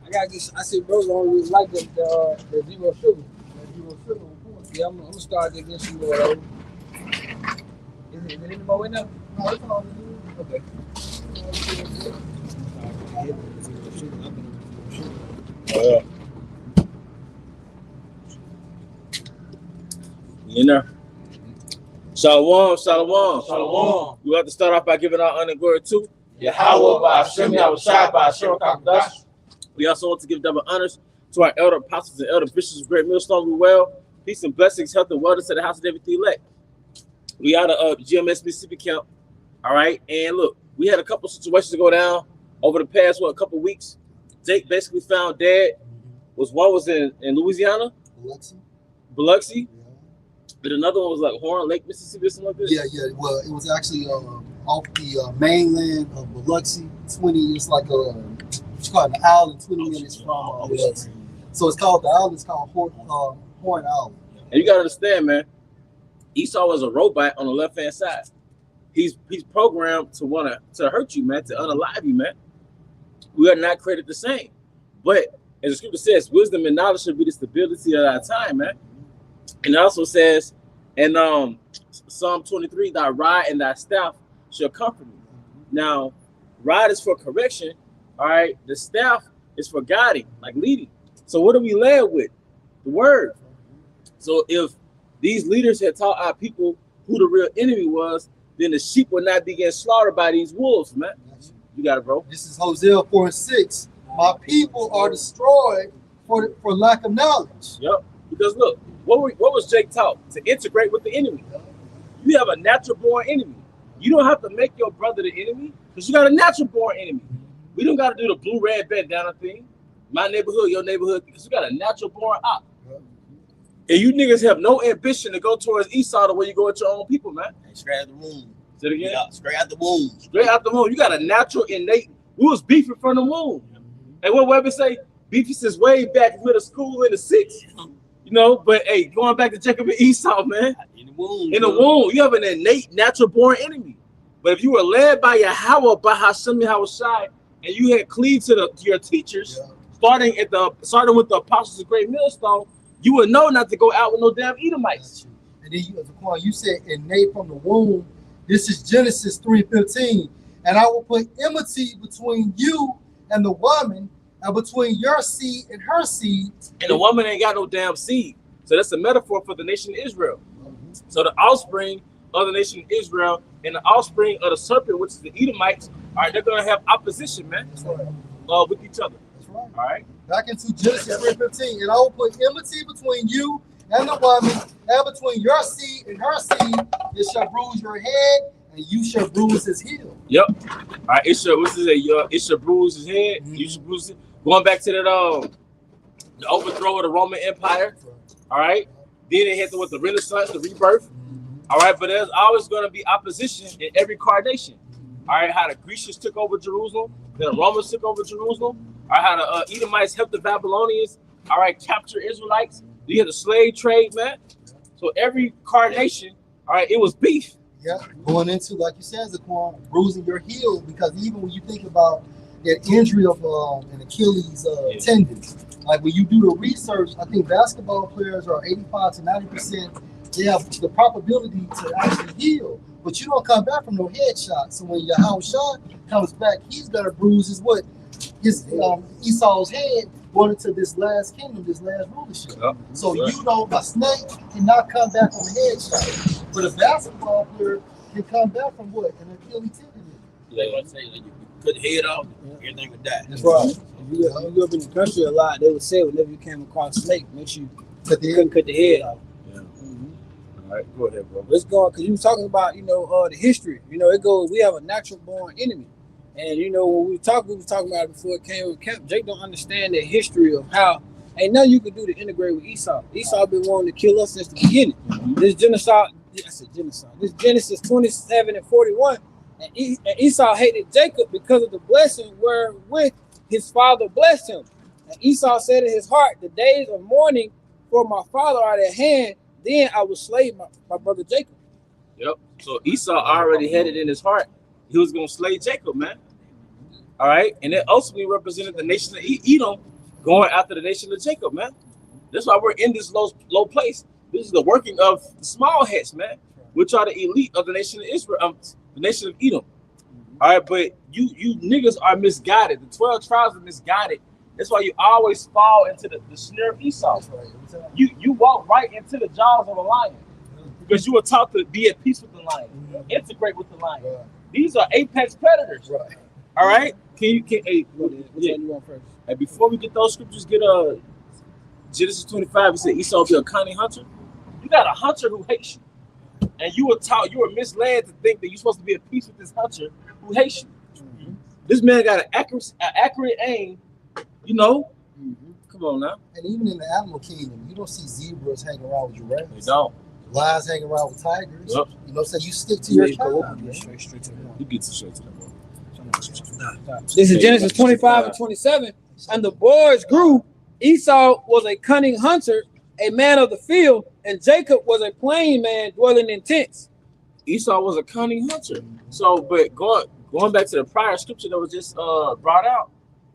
I gotta get. I said, bro, don't really like the zero sugar. Yeah, I'm gonna start to get some more. Is it any more in there? No, it's all okay. Yeah. You know. Shalom, shalom, shalom. We have to start off by giving our honor and glory to Yahweh, by Hashem, Yahushua, by Hashem, Kakadash. We also want to give double honors to our elder apostles and elder bishops of Great Millstone. We well. Peace and blessings, health and wellness to the house of David the elect. We out of GMS Mississippi camp. All right. And look, we had a couple situations go down over the past, couple weeks. Jake basically found dead. One was in Louisiana. Biloxi. Yeah. But another one was like Horn Lake, Mississippi, or something like this. Yeah. Well, it was actually off the mainland of Biloxi. 20. It's like what you call it, an island, 20 minutes from Biloxi. So it's called the island. It's called Horn Island. And you gotta understand, man. Esau was a robot on the left hand side. He's programmed to hurt you, man, to unalive you, man. We are not created the same. But as the scripture says, wisdom and knowledge should be the stability of our time, man. And it also says in Psalm 23, thy rod and thy staff shall comfort me. Now, rod is for correction, all right? The staff is for guiding, like leading. So what do we led with? The word. So if these leaders had taught our people who the real enemy was, then the sheep would not be getting slaughtered by these wolves, man. You got it, bro. This is Hosea 4:6. My people are destroyed for lack of knowledge. Yep. Because look, what was Jake taught? To integrate with the enemy. You have a natural born enemy. You don't have to make your brother the enemy because you got a natural born enemy. We don't got to do the blue red bandana thing. My neighborhood, your neighborhood, because you got a natural born op. And you niggas have no ambition to go towards Esau the way you go with your own people, man. Straight out the womb. Say it again? Yeah, straight out the womb. Straight out the womb. You got a natural innate. We was beefing from the womb. And what Webber say? Beefing since way back in middle school in the 6th. You know, but hey, going back to Jacob and Esau, man. In the womb. In the womb. You have an innate natural born enemy. But if you were led by Yahweh, by Hashem Yahushua, and you had cleaved to your teachers, starting with the apostles of Great Millstone, you would know not to go out with no damn Edomites. And then you said innate from the womb. This is Genesis 3:15. And I will put enmity between you and the woman, and between your seed and her seed. And the woman ain't got no damn seed. So that's a metaphor for the nation of Israel. So the offspring of the nation of Israel and the offspring of the serpent, which is the Edomites, all right, they're going to have opposition, man, That's right. With each other. That's right. All right. Back into Genesis 3:15. And I will put enmity between you and the woman, and between your seed and her seed. It shall bruise your head, and you shall bruise his heel. Yep. All right. It shall bruise his head. You should bruise it. Going back to that the overthrow of the Roman Empire. All right. Then it hit with the Renaissance, the rebirth. All right. But there's always going to be opposition in every incarnation. All right. How the Grecians took over Jerusalem, then the Romans took over Jerusalm. All right. How the Edomites helped the Babylonians. All right. Capture Israelites. You had the slave trade, man. So every incarnation, all right, it was beef. Yeah, going into, like you said, Zaquan, bruising your heel, because even when you think about that injury of an Achilles tendon, like when you do the research, I think basketball players are 85 to 90%. They have the probability to actually heal, but you don't come back from no headshot. So when your house shot comes back, he's gonna bruise his Esau's head going into this last kingdom, this last rulership. Yep. So you know, a snake cannot come back from a headshot, but a basketball player can come back from what? An Achilles tendon. Yeah, I say that you cut the head off, everything would die. That's right. If you live in the country a lot, they would say whenever you came across a snake, make sure you couldn't cut the head off. Yeah. All right, go ahead, bro. Let's go, because you were talking about, the history. It goes, we have a natural born enemy. And when we was talking about it before it came with camp. Jake don't understand the history of how ain't nothing you can do to integrate with Esau. Esau been wanting to kill us since the beginning. This genocide. This Genesis 27 and 41. And Esau hated Jacob because of the blessing wherewith his father blessed him. And Esau said in his heart, the days of mourning for my father are at hand. Then I will slay my brother Jacob. Yep. So Esau already had it in his heart. He was going to slay Jacob, man. All right. And it ultimately represented the nation of Edom going after the nation of Jacob, man. That's why we're in this low place. This is the working of the small heads, man, which are the elite of the nation of Israel, the nation of Edom. All right, but you niggas are misguided. The 12 tribes are misguided. That's why you always fall into the snare of Esau. You walk right into the jaws of a lion because you were taught to be at peace with the lion, integrate with the lion. These are apex predators. All right, hey, you want first? Hey, before we get those scriptures, get Genesis 25. It said Esau be a cunning hunter. You got a hunter who hates you, and you were misled to think that you're supposed to be at peace with this hunter who hates you. Mm-hmm. This man got an accurate aim. You know, come on now. And even in the animal kingdom, you don't see zebras hanging around with giraffes. They don't. Lions hanging around with tigers. Yep. You know, so you stick to your tribe. Straight to the point. You get to straight to the point. This is Genesis 25 and 27. And the boys grew. Esau was a cunning hunter, a man of the field, and Jacob was a plain man dwelling in tents. Esau was a cunning hunter. So, but going back to the prior scripture that was just brought out,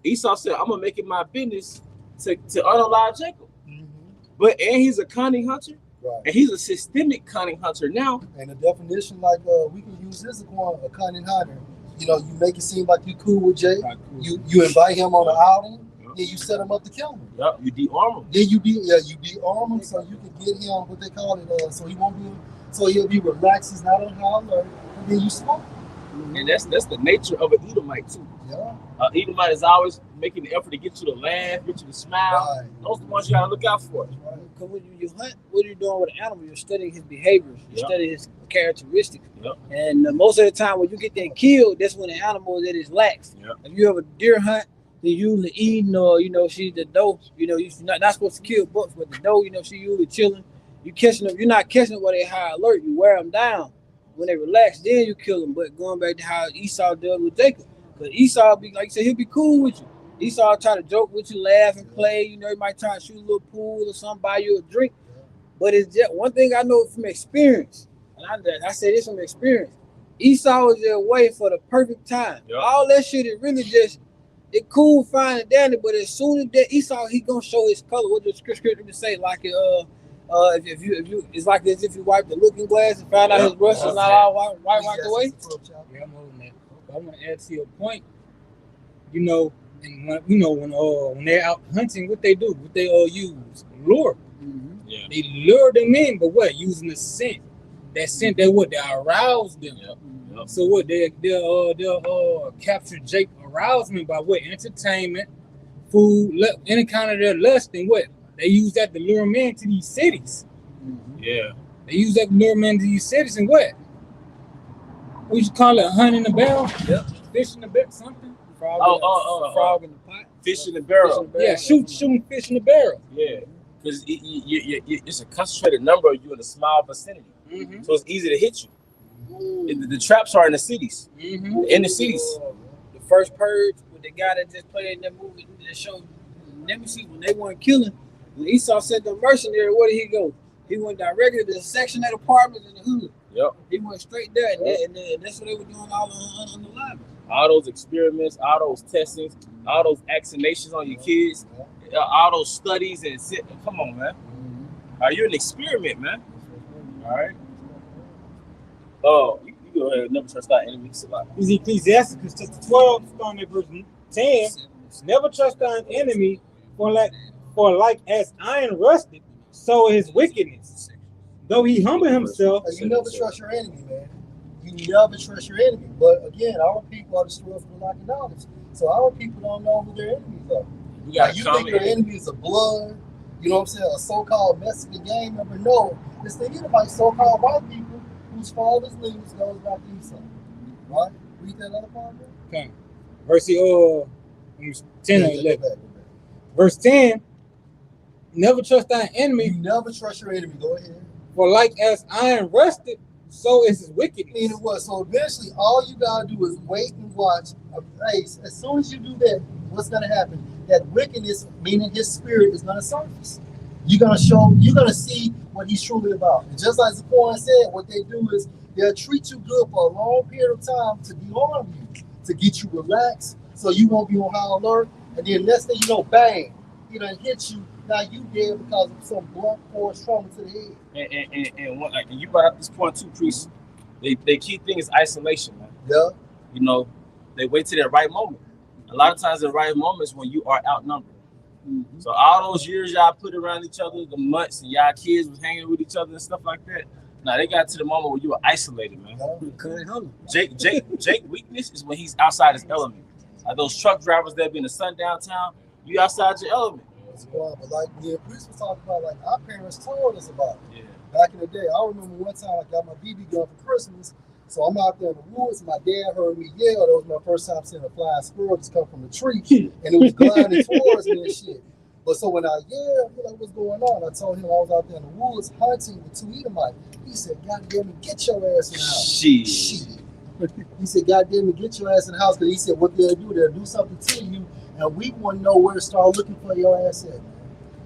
Esau said, "I'm gonna make it my business to unalive Jacob." But and he's a cunning hunter, and he's a systemic cunning hunter now. And the definition, like we can use this as a cunning hunter. You know, you make it seem like you cool with Jay. You invite him on an outing, then you set him up to kill him. Yep, you de-arm him. Then you de-arm him so you can get him what they call it. So he'll be relaxed. He's not on high alert. And then you smoke. And that's the nature of an Edomite too. Yeah. Edomite is always making the effort to get you to laugh, get you to smile. Right. Those are the ones you gotta look out for. Because when you hunt, what are you doing with an animal? You're studying his behaviors. You're studying his characteristics. Yep. And most of the time, when you get that killed, that's when the animal is at its lax. Yep. If you have a deer hunt, then usually eating, or she's the doe. You're not supposed to kill bucks, but the doe, she usually chilling. You're not catching them while they high alert. You wear them down. When they relax, then you kill them. But going back to how Esau dealt with Jacob, because Esau be like you said, he'll be cool with you. Esau try to joke with you, laugh and play. He might try to shoot a little pool or something, buy you a drink. But it's just one thing I know from experience, and I say this from experience. Esau is their way for the perfect time. Yep. All that shit is really just it cool, fine, and dandy. But as soon as that Esau, he gonna show his color. What the scripture say? Like if you, it's like as if you wipe the looking glass and find out his brush is not all wiped away. Yeah, I'm holding that. I want to add to your point. When they're out hunting, what they do? What they use lure. Mm-hmm. Yeah. They lure them in, but what? Using the scent. That scent, they arouse them. Yep. So what? They'll capture Jake arousement by what? Entertainment, food, any kind of their lust, and what? They use that to lure them into these cities. Mm-hmm. Yeah. They use that to lure them into these cities, and what? We should call it hunting the barrel. Yep. Fish in the barrel, something. Frog in the pot. Fish in the barrel. Yeah, shooting fish in the barrel. Yeah. Because it's a concentrated number of you in a small vicinity. Mm-hmm. So it's easy to hit you. The traps are in the cities. Mm-hmm. In the cities. The first Purge with the guy that just played in that movie that showed Nemesis when they weren't killing. When Esau sent the mercenary, where did he go? He went directly to the section of apartments in the hood. Yep. He went straight there, and that's what they were doing all on the line. All those experiments, all those testings, all those vaccinations on your kids, all those studies and come on, man. Are you an experiment, man? All right. Oh, you go ahead. Never trust our enemies. It's Ecclesiasticus chapter 12, starting at verse 10. Never trust thine enemy, for like as iron rusted, so his wickedness. Though he humble himself, you never trust your enemy, man. You never trust your enemy. But again, our people are destroyed for lack of knowledge. So our people don't know who their enemies are. You think your enemy is a blood, you know what I'm saying, a so-called Mexican gang member? No, it's the Edomite so-called white people whose father's lineage goes back to Esau. Right? Read that other part there. Okay. Verse 10 or 11. Verse 10, never trust thine enemy. You never trust your enemy. Go ahead. For like as iron rusted, so is his wickedness. You know what? So eventually, all you gotta do is wait and watch. As soon as you do that, what's gonna happen? That wickedness, meaning his spirit, is gonna surface. You're gonna see what he's truly about. And just like Zaquan said, what they do is they'll treat you good for a long period of time to de-arm you, to get you relaxed, so you won't be on high alert. And then next thing you know, bang, he done hit you. Now you dead because of some blunt force trauma to the head. And what, like, and you brought up this point too, Priest. They key thing is isolation, man. Yeah. You know, they wait till that right moment. A lot of times the right moment is when you are outnumbered. Mm-hmm. So all those years y'all put around each other, the months, and y'all kids was hanging with each other and stuff like that. Now they got to the moment where you were isolated, man. Jake weakness is when he's outside his element. Like those truck drivers that be in the sundown town, you outside your element. But like Priest was talking about, like our parents told us about it. Yeah. Back in the day, I remember one time I got my BB gun for Christmas. So I'm out there in the woods. My dad heard me yell. That was my first time seeing a flying squirrel just come from the tree, and it was gliding towards me and shit. But so when I yelled, like, what's going on? I told him I was out there in the woods hunting with 2 Edomites. He said, "God damn it, get your ass in the house." Shit. He said, "God damn it, get your ass in the house." Because he said, what they'll do something to you, and we want to know where to start looking for your ass at.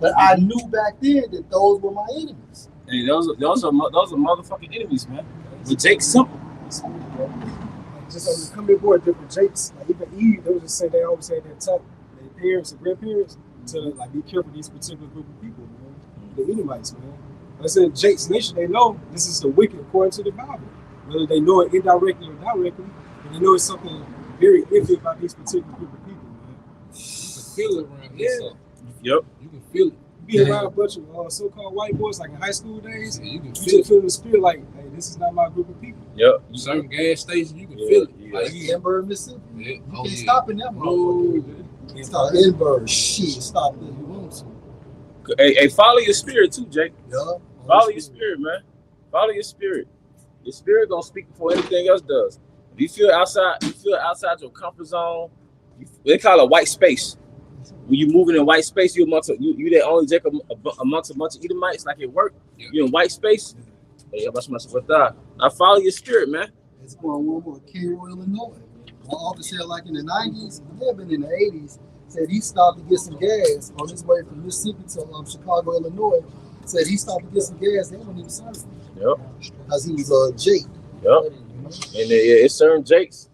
But I knew back then that those were my enemies. Hey, those are motherfucking enemies, man. But Jake's simple. Just on the coming aboard different Jakes, like even Eve, they was just saying, they always say they taught their parents and grandparents to like be careful of these particular group of people, man. The Edomites, man. Like I said, Jake's nation, they know this is the wicked according to the Bible. Whether they know it indirectly or directly, and they know it's something very iffy about these particular group of people, man. You can feel it around here. Yep. You can feel it. You be around a bunch of so-called white boys like in high school days, yeah, you can just feel the spirit like, hey, this is not my group of people. Yep. Certain gas stations, you can feel it. Yeah. Like Denver, Mississippi. Yeah. You can't stop in that motherfucker. Stop Denver, shit. Stop there. You want to. Hey, follow your spirit too, Jake. Yeah. Follow your spirit, man. Follow your spirit. Your spirit gonna speak before anything else does. If you feel outside your comfort zone, they call it white space. When you moving in white space, you that only Jake amongst a bunch of Edomites, like at work. Yeah. You in white space. Hey, I follow your spirit, man. It's going one more. Cairo, Illinois. My officer said, like in the 90s, it may have been in the 80s, said he stopped to get some gas on his way from Mississippi to Chicago, Illinois. Said he stopped to get some gas. They wouldn't even serve him. Yep. Because he was Jake. Yep. And it's certain Jakes.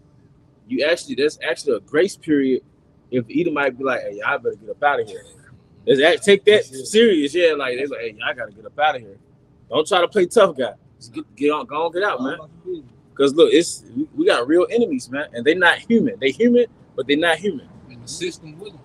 There's actually a grace period. If Edomite be like, hey, I better get up out of here. Take that serious, yeah. Like they're like, hey, I gotta get up out of here. Don't try to play tough guy. Just get out, man. Because look, we got real enemies, man, and they're not human. They human, but they're not human. And the system with them.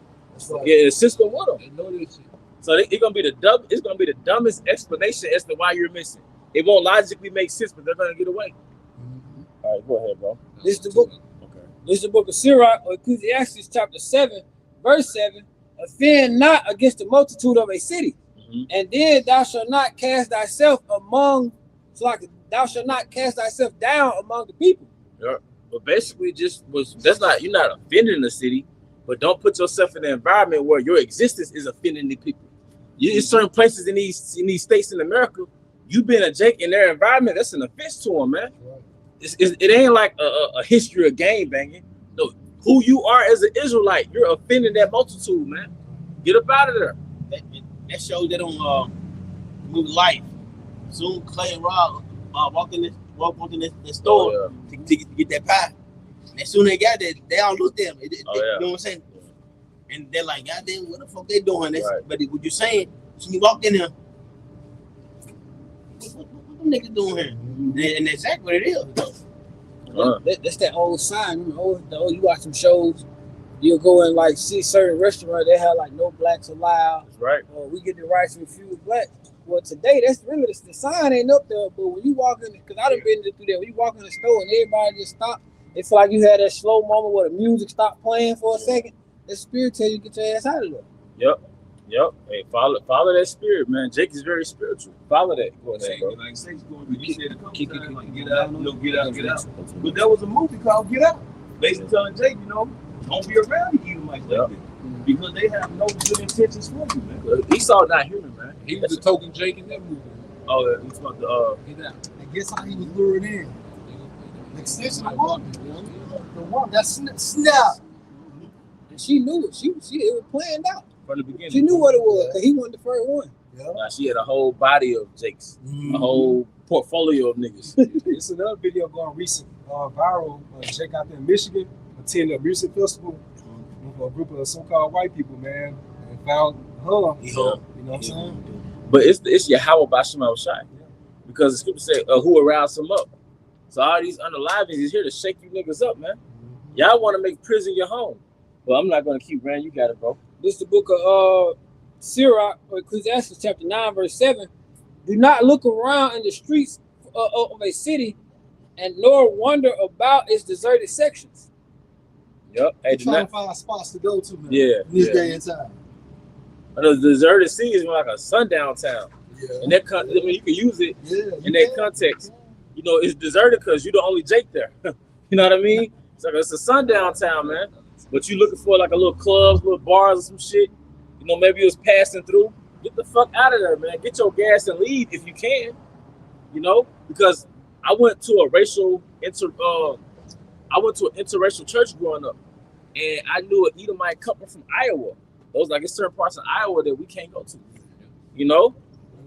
Right. Yeah, the system with them. They know this shit. So it's gonna be the dumbest explanation as to why you're missing. It won't logically make sense, but they're gonna get away. Mm-hmm. All right, go ahead, bro. This is the book. Okay. This is the book of Sirach, or Ecclesiastes, chapter 7, verse 7. Offend not against the multitude of a city, and then thou shalt not cast thyself among. Thou shalt not cast thyself down among the people. Yeah, but basically, you're not offending the city, but don't put yourself in an environment where your existence is offending the people. In certain places in these states in America, you being a Jake in their environment, that's an offense to them, man. Right. It ain't like a history of gang banging. No, who you are as an Israelite, you're offending that multitude, man. Get up out of there. That shows that on movie Life. Soon Clay and Rob walked in the store to get that pie. And as soon as they got there, they all looked at them. You know what I'm saying? Yeah. And they're like, God damn, what the fuck they doing? Right. But what you saying, when you walked in there, what them niggas doing here? And that's exactly what it is. That's that old sign. You watch some shows, you'll go and like see certain restaurants, they have like no blacks allowed. That's right. Or we get the rights to refuse black. Well, today that's really the sign ain't up there. But when you walk in, because I done been through there, when you walk in the store and everybody just stop, it's like you had that slow moment where the music stopped playing for a second. The spirit tell you get your ass out of there. Yep. Hey, follow that spirit, man. Jake is very spiritual. Follow that. Go ahead, bro. Like Saints going, you said a couple times, like, get out. But there was a movie called Get Out. Basically telling Jake, don't be around you like that. Because they have no good intentions for you, man. Esau not human, man. He was the token Jake in that movie. Oh, yeah. He's about to Get Out. And guess how he was lured in? The extension of the woman. That's snap. And she knew it. It was planned out. From the beginning. She knew what it was, because he wasn't the first one. Yeah. Now she had a whole body of Jakes, a whole portfolio of niggas. It's another video going recent, viral. Jake out there in Michigan attended a music festival with a group of so-called white people, man. And found her. He You home. know what I'm saying? But it's Yahweh Bashim Shai. Because the scripture say, who aroused him up. So all these unalivings is here to shake you niggas up, man. Y'all want to make prison your home. Well, I'm not going to keep running. You got it, bro. This is the book of Sirach, or Ecclesiastes chapter 9, verse 7. Do not look around in the streets of a city and nor wander about its deserted sections. Yep. Hey, They're trying to find spots to go to, man. Yeah, In this yeah. day and time. And the deserted city is like a sundown town. Yeah. And that I mean, you can use it in that context. You know, it's deserted because you're the only Jake there. You know what I mean? It's a sundown town, man. But you looking for like a little clubs, little bars or some shit. You know, maybe it was passing through. Get the fuck out of there, man. Get your gas and leave if you can. You know, because I went to an interracial church growing up, and I knew an Edomite couple from Iowa. Those like it's certain parts of Iowa that we can't go to. You know,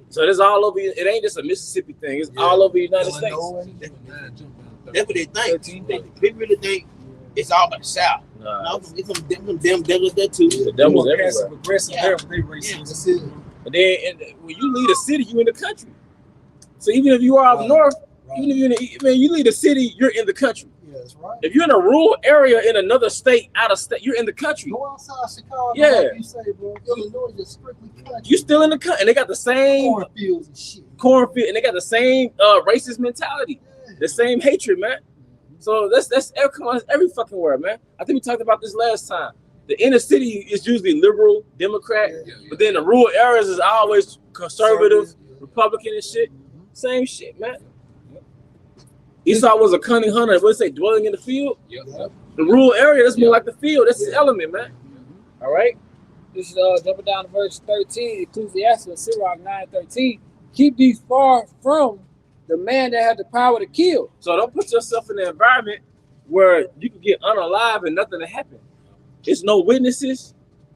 so it's all over. It ain't just a Mississippi thing. It's all over the United States. That's what they think. They really think it's all about the South. Nah, No, it's some damn devils there too. the devil's everywhere. Progressive, Yeah. they racist. That's it. And then when you leave a city, you in the country. So even if you are up north, even if you're you leave the city, you're in the country. Yeah, that's right. If you're in a rural area in another state, out of state, you're in the country. Go outside Chicago, Yeah. like you say, bro. Illinois is strictly country. You still in the country, and they got the same Cornfields and shit. cornfield, and they got the same racist mentality, the same hatred, man. So that's come on, every fucking word, man. I think we talked about this last time. The inner city is usually liberal, Democrat, but then the rural areas is always conservative, Republican and shit. Same shit, man. Esau was a cunning hunter. What did it say? Dwelling in the field. The rural area, that's more like the field. That's the element, man. All right. This is jumping down to verse 13, Ecclesiastes, Sirach 9:13. Keep thee far from the man that had the power to kill. So don't put yourself in an environment where you can get unalive and nothing to happen. It's no witnesses,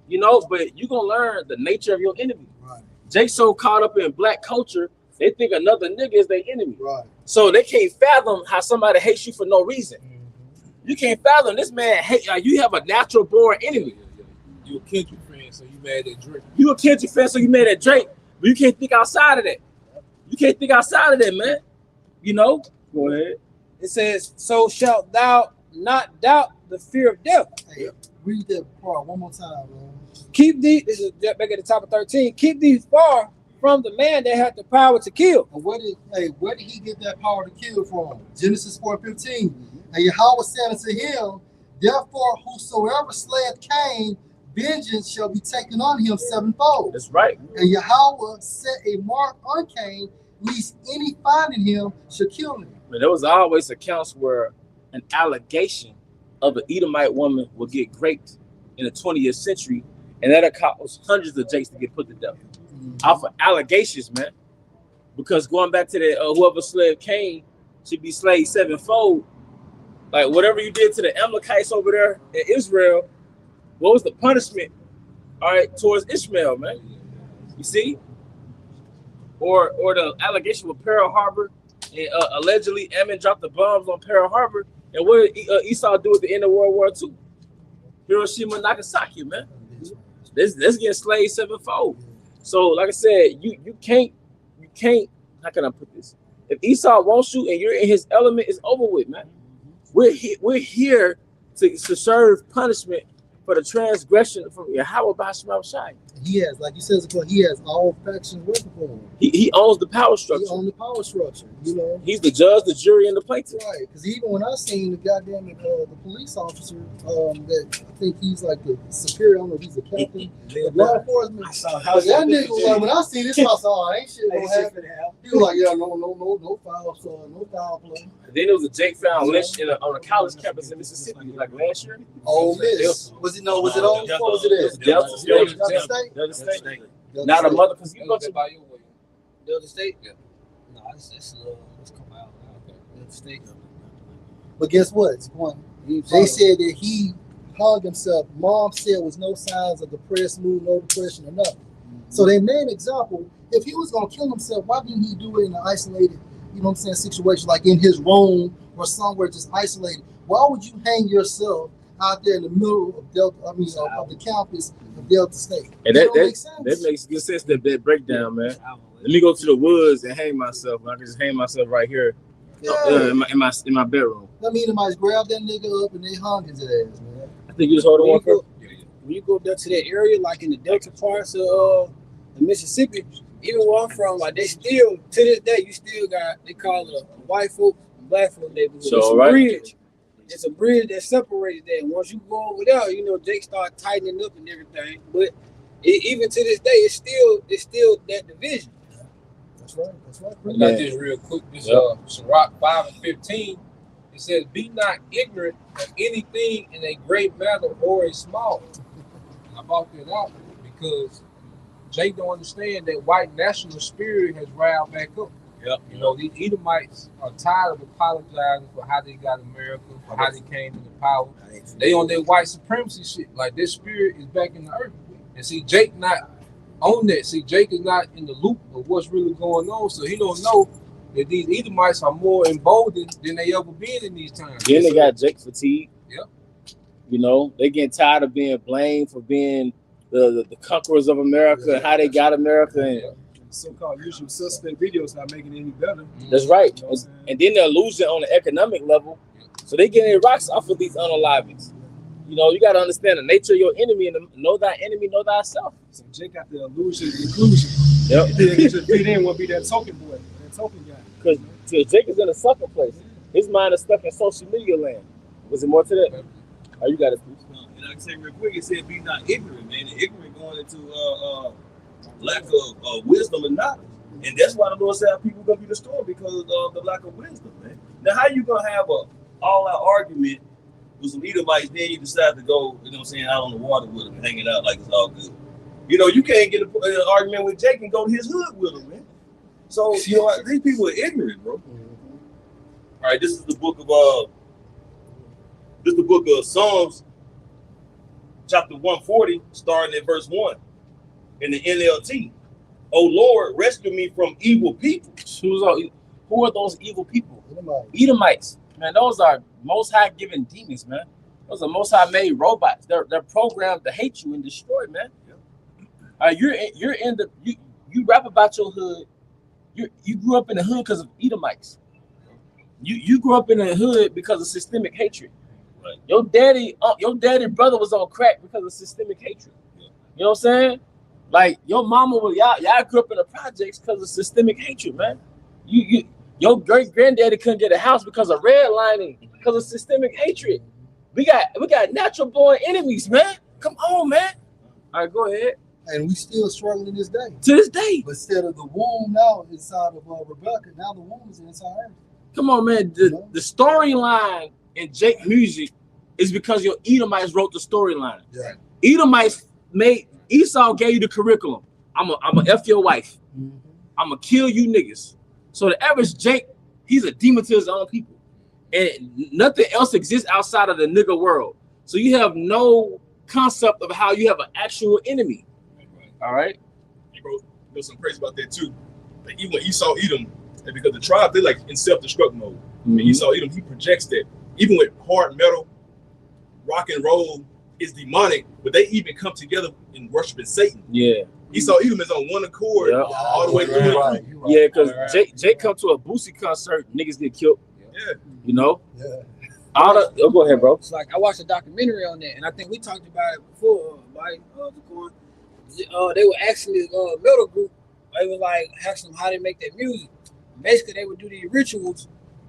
you know, but you're gonna learn the nature of your enemy. Right. Jake's so caught up in black culture, they think another nigga is their enemy. Right. So they can't fathom how somebody hates you for no reason. You can't fathom this man hate. You have a natural born enemy. You a Kendrick fan, so you mad at Drake. You a Kendrick fan, so you mad at Drake, but you can't think outside of that. You can't think outside of that, man. You know. Go ahead. It says, so shalt thou not doubt the fear of death. Hey, read that part one more time, man. Keep thee, this is back at the top of 13, keep thee far from the man that had the power to kill. And where did he get that power to kill from? Genesis 4:15. And Yahweh said unto him, therefore whosoever slayeth Cain, vengeance shall be taken on him sevenfold. That's right. And Yahweh set a mark on Cain, lest any finding him should kill him. But there was always accounts where an allegation of an Edomite woman would get raped in the 20th century, and that caused hundreds of Jakes to get put to death off of allegations, man. Because going back to that, whoever slayed Cain should be slayed sevenfold. Like whatever you did to the Amalekites over there in Israel, what was the punishment? All right, towards Ishmael, man. You see, or the allegation with Pearl Harbor, and allegedly Ammon dropped the bombs on Pearl Harbor, and what did Esau do at the end of World War II? Hiroshima, Nagasaki, man. Let's get slayed sevenfold. So, like I said, you can't. How can I put this? If Esau wants you and you're in his element, it's over with, man. We're here to serve punishment for the transgression from Yahweh Bashim Shai. He has, like you said, he has all factions working for him. He owns the power structure. He owns the power structure, you know. He's the judge, the jury, and the plaintiff. Right, because even when I seen the goddamn the police officer, that I think he's like the superior, I don't know if he's a captain, law enforcement. But that nigga was like, when I seen this, I saw, ain't shit gonna happen. He was like, yeah, no foul play. And then there was a Jake found lynched on a college campus in Mississippi, like last year. Ole Miss. Was it on? What was it at? Delta State. Delta State. Not a mother, because you go to Delta State? Yeah. No, it's come out. Delta State. But guess what? They said that he hung himself. Mom said was no signs of depressed mood, no depression or nothing. So they made an example. If he was gonna kill himself, why didn't he do it in an isolated, you know what I'm saying, situation, like in his room or somewhere just isolated? Why would you hang yourself out there in the middle of Delta. I mean, of the campus of Delta State. And That don't make sense. that makes good sense. That breakdown, man. Let me go to the woods and hang myself. I can just hang myself right here, in my bedroom. I mean, might grab that nigga up and they hung his ass, man. I think you just hold When on. you go up to that area, like in the Delta parts of the Mississippi, even where I'm from, like they still, to this day, you still got, they call it a white folk and black folk neighborhood. So, it's a right. bridge. It's a bridge that separates that. And once you go over there, you know, Jake start tightening up and everything. But even to this day, it's still that division. That's right. That's right. I got this real quick. This Sirach 5:15. It says, "Be not ignorant of anything in a great matter or a small." I brought that out because Jake don't understand that white national spirit has riled back up. Yep. You know, these Edomites are tired of apologizing for how they got America, for how they came into power. They on their white supremacy shit. Like, their spirit is back in the earth. And see, Jake not on that. See, Jake is not in the loop of what's really going on, so he don't know that these Edomites are more emboldened than they ever been in these times. Then they got Jake fatigue. Yep. You know, they getting tired of being blamed for being the conquerors of America and how they got America. And So-called usual suspect videos not making it any better. that's right. You know what I'm And then they're losing on the economic level. So they getting their rocks off of these unalivings. You know, you got to understand the nature of your enemy and know thy enemy, know thyself. So Jake got the illusion of inclusion. Yep. He just fit in, won't be that token boy, that token guy. Because Jake is in a sucker place. His mind is stuck in social media land. Was it more to that? Oh, you got it. And I can say real quick, it said be not ignorant, man. And ignorant going into lack of wisdom and knowledge. And that's why the Lord said people gonna be destroyed because of the lack of wisdom, man. Now how you gonna have a all-out argument with some Edomites, then you decide to go, you know what I'm saying, out on the water with them and hanging out like it's all good. You know, you can't get an argument with Jake and go to his hood with him, man. So, you know, these people are ignorant, bro. All right, this is the book of Psalms, chapter 140, starting at verse 1 in the NLT. Oh Lord, rescue me from evil people. Who are those evil people? Edomites. Man, those are Most High given demons, man. Those are Most High made robots. They're programmed to hate you and destroy, man. You're in the you rap about your hood. You grew up in the hood because of Edomites. You grew up in the hood because of systemic hatred. Right. Your daddy brother was on crack because of systemic hatred. Yeah. You know what I'm saying? Like your mama was y'all grew up in the projects because of systemic hatred, man. Your great granddaddy couldn't get a house because of redlining, because of systemic hatred. We got natural born enemies, man. Come on, man. All right, go ahead. And we still struggling this day. To this day. But instead of the womb now inside of Rebecca, now the womb is inside her. Come on, man. The storyline in Jake music is because your Edomites wrote the storyline. Yeah. Edomites made Esau gave you the curriculum. I'm a F your wife. Mm-hmm. I'm gonna kill you niggas. So the average Jake, he's a demon to his own people. And nothing else exists outside of the nigga world. So you have no concept of how you have an actual enemy. All right. He wrote, you know, something crazy about that too. Like even when Esau Edom, and because the tribe, they're like in self-destruct mode. Mm-hmm. And Esau Edom, he projects that. Even with hard metal, rock and roll is demonic, but they even come together in worshiping Satan. Yeah. Esau Edom is on one accord all the way through. Right. Yeah, because Jake come to a Boosie concert, niggas get killed. Yeah. You know? Yeah. Go ahead, bro. It's like I watched a documentary on that, and I think we talked about it before. They were actually a metal group. They were like asking them how they make their music. Basically, they would do these rituals,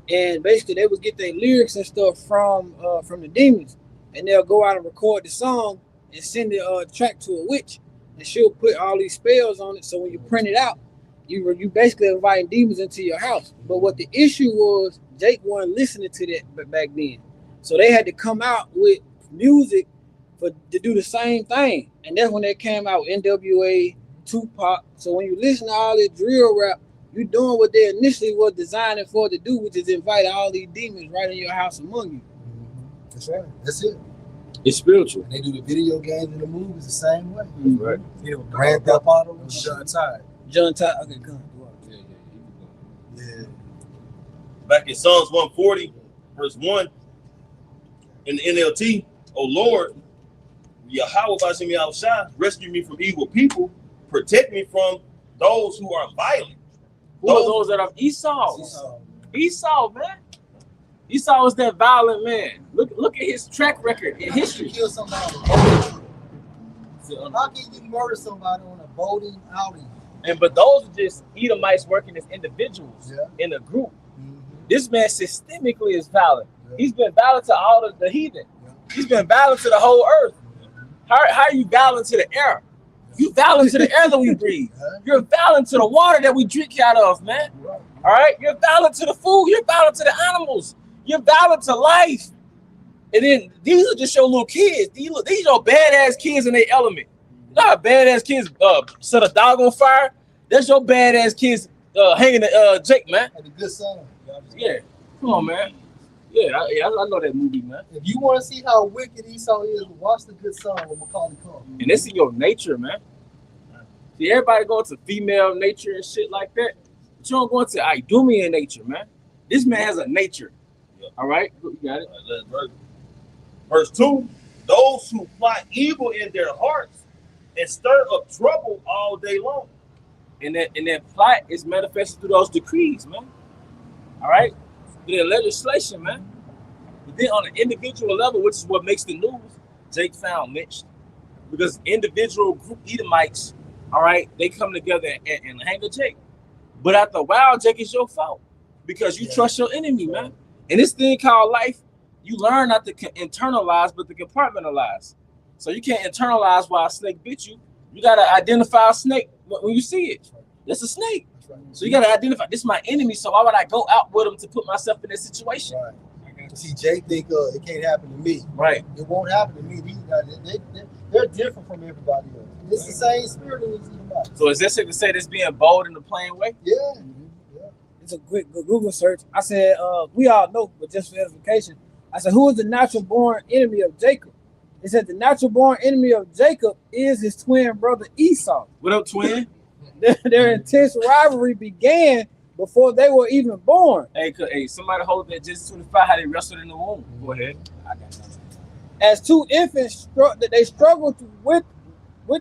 and basically they would get their lyrics and stuff from the demons, and they'll go out and record the song and send the track to a witch, and she'll put all these spells on it. So when you print it out, you basically inviting demons into your house. But what the issue was, Jake wasn't listening to that back then, so they had to come out with music to do the same thing, and that's when they came out with NWA, Tupac. So when you listen to all this drill rap, you're doing what they initially was designing for to do, which is invite all these demons right in your house among you. That's right. That's it. It's spiritual. And they do the video games and the movies the same way. Mm-hmm. Right. Yeah, with Grand Theft Auto and shit. John Tide. John Todd, okay, come. Yeah. Back in Psalms 140, verse 1, in the NLT, oh Lord, Yahweh Bashim Yahushua, rescue me from evil people, protect me from those who are violent. Who are those that are Esau? Esau, man. Esau was that violent man. Look at his track record in history. Kill somebody. How can you murder somebody on a boating outing? But those are just Edomites working as individuals in a group. This man systemically is violent. He's been violent to all of the heathen. He's been violent to the whole earth. How are you violent to the air? You violent to the air that we breathe. You're violent to the water that we drink out of, man. All right? You're violent to the food. You're violent to the animals. You're violent to life. And then these are just your little kids. These are badass kids in their element. You know how badass kids set a dog on fire? That's your badass kids hanging the Jake, man. And a good son. Yeah. Come on, man. Yeah, I know that movie, man. If you want to see how wicked Esau is, watch The Good Son with Macaulay Culkin. And it's in your nature, man. See, everybody going to female nature and shit like that. But you don't go into Idumean nature, man. This man has a nature. All right? You got it. Verse 2, those who plot evil in their hearts and stir up trouble all day long. And that plot is manifested through those decrees, man. All right? Through the legislation, man. But then on an individual level, which is what makes the news, Jake found lynched. Because individual group Edomites, all right, they come together and hang a Jake. But after a while, Jake is your fault. Because you trust your enemy, man. And this thing called life, you learn not to internalize, but to compartmentalize. So you can't internalize why a snake bit you. You got to identify a snake when you see it. That's a snake. So you got to identify, this is my enemy, so why would I go out with him to put myself in this situation? Right. See, Jake think it can't happen to me. Right. It won't happen to me. These guys, they're different from everybody else. It's the same spirit in these Edomites. So is this to say this being bold in a plain way? Yeah. It's a quick Google search. I said, we all know, but just for edification, I said, who is the natural born enemy of Jacob? It said the natural born enemy of Jacob is his twin brother Esau. What up, twin? Their intense rivalry began before they were even born. Hey, somebody hold that Genesis 25, how they wrestled in the womb. Go ahead. I got that. As two infants, they struggled with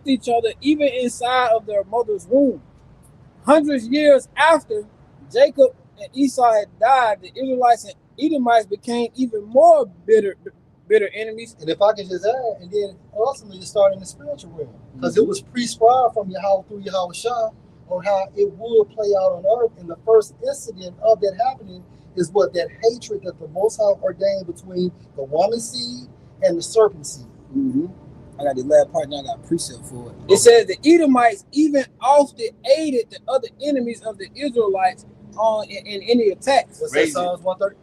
each other even inside of their mother's womb. Hundreds of years after Jacob and Esau had died, the Israelites and Edomites became even more bitter enemies. And if I could just add, and then ultimately it started in the spiritual realm. Because it was prescribed from Yahweh through Yahushua on how it would play out on earth. And the first incident of that happening is what that hatred that the Most High ordained between the woman seed and the serpent seed. I got the last part, now I got a precept for it. It says the Edomites even often aided the other enemies of the Israelites in any attacks. What's that, Psalms 130?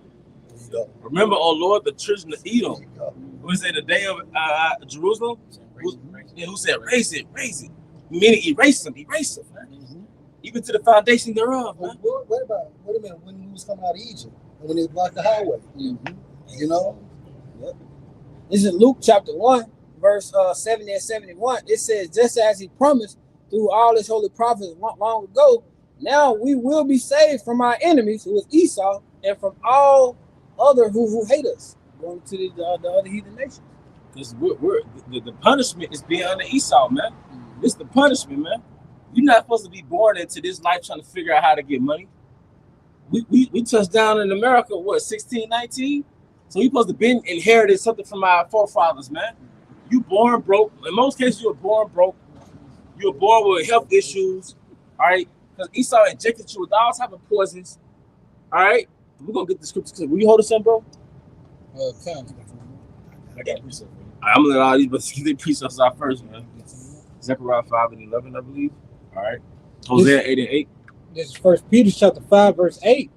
Remember, oh Lord, the children of Edom. Who said the day of Jerusalem? Who said raise it? Meaning erase them. Man. Even to the foundation thereof. Man. Wait a minute. When we was coming out of Egypt and when they blocked the highway, you know. This is Luke chapter 1, verse 70 and 71. It says, just as he promised through all his holy prophets long ago, now we will be saved from our enemies, who is Esau, and from all other who hate us, going to the other heathen nations. Because the punishment is being under Esau, man. It's the punishment, man. You're not supposed to be born into this life trying to figure out how to get money. We touched down in America, what, 16, 19? So we supposed to be inherited something from our forefathers, man. You born broke. In most cases, you were born broke. You were born with health issues, all right? Because Esau injected you with all type of poisons, all right? We're going to get the scriptures. Will you hold us up, bro? I got precept. I'm going to let all these, but get precepts out first, man. Zechariah 5 and 11, I believe. All right. Hosea 8 and 8. This is 1 Peter chapter 5, verse 8.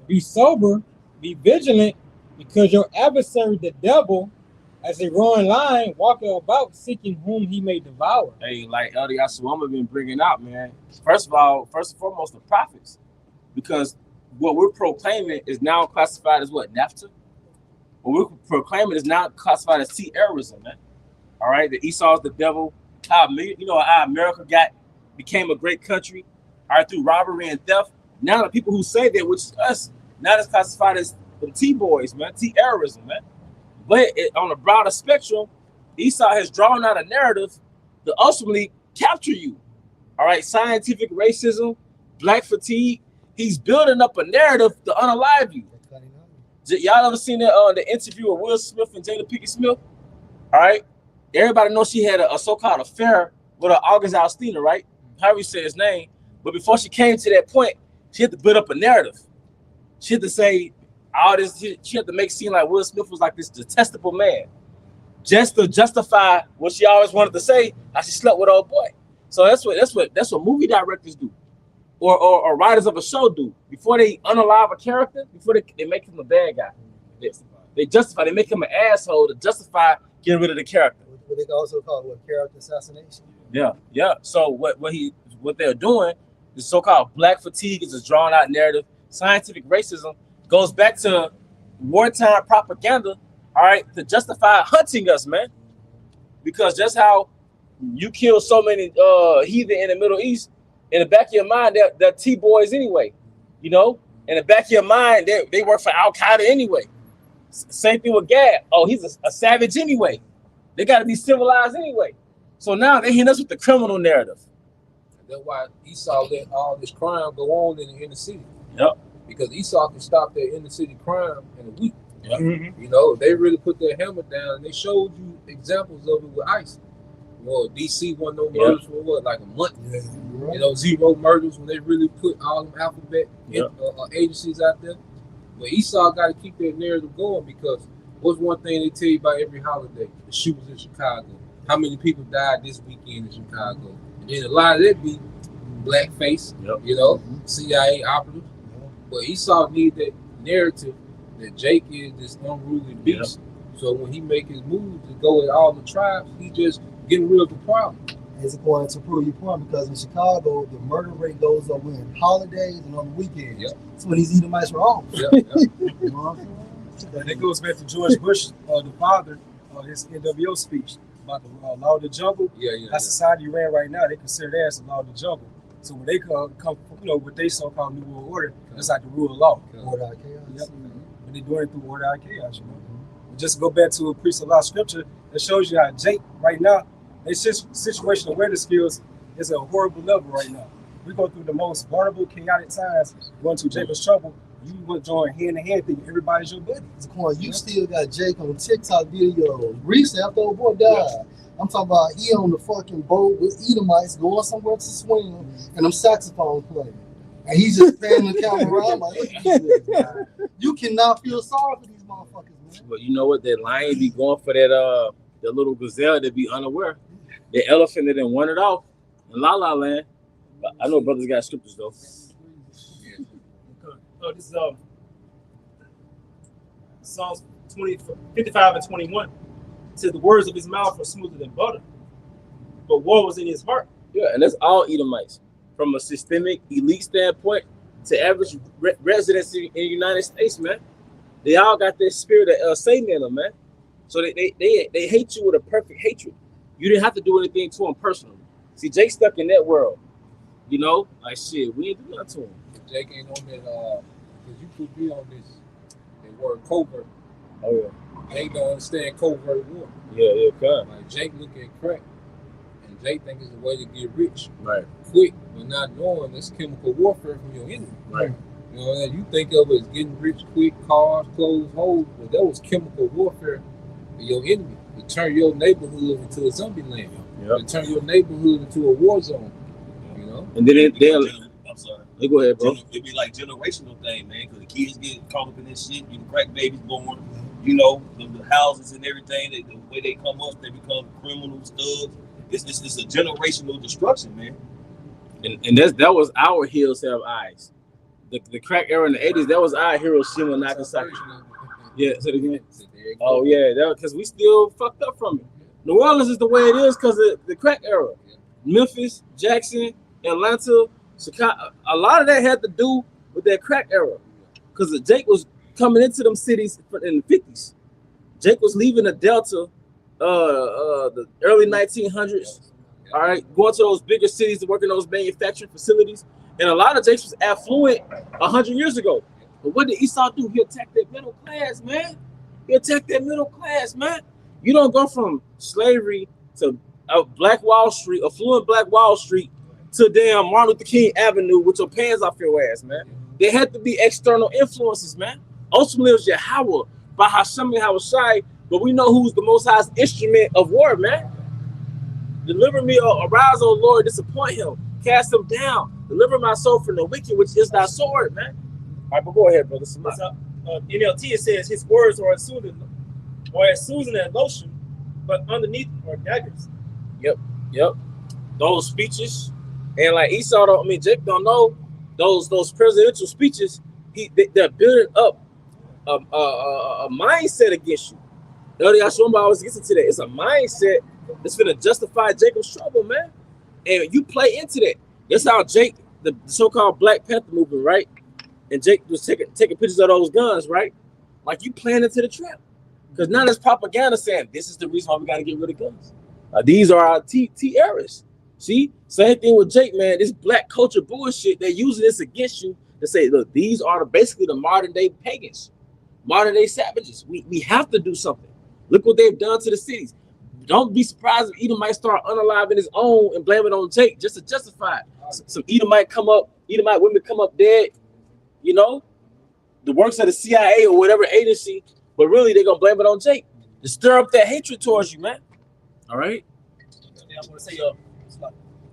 Be sober, be vigilant, because your adversary, the devil, as a roaring lion, walking about, seeking whom he may devour. Hey, like Elder Yasuama been bringing out, man. First and foremost, the prophets. Because what we're proclaiming is now classified as what? NAFTA? What we're proclaiming is now classified as terrorism, man. All right? The Esau is the devil. How America became a great country, all right, through robbery and theft. Now the people who say that, which is us, now it's classified as the T-boys, man, terrorism, man. But on a broader spectrum, Esau has drawn out a narrative to ultimately capture you. All right, scientific racism, black fatigue. He's building up a narrative to unalive you. Y'all ever seen that the interview of Will Smith and Jada Pinkett Smith? All right, everybody knows she had a so-called affair with August Alsina, right? However you say his name. But before she came to that point, she had to build up a narrative. She had to say all this. She had to make it seem like Will Smith was like this detestable man, just to justify what she always wanted to say, how she slept with old boy. So that's what movie directors do, or writers of a show do. Before they unalive a character, before they make him a bad guy, they justify. They make him an asshole to justify getting rid of the character. What they can also call character assassination. Yeah. So what they're doing, the so-called black fatigue, is a drawn out narrative. Scientific racism goes back to wartime propaganda, all right, to justify hunting us, man. Because just how you kill so many heathen in the Middle East, in the back of your mind, they're T-boys anyway. You know, in the back of your mind, they work for Al Qaeda anyway. Same thing with Gad. Oh, he's a savage anyway. They got to be civilized anyway. So now they're hitting us with the criminal narrative. That's why Esau let all this crime go on in the inner city. Yep. Because Esau can stop that inner city crime in a week. Yep. You know, they really put their hammer down, and they showed you examples of it with ICE. Well, DC won no murders for what, like a month? Yeah, right. You know, 0 murders when they really put all them alphabet agencies out there. But Esau got to keep that narrative going, because what's one thing they tell you about every holiday? The shootings in Chicago. How many people died this weekend in Chicago? And then a lot of that be blackface, you know, CIA operatives. But Esau need that narrative that Jake is this unruly beast. So when he make his moves to go at all the tribes, he just getting rid of the problem. It's important to prove your point, because in Chicago, the murder rate goes up when holidays and on the weekends. That's when these Edomites were off. And that goes back to George Bush, the father, his NWO speech about the law of the jungle. That society you're in right now, they consider that as the law of the jungle. So when they come, you know, with they so-called New World Order, it's like the rule of law. Order out of chaos. But they're doing it through order out of chaos, you know. Just go back to a priest of law scripture that shows you how Jake right now, their situational awareness skills is at a horrible level right now. We go through the most vulnerable, chaotic times, going through Jacob's trouble. You would join hand-to-hand thinking everybody's your buddy. You still got Jake on TikTok videos. Recently, after old boy died. I'm talking about he on the fucking boat with Edomites going somewhere to swim, and them saxophone playing. And he's just panning the camera around like, look at these niggas. You cannot feel sorry for these motherfuckers, man. But you know what? That lion be going for that the little gazelle that be unaware. The elephant that didn't want it off in La La Land. But I know brothers got scriptures though. This is Psalms 55 and 21. It says the words of his mouth are smoother than butter, but war was in his heart. Yeah, and that's all Edomites. From a systemic elite standpoint to average residents in the United States, man. They all got that spirit of Satan in them, man. So they hate you with a perfect hatred. You didn't have to do anything to him personally. See, Jake stuck in that world. You know, like shit, we ain't do nothing to him. Jake ain't on that, because you could be on this, that word covert. Oh, yeah. Jake don't understand covert war. Yeah, God. Like Jake look at crack, and Jake think it's a way to get rich. Right. Quick, but not knowing it's chemical warfare from your enemy. Right. You know, you think of it as getting rich quick, cars, clothes, hoes, but that was chemical warfare for your enemy. To turn your neighborhood into a zombie land. To turn your neighborhood into a war zone. You know? And then I'm sorry. Go ahead, bro. It'd be like generational thing, man, because the kids get caught up in this shit. You know, crack babies born. You know, the houses and everything. The way they come up, they become criminals, thugs. It's a generational destruction, man. And that was our heroes have eyes. The crack era in the 80s, that was our Hiroshima and Nagasaki. Yeah, say it again. Oh yeah, that because we still fucked up from it. New Orleans is the way it is because of the crack era. Memphis, Jackson, Atlanta, Chicago. A lot of that had to do with that crack era. Because Jake was coming into them cities in the 50s. Jake was leaving the Delta, the early 1900s. All right, going to those bigger cities to work in those manufacturing facilities. And a lot of Jakes was affluent 100 years ago. But what did Esau do? He attacked that middle class, man. He attacked that middle class, man. You don't go from slavery to Black Wall Street, affluent Black Wall Street, to damn Martin Luther King Avenue with your pants off your ass, man. There had to be external influences, man. Ultimately, it was Yahweh, by Hashem and Hawashai, but we know who's the Most High's instrument of war, man. Deliver me, arise, O Lord, disappoint him, cast him down, deliver my soul from the wicked, which is thy sword, man. All right, but go ahead, brother. NLT, it says his words are as soothing as lotion, but underneath are daggers. Yep. Those speeches, and like Esau, Jake don't know those presidential speeches. They're building up a mindset against you. I always gets into that. It's a mindset that's gonna justify Jacob's trouble, man. And you play into that. That's how Jake, the so-called Black Panther movement, right? And Jake was taking pictures of those guns, right? Like you playing into the trap. Because now there's propaganda saying this is the reason why we gotta get rid of guns. These are our terrorists. See, same thing with Jake, man. This black culture bullshit. They're using this against you to say, look, these are basically the modern day pagans, modern day savages. We have to do something. Look what they've done to the cities. Don't be surprised if Edom might start unaliving his own and blame it on Jake just to justify it. Some Edomite women come up dead, you know, the works of the CIA or whatever agency, but really they're gonna blame it on Jake to stir up that hatred towards you, man. All right. Yeah, I'm gonna say, you're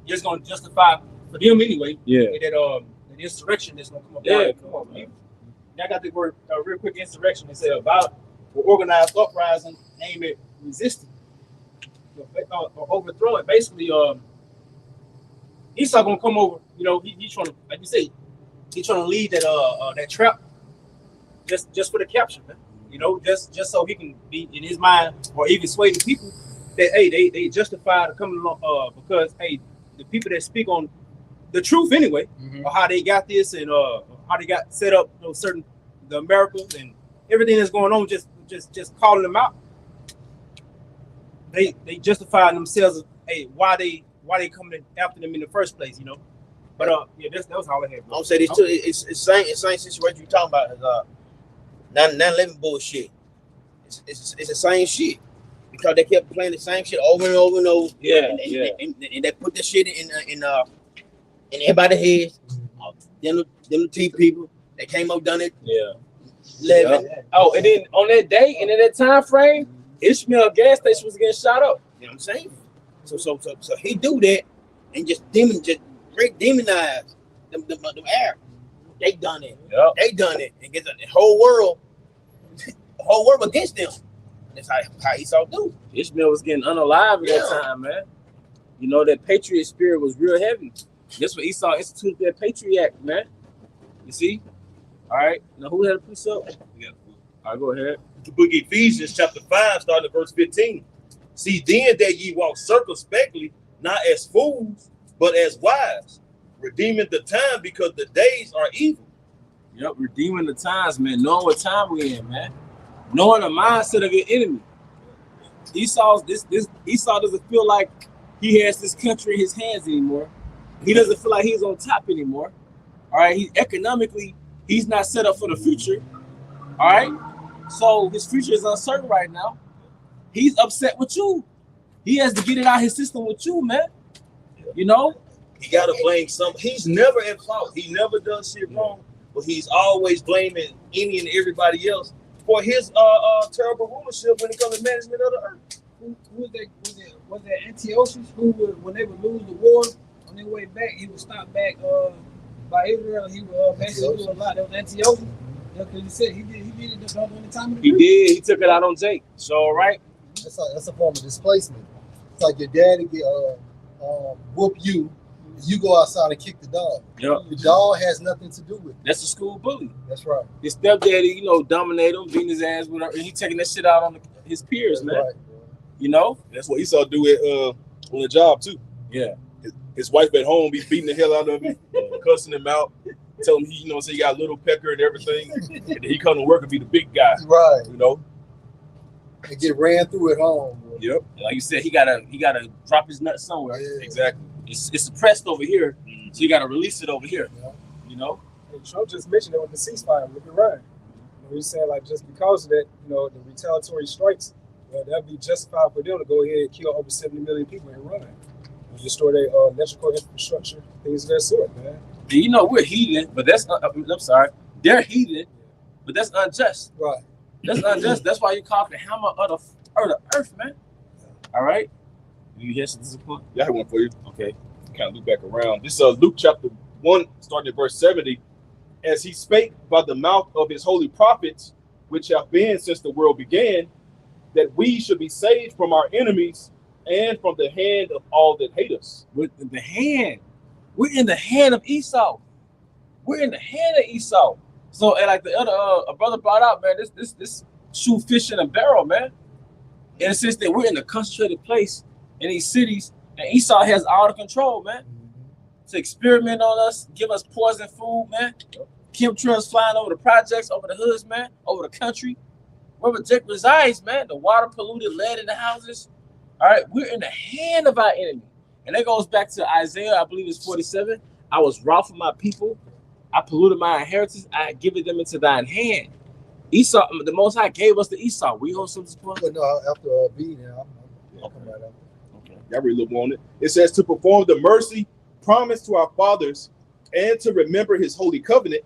just gonna justify for them anyway. Yeah. That the insurrection that's gonna come up. Yeah. Come on, man. I got the word real quick. Insurrection. They say about organized uprising, name it resisting, or overthrow it. Basically, Esau gonna come over. You know, he's trying to, like you say, he's trying to lead that trap just for the capture, man. You know, just so he can be in his mind or even sway the people that hey they justify coming along because hey the people that speak on the truth anyway, or how they got this and how they got set up, you know, certain the Americans and everything that's going on, just calling them out. They justify themselves. Hey, why they coming after them in the first place, you know? But yeah, that was all I had. I'm saying this too. It's the same situation you talking about. 9/11 bullshit. It's the same shit because they kept playing the same shit over and over and over. Yeah, and they put the shit in everybody's heads. Them the T people, they came up done it. Yeah. 11. Yeah. Oh, and then on that day and in that time frame, Ishmael gas station was getting shot up. You know what I'm saying? So he do that and just demonize them Arabs. They done it. Yep. They done it and get the whole world against them. That's how Esau do. Ishmael was getting unalive at that time, man. You know, that patriot spirit was real heavy. That's what Esau instituted that Patriot Act, man. You see? All right. Now, who had a precept? Yeah. All right, go ahead. The book of Ephesians, chapter 5, starting at verse 15. See, then that ye walk circumspectly, not as fools, but as wise, redeeming the time because the days are evil. Yep, redeeming the times, man. Knowing what time we're in, man. Knowing the mindset of your enemy. Esau doesn't feel like he has this country in his hands anymore. He doesn't feel like he's on top anymore. All right, economically, he's not set up for the future. All right, so his future is uncertain right now. He's upset with you. He has to get it out of his system with you, man. You know? He got to blame something. He's never at fault. He never does shit wrong, but he's always blaming any and everybody else for his terrible rulership when it comes to management of the earth. Was that Antiochus who would, when they would lose the war on their way back, he would stop back by Israel. He would basically do a lot. That was Antiochus. Because you said he did it during the time of the He did. He took it out on Jake. So, right? That's a form of displacement. It's like your daddy get whoop you. You go outside and kick the dog. Yep. The dog has nothing to do with it. That's a school bully. That's right. His stepdaddy, you know, dominate him, beating his ass, whatever, and he taking that shit out on his peers, That's man. right. You know, that's what Esau do it on the job too. Yeah. His wife at home be beating the hell out of him, cussing him out, telling him he, he got a little pecker and everything, and then he come to work and be the big guy. Right. You know. And get ran through at home. Bro. Yep. Like you said, he gotta drop his nut somewhere. Yeah. Exactly. It's suppressed over here, so you gotta release it over here. Yeah. You know. And Trump just mentioned it with the ceasefire with Iran. We're saying like just because of that, the retaliatory strikes, that'd be justified for them to go ahead and kill over 70 million people and run. And destroy their electrical infrastructure, things of that sort, man. You know we're heathen, but that's I'm sorry, they're heathen, but that's unjust. Right. That's unjust. That's why you call it the hammer of the earth, man. All right. You hear something? Yeah, I have one for you. Okay. Kind of loop back around. This Luke chapter 1, starting at verse 70. As he spake by the mouth of his holy prophets, which have been since the world began, that we should be saved from our enemies and from the hand of all that hate us. With the hand, we're in the hand of Esau. We're in the hand of Esau. So, and like the other a brother brought out, man, this shoe fish in a barrel, man. In the sense that we're in a concentrated place in these cities, and Esau has all the control, man. To experiment on us, give us poison food, man. Chemtrails flying over the projects, over the hoods, man, over the country. Wherever Jake resides, man, the water polluted, lead in the houses. All right, we're in the hand of our enemy. And that goes back to Isaiah, I believe it's 47. I was wroth for my people. I polluted my inheritance. I had given them into thine hand. Esau, the Most High gave us the Esau. We owe something. But no, after B, now I'll come right up. Okay, y'all really look on it. It says to perform the mercy promised to our fathers and to remember his holy covenant,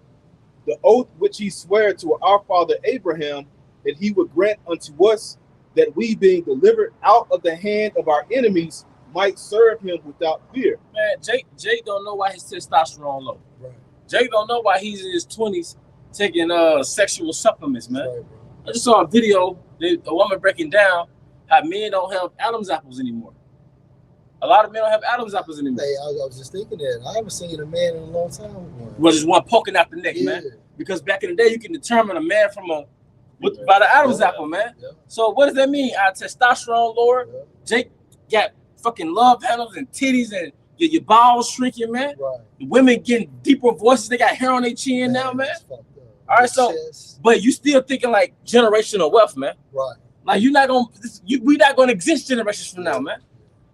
the oath which he sware to our father Abraham, that he would grant unto us that we, being delivered out of the hand of our enemies, might serve him without fear. Man, Jake don't know why his testosterone low. Right. Jake don't know why he's in his 20s taking sexual supplements, man. Right, I just saw a video, a woman breaking down how men don't have Adam's apples anymore. A lot of men don't have Adam's apples anymore. Hey, I was just thinking that. I haven't seen a man in a long time with one. Well, just one poking out the neck, man. Because back in the day, you can determine a man from by the Adam's apple, man. Yeah. So what does that mean? Our testosterone lower. Yeah. Jake got fucking love handles and titties and your balls shrinking, man. Right. The women getting deeper voices. They got hair on their chin now, man. All right, so but you still thinking like generational wealth, man. Right. Like we're not gonna exist generations from now, man.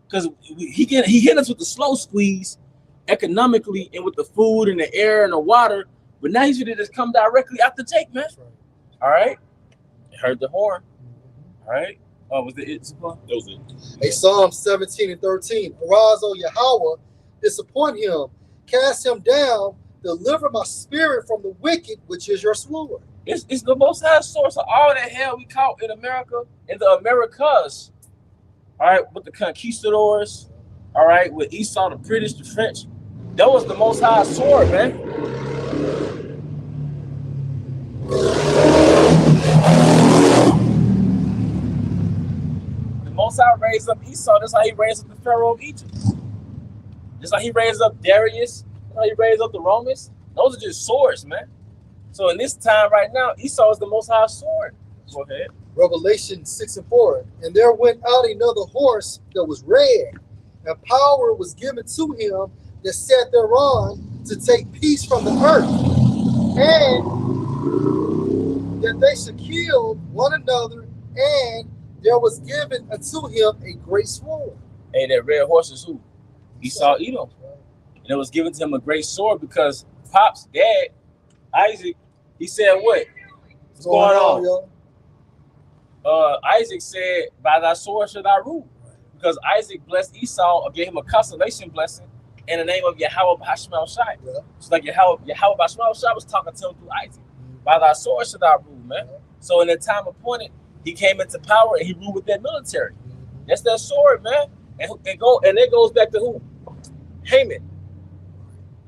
Because he hit us with the slow squeeze economically and with the food and the air and the water, but now he's gonna just come directly after Jake, man. Right. All right, heard the horn. All right, was it? That was it. Hey, Psalm 17 and 13. Arise, O Yahweh, disappoint him, cast him down, deliver my spirit from the wicked, which is your sword. It's the Most High source of all that hell we caught in America, in the Americas. All right, with the conquistadors, all right, with Esau, the British, the French. That was the Most High sword, man. The Most High raised up Esau. That's how he raised up the Pharaoh of Egypt. Just like he raised up Darius. That's how he raised up the Romans. Those are just swords, man. So in this time right now, Esau is the Most High sword. Go ahead. Revelation 6 and 4. And there went out another horse that was red, and power was given to him that sat thereon to take peace from the earth, and that they should kill one another, and there was given unto him a great sword. Hey, that red horse is who? Esau, Edom. And it was given to him a great sword because Pop's dad, Isaac, he said what? What's going on? Yo? Isaac said, by thy sword should I rule. Because Isaac blessed Esau or gave him a consolation blessing in the name of Yahweh B'Hashemel Shai. Yeah. It's like Yahweh B'Hashemel Shai was talking to him through Isaac. By thy sword should I rule, man. So in the time appointed, he came into power and he ruled with that military. That's that sword, man. And it goes back to who? Haman.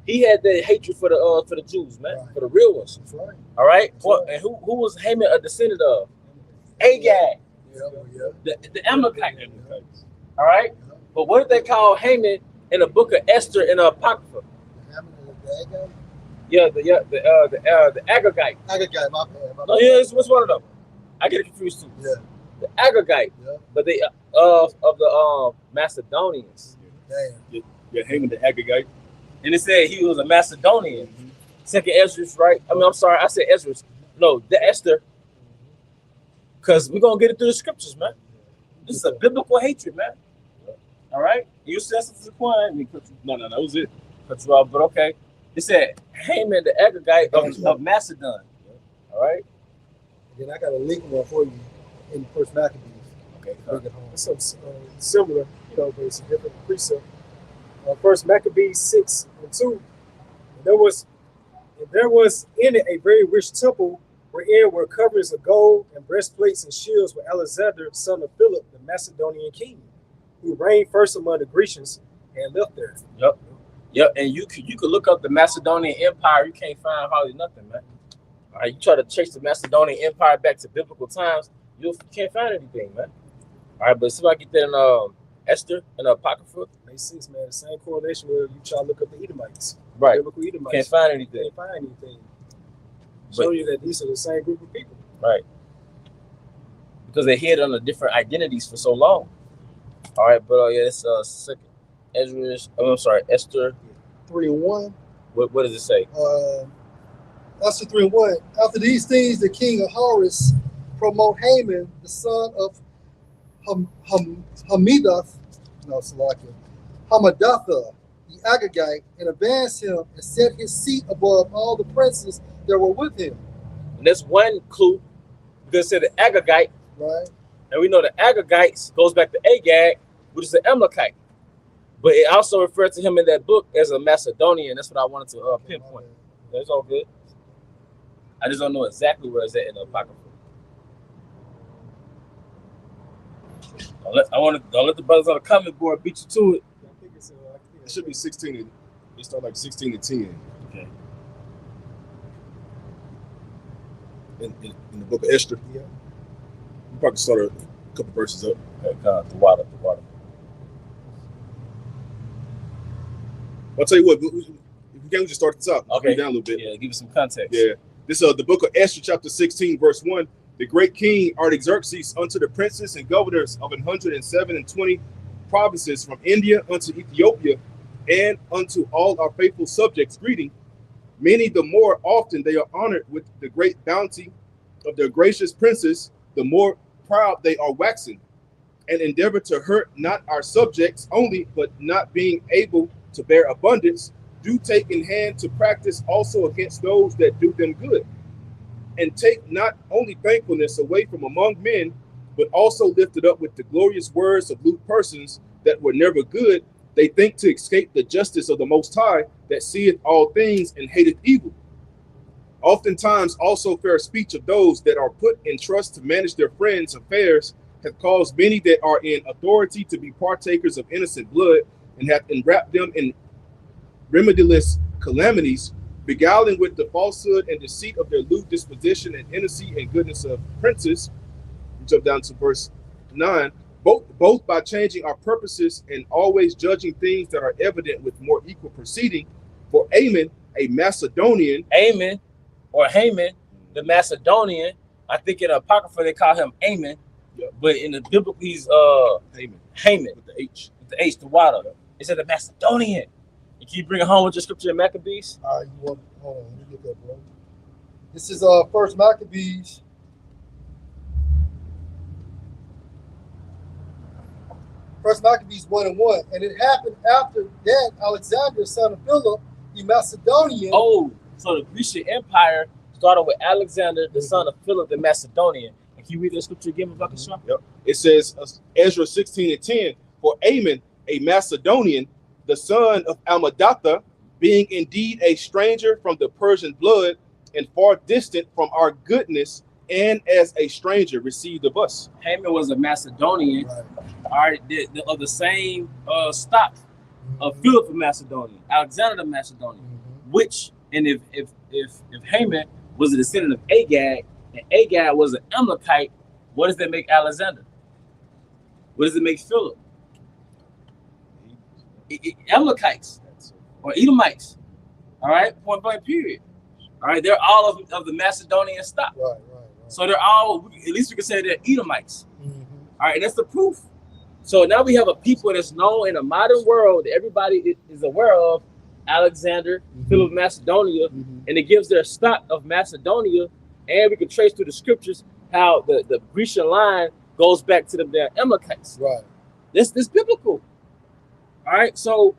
He had that hatred for the Jews, man, for the real ones. That's right. All right. Well, and who was Haman a descendant of? Agag. The Amalekite. All right. But what did they call Haman in the book of Esther in the Apocrypha? Yeah, the Agagite. Agagite, my bad. No, yeah, it's one of them. I get it confused too. Yeah. The Agagite. Yeah. But they of the Macedonians. Damn. Yeah, Haman the Agagite. And it said he was a Macedonian. Second Ezra's, right? I mean, I'm sorry, I said Ezra's. No, the Esther. Because we're going to get it through the scriptures, man. This is a biblical hatred, man. All right? You said something to Quan. No, that was it. Cut you off, but okay. It said Haman the Agagite of Macedon. All right? Then I got a link one for you in the First Maccabees. Okay. Bring it home. Some similar, but it's a different precept. First Maccabees 6:2. There was in it a very rich temple wherein were coverings of gold and breastplates and shields with Alexander, son of Philip, the Macedonian king, who reigned first among the Grecians and lived there. Yep. And you could look up the Macedonian Empire. You can't find hardly nothing, man. All right, you try to trace the Macedonian Empire back to biblical times, you can't find anything, man. All right, but somebody get that in Esther and Apocrypha. Makes sense, man. The same correlation where you try to look up the Edomites. Right. Biblical Edomites. Can't find anything. Can't find anything. Show you that these are the same group of people. Right. Because they hid under different identities for so long. All right, but yeah, it's second Esther 3:1. What does it say? Esther 3:1. After these things, the king of Horus promote Haman, the son of Hamadatha, the Agagite, and advanced him and set his seat above all the princes that were with him. And that's one clue. Because it said the Agagite, right? And we know the Agagites goes back to Agag, which is the Amalekite. But it also referred to him in that book as a Macedonian. That's what I wanted to pinpoint. That's all good. I just don't know exactly where it's at in the Apocrypha. Don't let the brothers on the comment board beat you to it. I think It should be 16. It start like 16 to 10. Okay. In the book of Esther. Yeah. You probably start a couple verses up. Okay, the water. I'll tell you what. If you can, just start at the top. Okay. Down a little bit. Yeah, give us some context. Yeah. This the book of Esther, chapter 16, verse 1. The great king Artaxerxes unto the princes and governors of 127 provinces from India unto Ethiopia, and unto all our faithful subjects greeting. Many the more often they are honored with the great bounty of their gracious princes, the more proud they are waxing, and endeavor to hurt not our subjects only, but not being able to bear abundance, do take in hand to practice also against those that do them good. And take not only thankfulness away from among men, but also lifted up with the glorious words of lewd persons that were never good. They think to escape the justice of the Most High, that seeth all things and hateth evil. Oftentimes also fair speech of those that are put in trust to manage their friends' affairs hath caused many that are in authority to be partakers of innocent blood, and hath enwrapped them in remediless calamities, beguiling with the falsehood and deceit of their lewd disposition and innocency and goodness of princes. We jump down to verse 9. Both by changing our purposes and always judging things that are evident with more equal proceeding. For Ammon, a Macedonian, Haman, the Macedonian. I think in the Apocrypha they call him Ammon, but in the biblical he's Haman with the H. With the H, the water. It said the Macedonian. You can bring it home with your scripture in Maccabees? You want, hold on, let me get that, bro. This is First Maccabees. First Maccabees 1:1. And it happened after that, Alexander, son of Philip, the Macedonian. Oh, so the Grecian Empire started with Alexander, the son of Philip, the Macedonian. And can you read the scripture again, Mr. Yep. It says, Ezra 16:10, for Ammon, a Macedonian, the son of Hamadatha, being indeed a stranger from the Persian blood and far distant from our goodness, and as a stranger received of us. Haman was a Macedonian, all right, of the same stock of Philip of Macedonia, Alexander the Macedonian, which, and if Haman was a descendant of Agag, and Agag was an Amalekite, what does that make Alexander? What does it make Philip? Amalekites or Edomites, all right, point blank period. All right, they're all of the Macedonian stock. Right. So they're all, at least we can say they're Edomites. All right, and that's the proof. So now we have a people that's known in a modern world that everybody is aware of, Alexander, Philip of Macedonia, and it gives their stock of Macedonia, and we can trace through the scriptures how the Grecian line goes back to them, their Amalekites. Right. This biblical. All right, so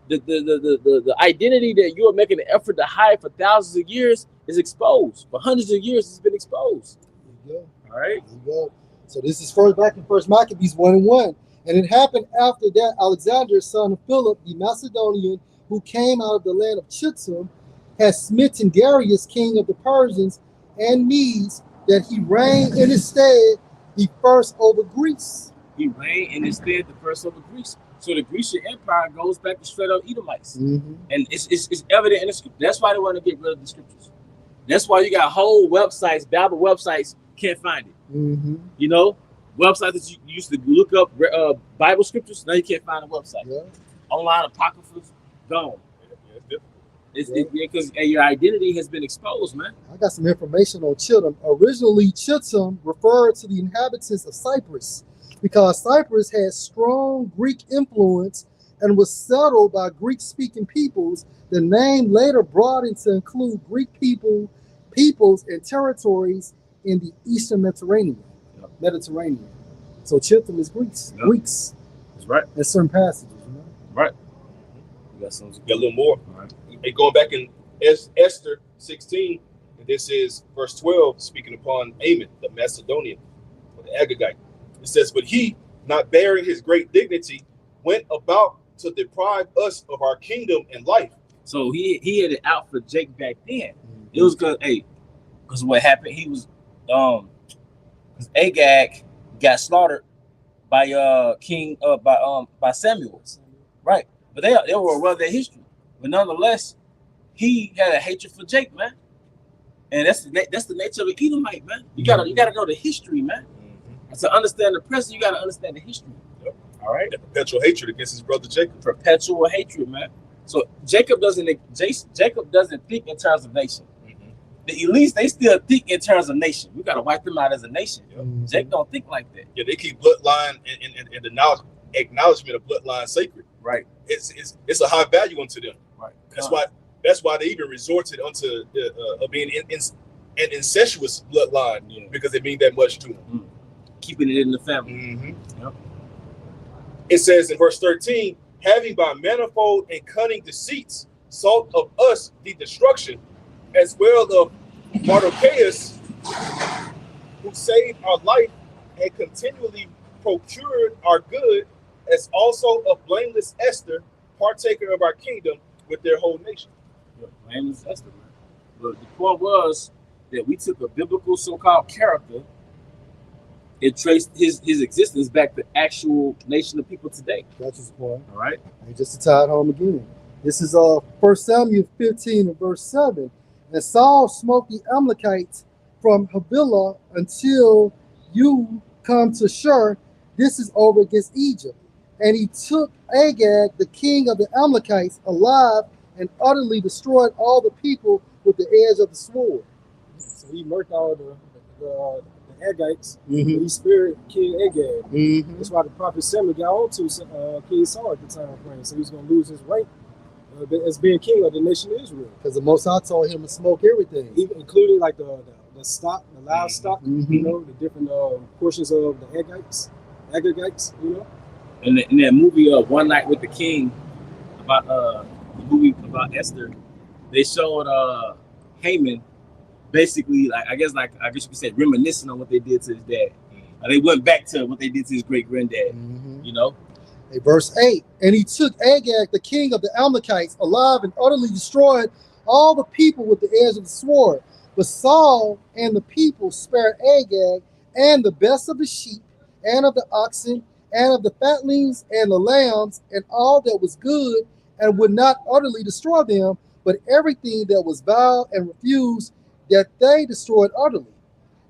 the identity that you are making an effort to hide for thousands of years is exposed. For hundreds of years, it's been exposed. you go. All right. There you go. So this is back in First Maccabees 1:1. And it happened after that Alexander, son of Philip, the Macedonian, who came out of the land of Chittim, had smitten Darius, king of the Persians and Medes, that he reigned in his stead the first over Greece. He reigned in his stead the first over Greece. So the Grecian Empire goes back to straight up Edomites. Mm-hmm. And it's evident in the scripture. That's why they want to get rid of the scriptures. That's why you got whole websites, Bible websites, can't find it. Mm-hmm. You know, websites that you used to look up Bible scriptures, now you can't find a website. Yeah. Online apocryphas, gone. It's difficult. Because your identity has been exposed, man. I got some information on Chittim. Originally, Chittim referred to the inhabitants of Cyprus because Cyprus had strong Greek influence and was settled by Greek-speaking peoples. The name later broadened to include Greek peoples and territories in the Eastern Mediterranean. So Chittim is Greece. Yep. Greeks. That's right. In certain passages, you know? Right. You got some. Got a little more. All right. Hey, going back in Esther 16, and this is verse 12, speaking upon Ammon, the Macedonian, or the Agagite. It says, but he, not bearing his great dignity, went about to deprive us of our kingdom and life. So he had it out for Jake back then. It was because what happened, he was because Agag got slaughtered by by Samuel, right? But they were aware of their history. But nonetheless, he had a hatred for Jake, man. And that's the nature of an Edomite, man. You gotta know the history, man. And to understand the present, you gotta understand the history. Yep. All right. That perpetual hatred against his brother Jacob. Perpetual hatred, man. So Jacob doesn't think in terms of nation. The elites, they still think in terms of nation. We gotta wipe them out as a nation. Yep. Jake don't think like that. Yeah, they keep bloodline and the acknowledgement of bloodline sacred. Right. It's a high value unto them. Right. That's why they even resorted unto being an incestuous bloodline, because it means that much to them. Keeping it in the family. Mm-hmm. Yep. It says in verse 13, having by manifold and cunning deceits sought of us the destruction, as well of Mardochaeus, who saved our life and continually procured our good, as also of blameless Esther, partaker of our kingdom with their whole nation. Yeah, blameless Esther, man. But the point was that we took a biblical so-called character and traced his existence back to actual nation of people today. That's his point. All right. And just to tie it home again, this is 1 Samuel 15 and verse 7. And Saul smote the Amalekites from Havilah until you come to Shur. This is over against Egypt. And he took Agag, the king of the Amalekites, alive and utterly destroyed all the people with the edge of the sword. So he murked all the Agagites. Mm-hmm. He spared King Agag. Mm-hmm. That's why the prophet Samuel got on to King Saul at the time frame. So he was going to lose his rank as being king of the nation of Israel. Because the Most High told him to smoke everything, Even including like the stock, the livestock, mm-hmm. you know, the different portions of the Agagites, you know. In that movie One Night with the King, about the movie about Esther, they showed Haman basically I guess you could say reminiscing on what they did to his dad. They went back to what they did to his great granddad. Mm-hmm. You know. Hey, verse 8, and he took Agag, the king of the Amalekites, alive and utterly destroyed all the people with the edge of the sword. But Saul and the people spared Agag and the best of the sheep and of the oxen and of the fatlings and the lambs and all that was good, and would not utterly destroy them, but everything that was vile and refused, that they destroyed utterly.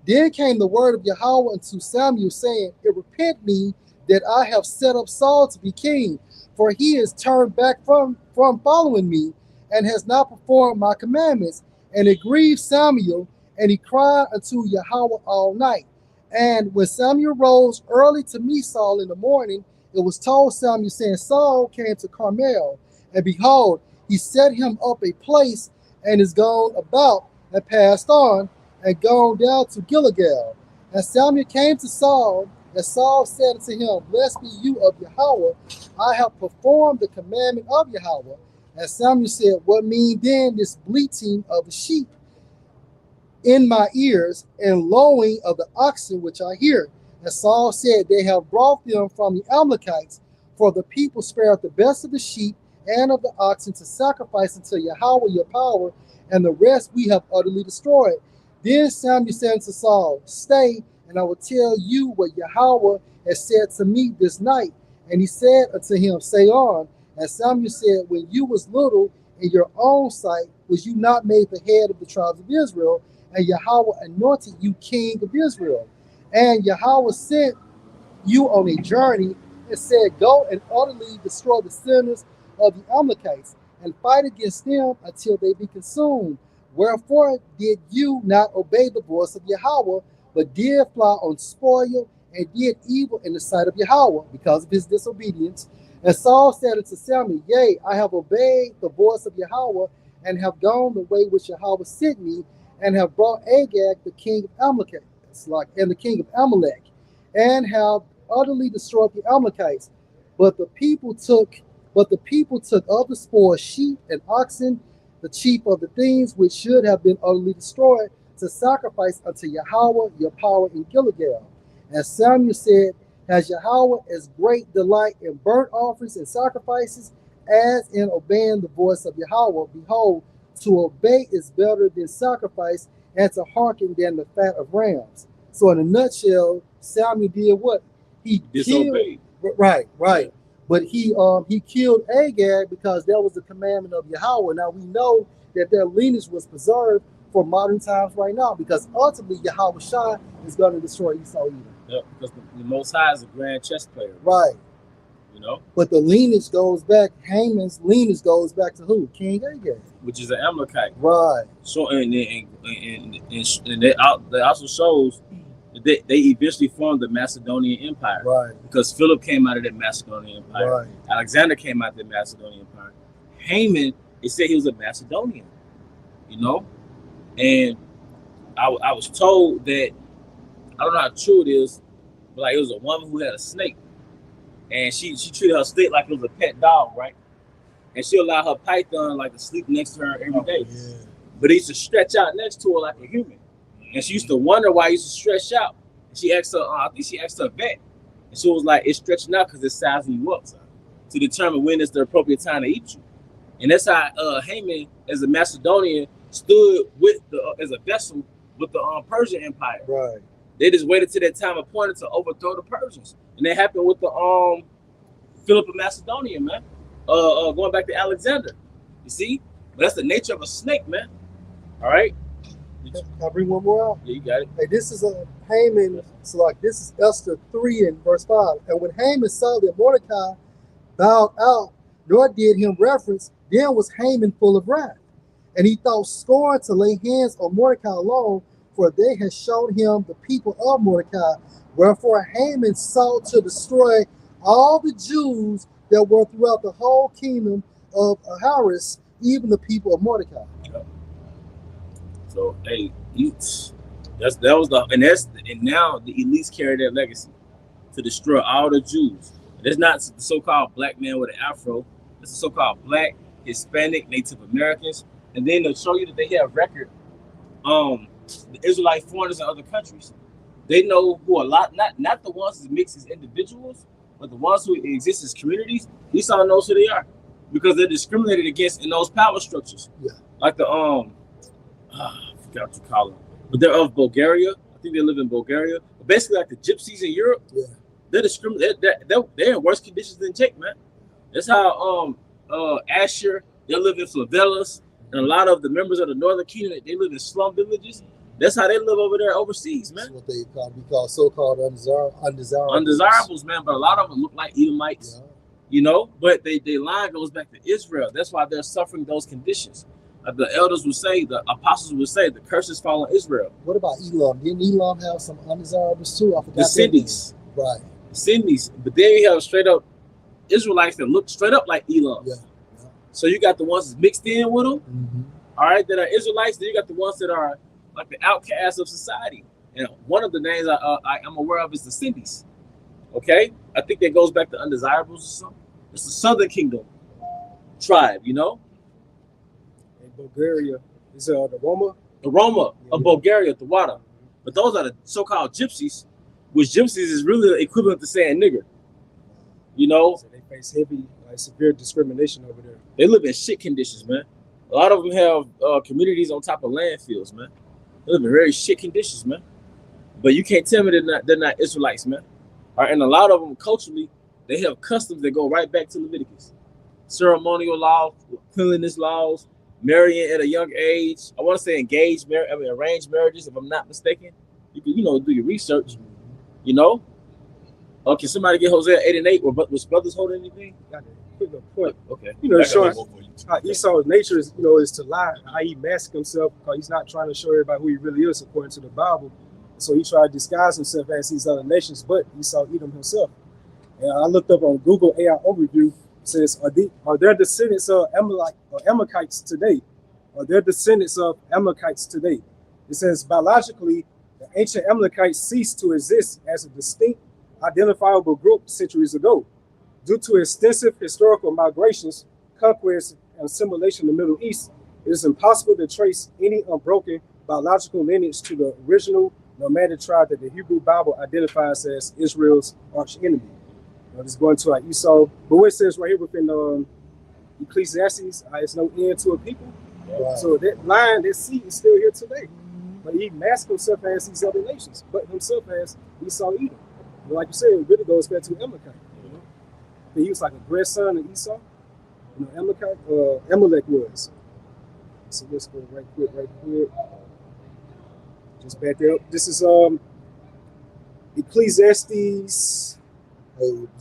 Then came the word of Yahweh unto Samuel, saying, it repent me that I have set up Saul to be king, for he is turned back from following me, and has not performed my commandments. And it grieved Samuel, and he cried unto Yahweh all night. And when Samuel rose early to meet Saul in the morning, it was told Samuel, saying, Saul came to Carmel, and behold, he set him up a place, and is gone about, and passed on, and gone down to Gilgal. And Samuel came to Saul, and Saul said unto him, blessed be you of Yahweh, I have performed the commandment of Yahweh. And Samuel said, what mean then this bleating of the sheep? in my ears, and lowing of the oxen which I hear. And Saul said, they have brought them from the Amalekites, for the people spared the best of the sheep and of the oxen to sacrifice unto Yahweh your power, and the rest we have utterly destroyed. Then Samuel said unto Saul, stay, and I will tell you what Yahweh has said to me this night. And he said unto him, say on. And Samuel said, when you was little in your own sight, was you not made the head of the tribes of Israel? And Yahweh anointed you king of Israel. And Yahweh sent you on a journey and said, go and utterly destroy the sinners of the Amalekites, and fight against them until they be consumed. Wherefore did you not obey the voice of Yahweh, but did fly on spoil, and did evil in the sight of Yahweh because of his disobedience? And Saul said unto Samuel, yea, I have obeyed the voice of Yahweh, and have gone the way which Yahweh sent me, and have brought Agag, the king of Amalek, and the king of Amalek, and have utterly destroyed the Amalekites. But the people took of the spoil sheep and oxen, the chief of the things which should have been utterly destroyed, to sacrifice unto Yahweh your power in Gilgal. And Samuel said, has Yahweh as great delight in burnt offerings and sacrifices as in obeying the voice of Yahweh? Behold, to obey is better than sacrifice, and to hearken than the fat of rams. So in a nutshell, Samuel did what? He Disobeyed. Right. But he killed Agag because that was the commandment of Yahweh. Now we know that their lineage was preserved for modern times right now, because ultimately Yahweh Shai is going to destroy Esau Edom. Yep, because the Most High is a grand chess player. Right. You know? But the lineage goes back, Haman's lineage goes back to who? King Agag. Which is an Amalekite. Right. So and that also shows that they eventually formed the Macedonian Empire. Right. Because Philip came out of that Macedonian Empire. Right. Alexander came out of the Macedonian Empire. Haman, it said he was a Macedonian. You know? And I was told that, I don't know how true it is, but like it was a woman who had a snake. And she treated her snake like it was a pet dog, right? And she allowed her python like to sleep next to her every day. Yeah. But it used to stretch out next to her like a human. And she used to wonder why it used to stretch out. And she asked her, I think she asked her vet. And she was like, it's stretching out because it's sizing you up to determine when it's the appropriate time to eat you. And that's how Haman, as a Macedonian, stood with as a vessel with the Persian Empire. Right. They just waited till that time appointed to overthrow the Persians. And that happened with the Philip of Macedonia, man. Going back to Alexander. You see? But that's the nature of a snake, man. All right? Can I bring one more out? Yeah, you got it. Hey, this is a Haman. So like this is Esther 3 and verse 5. And when Haman saw that Mordecai bowed out, nor did him reverence, then was Haman full of wrath. And he thought scorn to lay hands on Mordecai alone, for they had shown him the people of Mordecai. Wherefore Haman sought to destroy all the Jews that were throughout the whole kingdom of Ahasuerus, even the people of Mordecai. So hey, and now the elites carry that legacy to destroy all the Jews. And it's not the so-called black man with an afro. It's the so-called black, Hispanic, Native Americans, and then they'll show you that they have record. The Israelite foreigners in other countries, they know who a lot, not the ones that mix as individuals, but the ones who exist as communities. Esau knows who they are because they're discriminated against in those power structures. Yeah. Like the I forgot what you call them, but they're of Bulgaria. I think they live in Bulgaria. But basically, like the gypsies in Europe, Yeah. they're discriminated. They're in worse conditions than Jake, man. That's how Asher, they live in favelas, and a lot of the members of the Northern Kingdom, they live in slum villages. That's how they live over there overseas, man. That's what they call so-called undesirables. Undesirables, man. But a lot of them look like Edomites, Yeah. you know. But their line goes back to Israel. That's why they're suffering those conditions. The elders would say, the apostles would say, the curses fall on Israel. What about Elam? Didn't Elam have some undesirables too? I forgot. The Sindis. Right. The Sindis. But then you have straight up Israelites that look straight up like Elam. Yeah. So you got the ones that's mixed in with them, Mm-hmm. all right, that are Israelites. Then you got the ones that are like the outcasts of society. And one of the names I'm aware of is the Sindis. Okay? I think that goes back to undesirables or something. It's the Southern Kingdom tribe, you know? In Bulgaria, is the Roma the Roma of Bulgaria, the water. But those are the so-called gypsies, which gypsies is really the equivalent to saying nigger. You know, So they face heavy, severe discrimination over there. they live in shit conditions, man. A lot of them have communities on top of landfills, man. They live in very shit conditions, man. But you can't tell me they're not Israelites, man. All right, and a lot of them culturally, they have customs that go right back to Leviticus. Ceremonial laws, cleanliness laws, marrying at a young age. I want to say arranged marriages, if I'm not mistaken. You can, do your research. You know, can somebody get Hosea 8 and 8? Was brothers holding anything? Got a quick little point. Okay. Showing how Esau's nature is, is to lie, how he masks himself, because he's not trying to show everybody who he really is according to the Bible. So he tried to disguise himself as these other nations, but Esau Edom himself. And I looked up on Google AI overview. It says, are there descendants of Amalekites today? Are there descendants of Amalekites today? It says, biologically, the ancient Amalekites ceased to exist as a distinct, identifiable group centuries ago. Due to extensive historical migrations, conquest, and assimilation in the Middle East, it is impossible to trace any unbroken biological lineage to the original nomadic tribe that the Hebrew Bible identifies as Israel's arch enemy. This is going to Esau. But what it says right here within Ecclesiastes, it's no end to a people. Wow. So that line, that seed is still here today. But he masked himself as these other nations, but himself as Esau Edom. But like you said, it really goes back to Amalekite. He was like a grandson of Esau. Amalek was. So let's go right quick. Just back there. This is Ecclesiastes.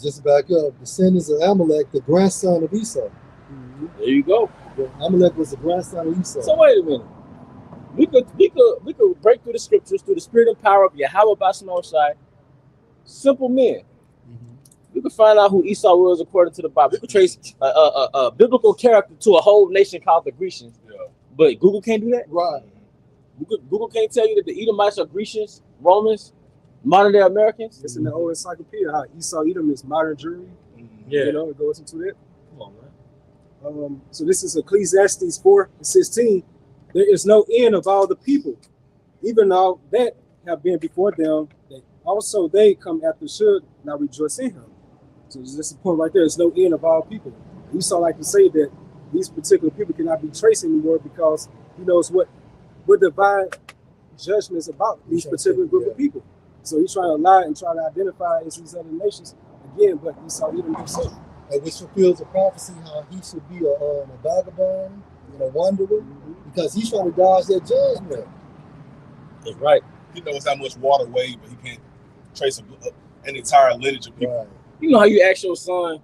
Just back up. Descendants of Amalek, the grandson of Esau. Mm-hmm. There you go. Amalek was the grandson of Esau. So wait a minute. We could break through the scriptures through the spirit and power of Yahweh Basmosai. Simple men. We could find out who Esau was according to the Bible. We could trace a biblical character to a whole nation called the Grecians. Yeah. But Google can't do that? Right. Google can't tell you that the Edomites are Grecians, Romans, modern day Americans. It's in the old encyclopedia how Esau Edom is modern Jewry. Yeah. It goes into that. Come on, man. So this is Ecclesiastes 4:16. There is no end of all the people, even all that have been before them, that also they come after should not rejoice in him. So this the point right there. There's no end of all people. Esau like to say that these particular people cannot be traced anymore because he knows what divine judgment is about these particular group of people. So he's trying to lie and try to identify as these other nations again, but Esau Edom himself. Which fulfills the prophecy how he should be a vagabond and a wanderer, because he's trying to dodge that judgment. That's right. He knows how much water weighs, but he can't trace an entire lineage of people. Right. You know how you ask your son,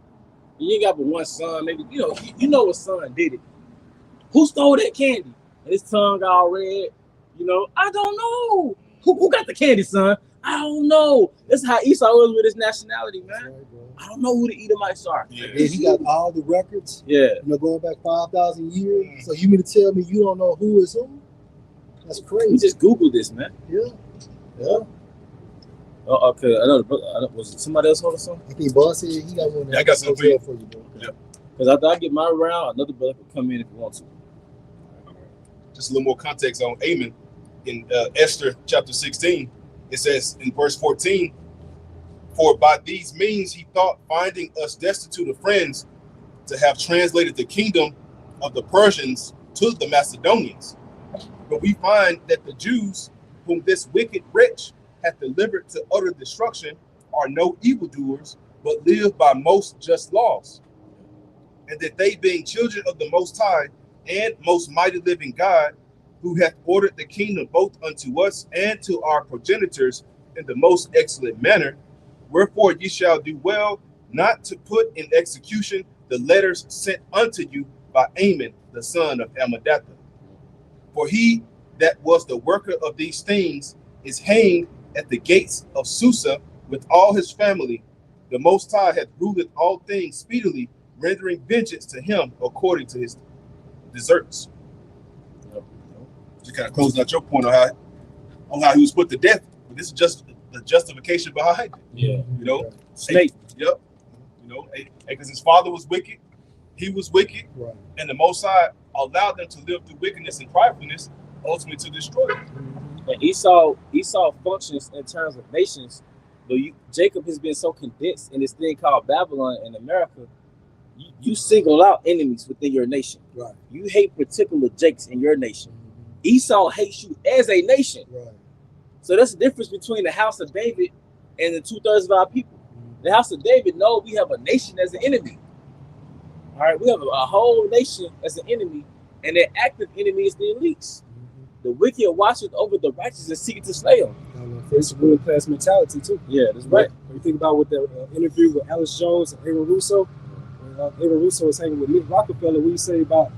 you ain't got but one son, maybe, you know what son did it. Who stole that candy? And his tongue all red, I don't know. Who got the candy, son? I don't know. That's how Esau was with his nationality, man. Right, I don't know who the Edomites are. Yeah. And he got all the records. Yeah. Going back 5,000 years. So you mean to tell me you don't know who is who? That's crazy. We just Googled this, man. Yeah. Oh, okay. I know. Was it somebody else holding something? I think Boss said he got one. Yeah, I got something for you, bro. Yeah. Because after I get my round, another brother could come in if he wants to. Just a little more context on Amon. In Esther chapter 16, it says in verse 14, "For by these means he thought, finding us destitute of friends, to have translated the kingdom of the Persians to the Macedonians. But we find that the Jews, whom this wicked wretch hath delivered to utter destruction, are no evildoers, but live by most just laws. And that they, being children of the Most High and most mighty living God, who hath ordered the kingdom both unto us and to our progenitors in the most excellent manner, wherefore ye shall do well not to put in execution the letters sent unto you by Amon, the son of Ammedatha. For he that was the worker of these things is hanged at the gates of Susa with all his family. The Most High hath ruled all things speedily, rendering vengeance to him according to his deserts." Just kind of closing out your point on how he was put to death. But this is just the justification behind it. Yeah. Snake. Yep. Because his father was wicked, he was wicked, right. And the Most High allowed them to live through wickedness and pridefulness. ultimately to destroy it. And Esau functions in terms of nations, but Jacob has been so condensed in this thing called Babylon in America. You single out enemies within your nation. Right. You hate particular Jakes in your nation. Esau hates you as a nation. Right. So that's the difference between the house of David and the 2/3 of our people. The house of David, no, we have a nation as an enemy. All right, we have a whole nation as an enemy, and their active enemy is the elites. The wicked watcheth over the righteous and seek to slay them. It's a ruling class mentality too. Yeah, that's right. When you think about what the interview with Alice Jones and Aaron Russo, when Aaron Russo was hanging with Nick Rockefeller, what you say about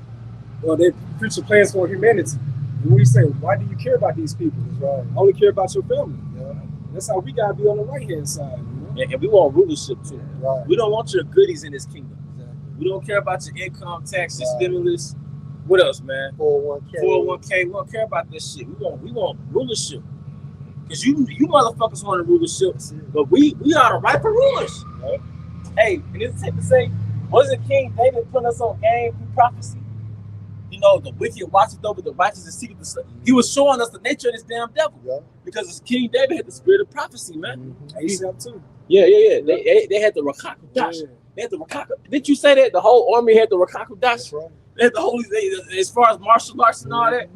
their future plans for humanity? And what you say, why do you care about these people? Right. Only care about your family. Yeah. That's how we gotta be on the right hand side. You know? And we want rulership too. Right. We don't want your goodies in this kingdom. Exactly. We don't care about your income tax, your stimulus. What else, man? 401k. We don't care about this shit. We want rulership. Because you motherfuckers want a rulership, but we are the rightful rulers. Right? Hey, and it's safe to say, wasn't King David putting us on game through prophecy? You know, the wicked watcheth over the righteous and seeketh the slay. He was showing us the nature of this damn devil. Yeah. Because King David had the spirit of prophecy, man. ASAP too. Yeah. They had the Rakakudash. They had the Rakaku. Didn't you say that the whole army had the Rakakudash? Right. They had the whole, as far as martial arts and all that.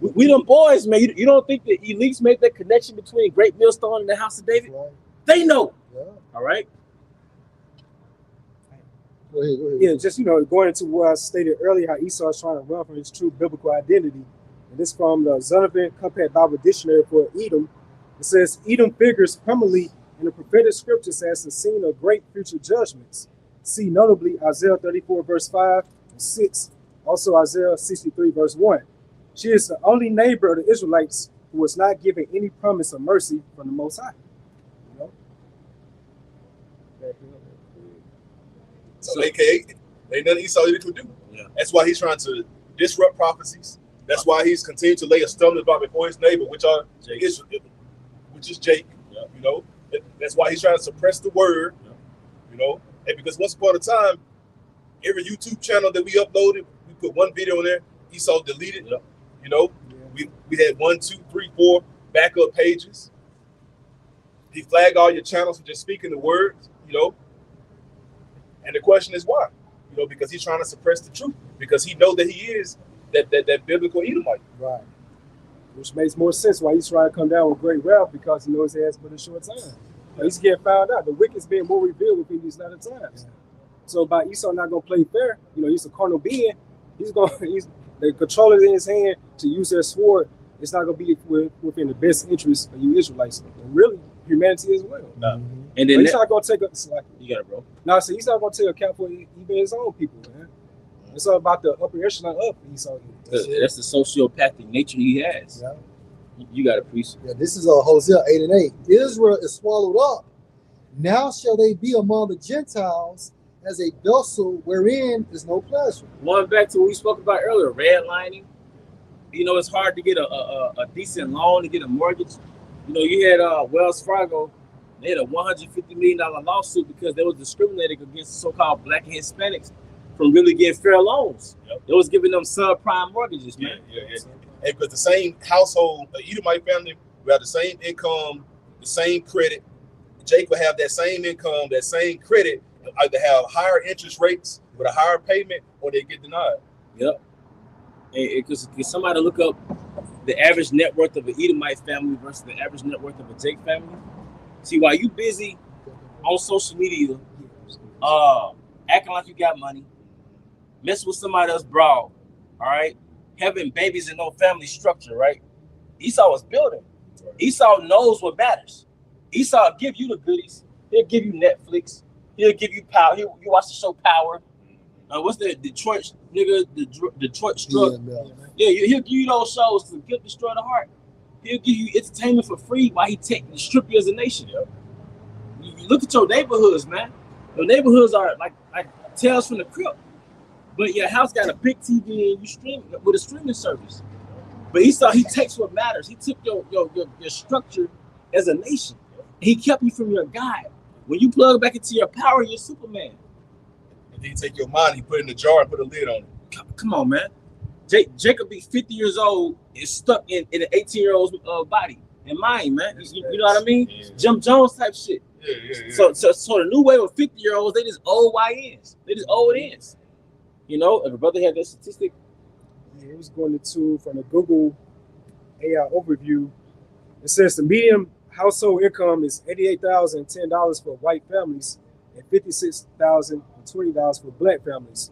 We them boys, man. You don't think the elites made that connection between Great Millstone and the House of David? Right. They know. Yeah. All right. Go ahead. Yeah, just going into what I stated earlier, how Esau is trying to run from his true biblical identity. And this from the Zonovan Compact Bible Dictionary for Edom. It says Edom figures prominently in the prophetic scriptures as the scene of great future judgments. See notably Isaiah 34 verse 5 and 6, also Isaiah 63 verse 1. She is the only neighbor of the Israelites who was not given any promise of mercy from the Most High. So AKA, ain't nothing Esau even could do. Yeah. That's why he's trying to disrupt prophecies. That's why he's continuing to lay a stumbling block before his neighbor, which is Jake. Yeah. You know, that's why he's trying to suppress the word. Yeah. You know, and because once upon a time, every YouTube channel that we uploaded, we put one video in there. Esau deleted. Yeah. You know, we had 1, 2, 3, 4 backup pages. He flagged all your channels for just speaking the words. You know. And the question is why? You know, because he's trying to suppress the truth. Because he knows that he is that biblical Edomite. Right. Which makes more sense why he's trying to come down with great wrath, because he knows he has but a short time. He's getting found out. The wicked's being more revealed within these latter times. Yeah. So by Esau not gonna play fair, he's a carnal being. He's the controller in his hand to use their sword. It's not gonna be within the best interest of you Israelites, and really humanity as well. No. And then he's not gonna take up. You got it, bro. No, so he's not gonna take account for even his own people, man. It's all about the upper echelon of Esau. That's the sociopathic nature he has. Yeah. You got to priest. Yeah, this is Hosea 8 and 8. Israel is swallowed up. Now shall they be among the Gentiles as a vessel wherein is no pleasure. Going back to what we spoke about earlier, redlining. It's hard to get a decent loan, to get a mortgage. You had Wells Fargo. They had a $150 million lawsuit because they was discriminating against so-called Black and Hispanics from really getting fair loans. Yep. They was giving them subprime mortgages, man. Yeah. And because the same household, the Edomite family, we have the same income, the same credit. Jake will have that same income, that same credit, either have higher interest rates with a higher payment, or they get denied. Yep. Because somebody look up the average net worth of an Edomite family versus the average net worth of a Jake family. See, while you busy on social media, acting like you got money, messing with somebody else broad, all right, having babies and no family structure, right? Esau was building. Esau knows what matters. Esau give you the goodies. He'll give you Netflix. He'll give you power. You watch the show Power. What's that? Detroit nigga? Detroit Struck. Yeah, he'll give you those shows to guilt, destroy the heart. He'll give you entertainment for free while he strip you as a nation. You look at your neighborhoods, man. Your neighborhoods are like Tales from the Crypt. But your house got a big TV and you stream with a streaming service. But Esau, he takes what matters. He took your structure as a nation. He kept you from your God. When you plug back into your power, you're Superman. And then he take your mind, he put it in the jar and put a lid on it. Come on, man. Jacob be 50 years old is stuck in an 18-year-old's body and mind, man. You know what I mean? Yeah. Jim Jones type shit. Yeah. So the new wave of 50-year-olds, they just old YNs. They just old ends. You know, if a brother had that statistic. Yeah, it was going to from the Google AI overview. It says the median household income is $88,010 for white families and $56,020 for black families,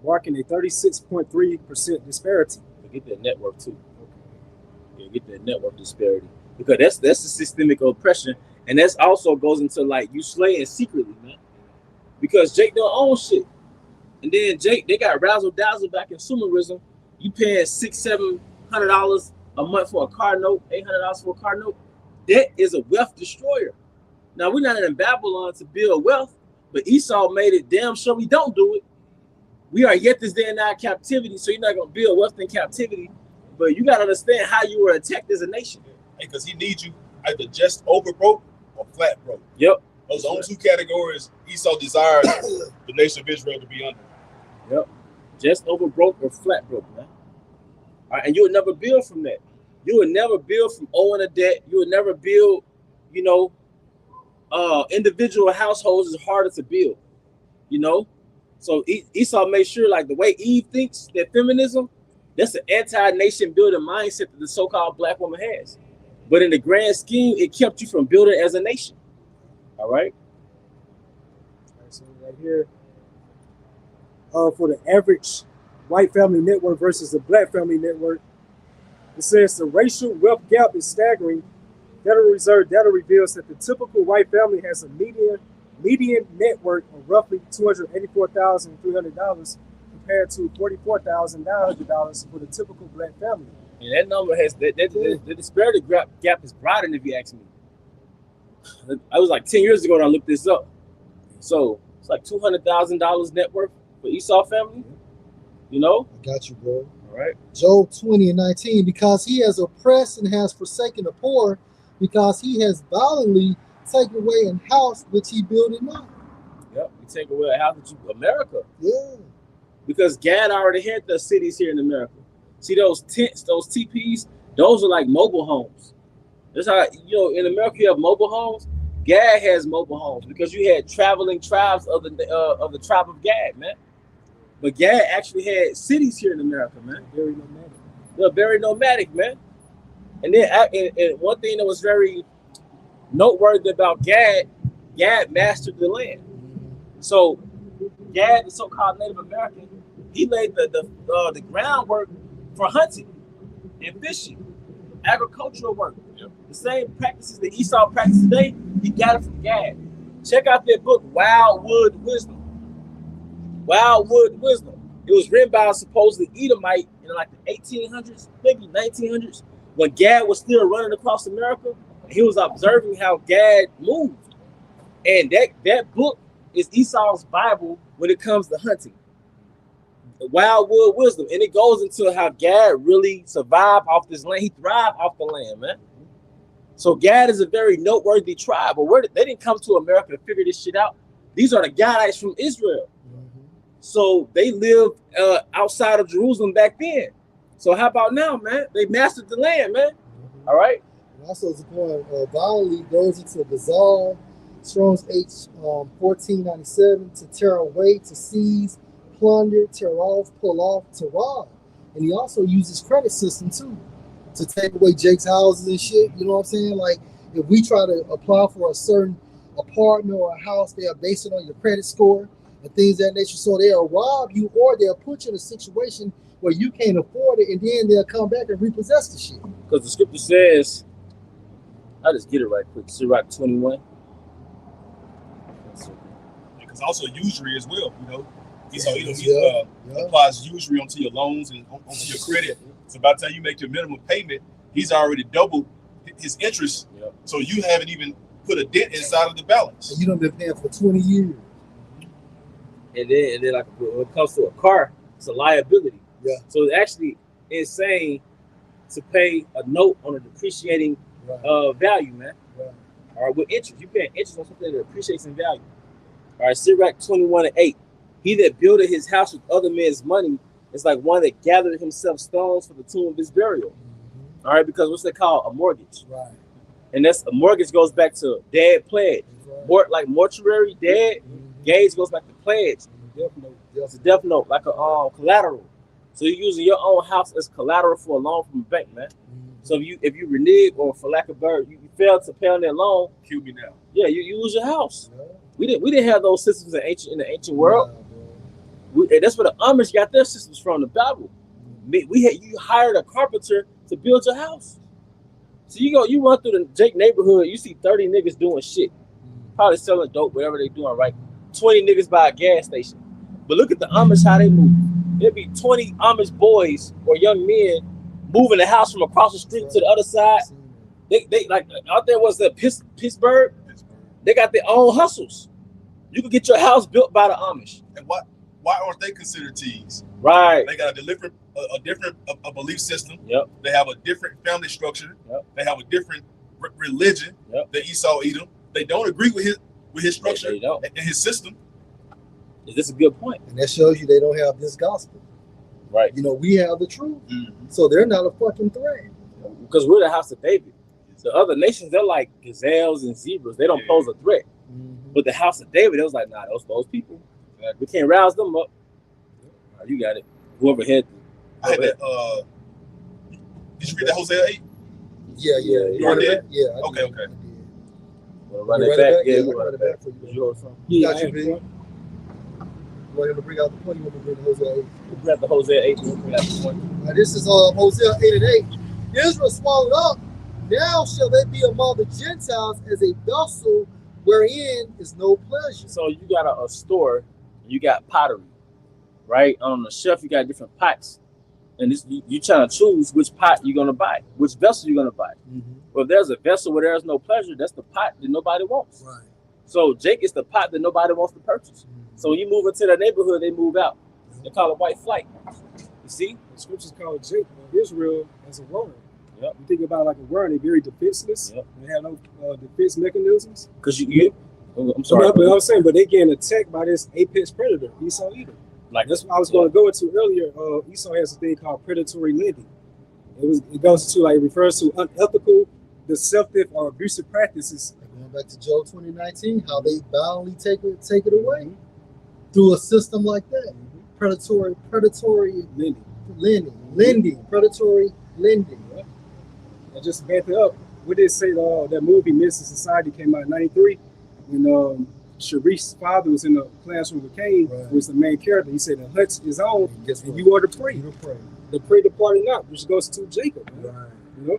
marking a 36.3% disparity. Get that network too. Okay. Yeah, get that network disparity because that's the systemic oppression, and that's also goes into like you slaying secretly, man. Because Jake don't own shit, and then Jake they got razzle dazzle by consumerism. You paying $600-700 a month for a car note, $800 for a car note. That is a wealth destroyer. Now we're not in Babylon to build wealth, but Esau made it damn sure we don't do it. We are yet this day in our captivity, so you're not gonna build wealth in captivity. But you gotta understand how you were attacked as a nation. Because he needs you either just over broke or flat broke. Yep. Those are the only two categories Esau desires the nation of Israel to be under. Yep. Just over broke or flat broke, man. All right, and you would never build from that. You would never build from owing a debt. You would never build, you know, individual households is harder to build, you know. So Esau made sure, like the way Eve thinks that feminism, that's an anti-nation building mindset that the so-called black woman has. But in the grand scheme, it kept you from building as a nation. All right. So right here, for the average white family network versus the black family network, it says the racial wealth gap is staggering. Federal Reserve data reveals that the typical white family has a median network of roughly $284,300 compared to $44,900 for the typical black family. And that number has the disparity gap is broadened, if you ask me. I was like 10 years ago when I looked this up. So it's like $200,000 net worth for Esau family. You know? I got you, bro. All right. Job 20:19, because he has oppressed and has forsaken the poor, because he has violently taken away a house which he builded not. Yep, you take away a house which you America. Yeah. Because Gad already had the cities here in America. See those tents, those teepees, those are like mobile homes. That's how, you know, in America you have mobile homes. Gad has mobile homes because you had traveling tribes of the tribe of Gad, man. But Gad actually had cities here in America, man. Very nomadic. They're very nomadic, man. And then and one thing that was very noteworthy about Gad mastered the land. So Gad, the so-called Native American, he laid the groundwork for hunting and fishing, agricultural work. Yep. The same practices that Esau practiced today, he got it from Gad. Check out that book, Wildwood Wisdom. Wildwood Wisdom. It was written by a supposedly Edomite in like the 1800s, maybe 1900s, when Gad was still running across America. He was observing how Gad moved. And that book is Esau's Bible when it comes to hunting. Wildwood Wisdom. And it goes into how Gad really survived off this land. He thrived off the land, man. So Gad is a very noteworthy tribe. But they didn't come to America to figure this shit out. These are the Gadites from Israel. So they lived outside of Jerusalem back then. So how about now, man? They mastered the land, man. All right. And also, violently goes into Gazal, Strong's H 1497, to tear away, to seize, plunder, tear off, pull off, to rob. And he also uses credit system too to take away Jake's houses and shit. You know what I'm saying? Like if we try to apply for a certain apartment or a house, they are based it on your credit score and things of that nature. So they'll rob you or they'll put you in a situation where you can't afford it, and then they'll come back and repossess the shit. Because the scripture says, I'll just get it right quick. Sirach 21. Because also usury as well, you know. He applies usury onto your loans and onto your credit. So by the time you make your minimum payment, he's already doubled his interest. Yep. So you haven't even put a dent inside of the balance. And you done been paying for 20 years. And then like when it comes to a car, it's a liability. Yeah. So it's actually insane to pay a note on a depreciating value, man. Right. All right, with interest. You paying interest on something that appreciates in value. All right, Sirach 21:8. He that builded his house with other men's money is like one that gathered himself stones for the tomb of his burial. All right, because what's they call a mortgage, Right. and that's a mortgage goes back to dad pledge. Right. Like mortuary, dad gauge goes back to pledge. It's a death note, like a collateral. So you're using your own house as collateral for a loan from a bank, man. So if you renege or for lack of bird, you fail to pay on that loan, Kill me now. yeah, you lose your house. Yeah. We didn't have those systems in the ancient world. And that's where the Amish got their systems from, the Bible. You hired a carpenter to build your house. So you run through the Jake neighborhood, you see 30 niggas doing shit, probably selling dope, whatever they doing, right? 20 niggas by a gas station. But look at the Amish, how they move. There'd be 20 Amish boys or young men moving the house from across the street to the other side. They like out there was the Pittsburgh. They got their own hustles. You could get your house built by the Amish. And why aren't they considered T's? Right. They got a different belief system. Yep. They have a different family structure. Yep. They have a different religion. Yep. That Esau Edom. They don't agree with his structure They don't. and his system. Is this a good point? And that shows you they don't have this gospel. Right. You know, we have the truth. So they're not a fucking threat. Because we're the house of David. The other nations, they're like gazelles and zebras. They don't pose a threat. But the house of David, it was like, nah, those people. We can't rouse them up. You got it. Whoever had I had that. Did you read that Hosea 8? Yeah. You read that? Yeah. Okay. We'll run it back. Yeah, we'll run run it it back. for you. You know something? Yeah, got you, big. You want him to bring out the point? You want me to bring Hosea 8? We'll grab the Hosea 8. We'll bring out the point. Now, this is Hosea 8:8. Israel swallowed up. Now shall they be among the Gentiles as a vessel wherein is no pleasure. So you got a store, you got pottery, right? On the shelf, you got different pots. And this you trying to choose which pot you're going to buy, which vessel you're going to buy. Well, if there's a vessel where there's no pleasure, that's the pot that nobody wants. Right. So Jake is the pot that nobody wants to purchase. So when you move into their neighborhood, they move out. They call it white flight. You see? The scriptures call Jake Israel as a worm. Yep. You think about it like a worm, they're very defenseless. Yep. They have no defense mechanisms. Because I'm sorry. But I'm saying, but they getting attacked by this apex predator, Esau Edom. Like that's what I was going to go into earlier. Esau has a thing called predatory lending. It goes to it refers to unethical, deceptive, or abusive practices. Going back to Job 2019, how they boundly take it away through a system like that. Predatory lending, predatory lending. And just to back it up, what did it say? That movie Mr. Society came out in '93 when Sharice's father was in the classroom with Cain, who was the main character. He said, the hut is on, and you are the prey. The prey departed not, which goes to Jacob. Right. You know?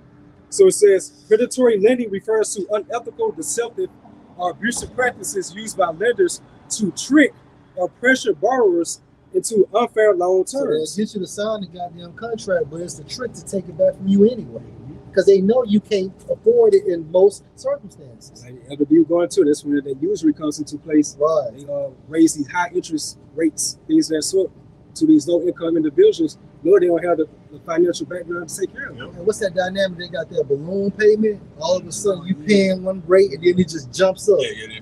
So it says, predatory lending refers to unethical, deceptive, or abusive practices used by lenders to trick or pressure borrowers into unfair loan terms. So they'll get you to sign the goddamn contract, but it's the trick to take it back from you anyway. Because they know you can't afford it in most circumstances. Like you go into this when that usury comes into place. Right. They raise these high interest rates, things of that sort, to these low income individuals. No, they don't have the financial background to take care of them. And what's that dynamic? They got that balloon payment. All of a sudden, you paying one rate, and then it just jumps up. Yeah, it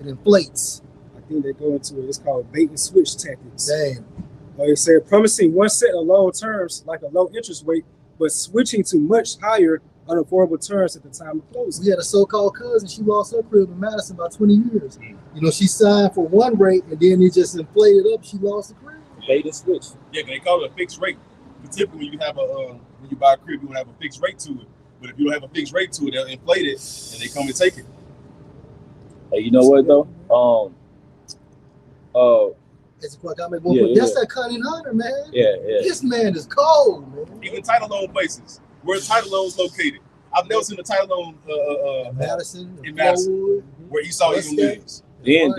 inflates. I think they go into it. It's called bait and switch tactics. Damn. Like I said, promising one set of loan terms like a low interest rate, but switching to much higher unaffordable terms at the time of closing. We had a so-called cousin. She lost her crib in Madison about 20 years. You know, she signed for one rate, and then it just inflated up. She lost the crib. Bait and switch. Yeah, they call it a fixed rate. Typically, when you have when you buy a crib, you want to have a fixed rate to it. But if you don't have a fixed rate to it, they'll inflate it, and they come and take it. Hey, you know what though? That's that Connie Hunter, man. Yeah. This man is cold, man. Even title loan places. Where title loans located? I've never seen a title loan Madison, in Madison, where Esau even lives. Then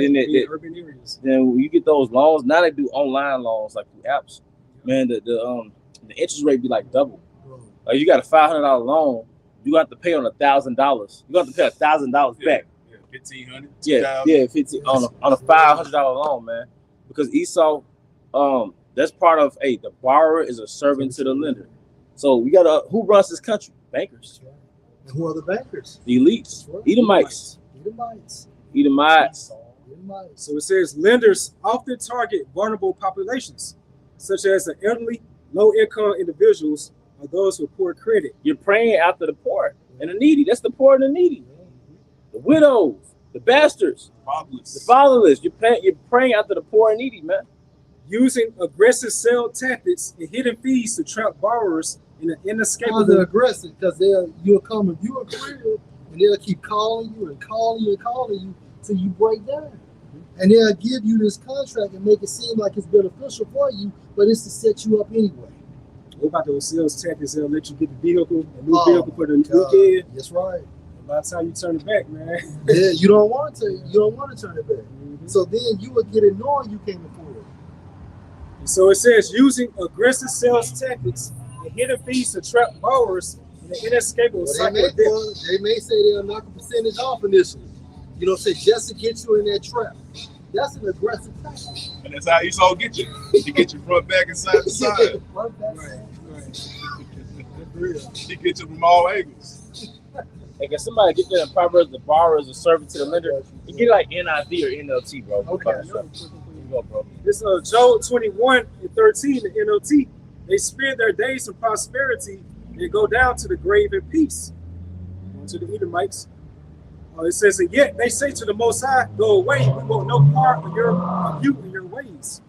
urban areas. Then when you get those loans, now they do online loans like through apps. Man, the interest rate be like double. Like you got a $500 loan, you have to pay on $1,000. You have to pay $1,000 back. Yeah, $1,500. Yeah, 15 on a $500 loan, man. Because Esau, that's part of the borrower is a servant to the lender. So we got who runs this country? Bankers. And who are the bankers? The elites. Edomites. So it says lenders often target vulnerable populations, such as the elderly, low-income individuals, are those with poor credit. You're praying after the poor and the needy. That's the poor and the needy. The widows, the bastards, the fatherless. You're praying after the poor and needy, man. Using aggressive sale tactics and hidden fees to trap borrowers in an inescapable. They're aggressive because you'll come if you're a career and they'll keep calling you and calling you and calling you till you break down. And they'll give you this contract and make it seem like it's beneficial for you, but it's to set you up anyway. What about those sales tactics? They'll let you get the vehicle, a new vehicle for the weekend. That's right. By the time you turn it back, man. Yeah, you don't want to. You don't want to turn it back. Mm-hmm. So then you would get annoyed you can't afford it. And so it says using aggressive sales tactics and hidden fees to trap borrowers in an inescapable cycle of debt. They may say they'll knock a percentage off initially. You know, say just to get you in that trap. That's an aggressive tactic. And that's how Esau get you. He get you front, back, and side to side. He get you from all angles. Hey, can somebody get that in Proverbs? The borrower is a servant to the lender. You get like NIV or NLT, bro. Okay. Go, bro. This Job 21:13, the NLT. They spend their days in prosperity and go down to the grave in peace. To the Edomites. It says, and yet they say to the Most High, go away, we want no part of you and your ways.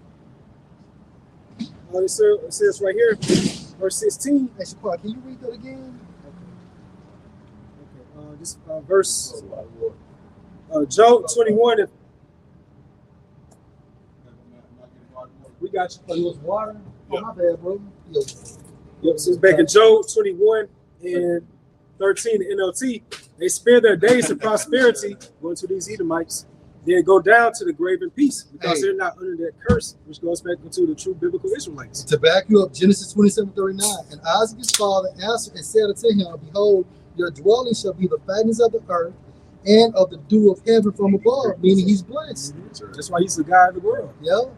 It says right here, verse 16. Can you read that again? Okay. This verse, Job 21. We got you. Oh, it was water? Oh, my bad, bro. Yep, so it's back in Job 21 and 13, the NLT. They spend their days in prosperity, going to these Edomites, then go down to the grave in peace because they're not under that curse, which goes back into the true biblical Israelites. To back you up, Genesis 27:39. And Isaac his father answered and said unto him, behold, your dwelling shall be the fatness of the earth and of the dew of heaven from above, meaning he's blessed. That's why he's the God of the world. Yeah.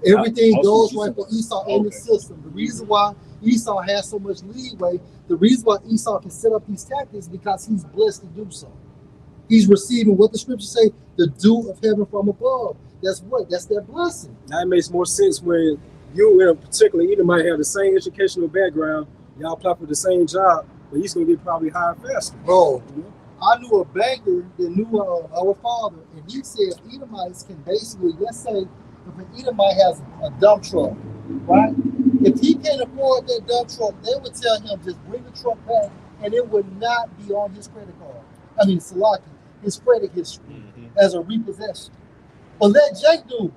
Everything goes right for Esau in the system. The reason why Esau has so much leeway, the reason why Esau can set up these tactics, because he's blessed to do so. He's receiving what the scriptures say, the dew of heaven from above. That's what? That's that blessing. Now it makes more sense when you in particular Edomite have the same educational background, y'all apply for the same job, but he's gonna get probably hired faster. Bro, I knew a banker that knew our father, and he said Edomites can basically, let's say, if an Edomite has a dump truck, right? If he can't afford that dump truck, they would tell him just bring the truck back, and it would not be on his credit card. I mean, Salaki, his credit history as a repossession. But let Jake do it.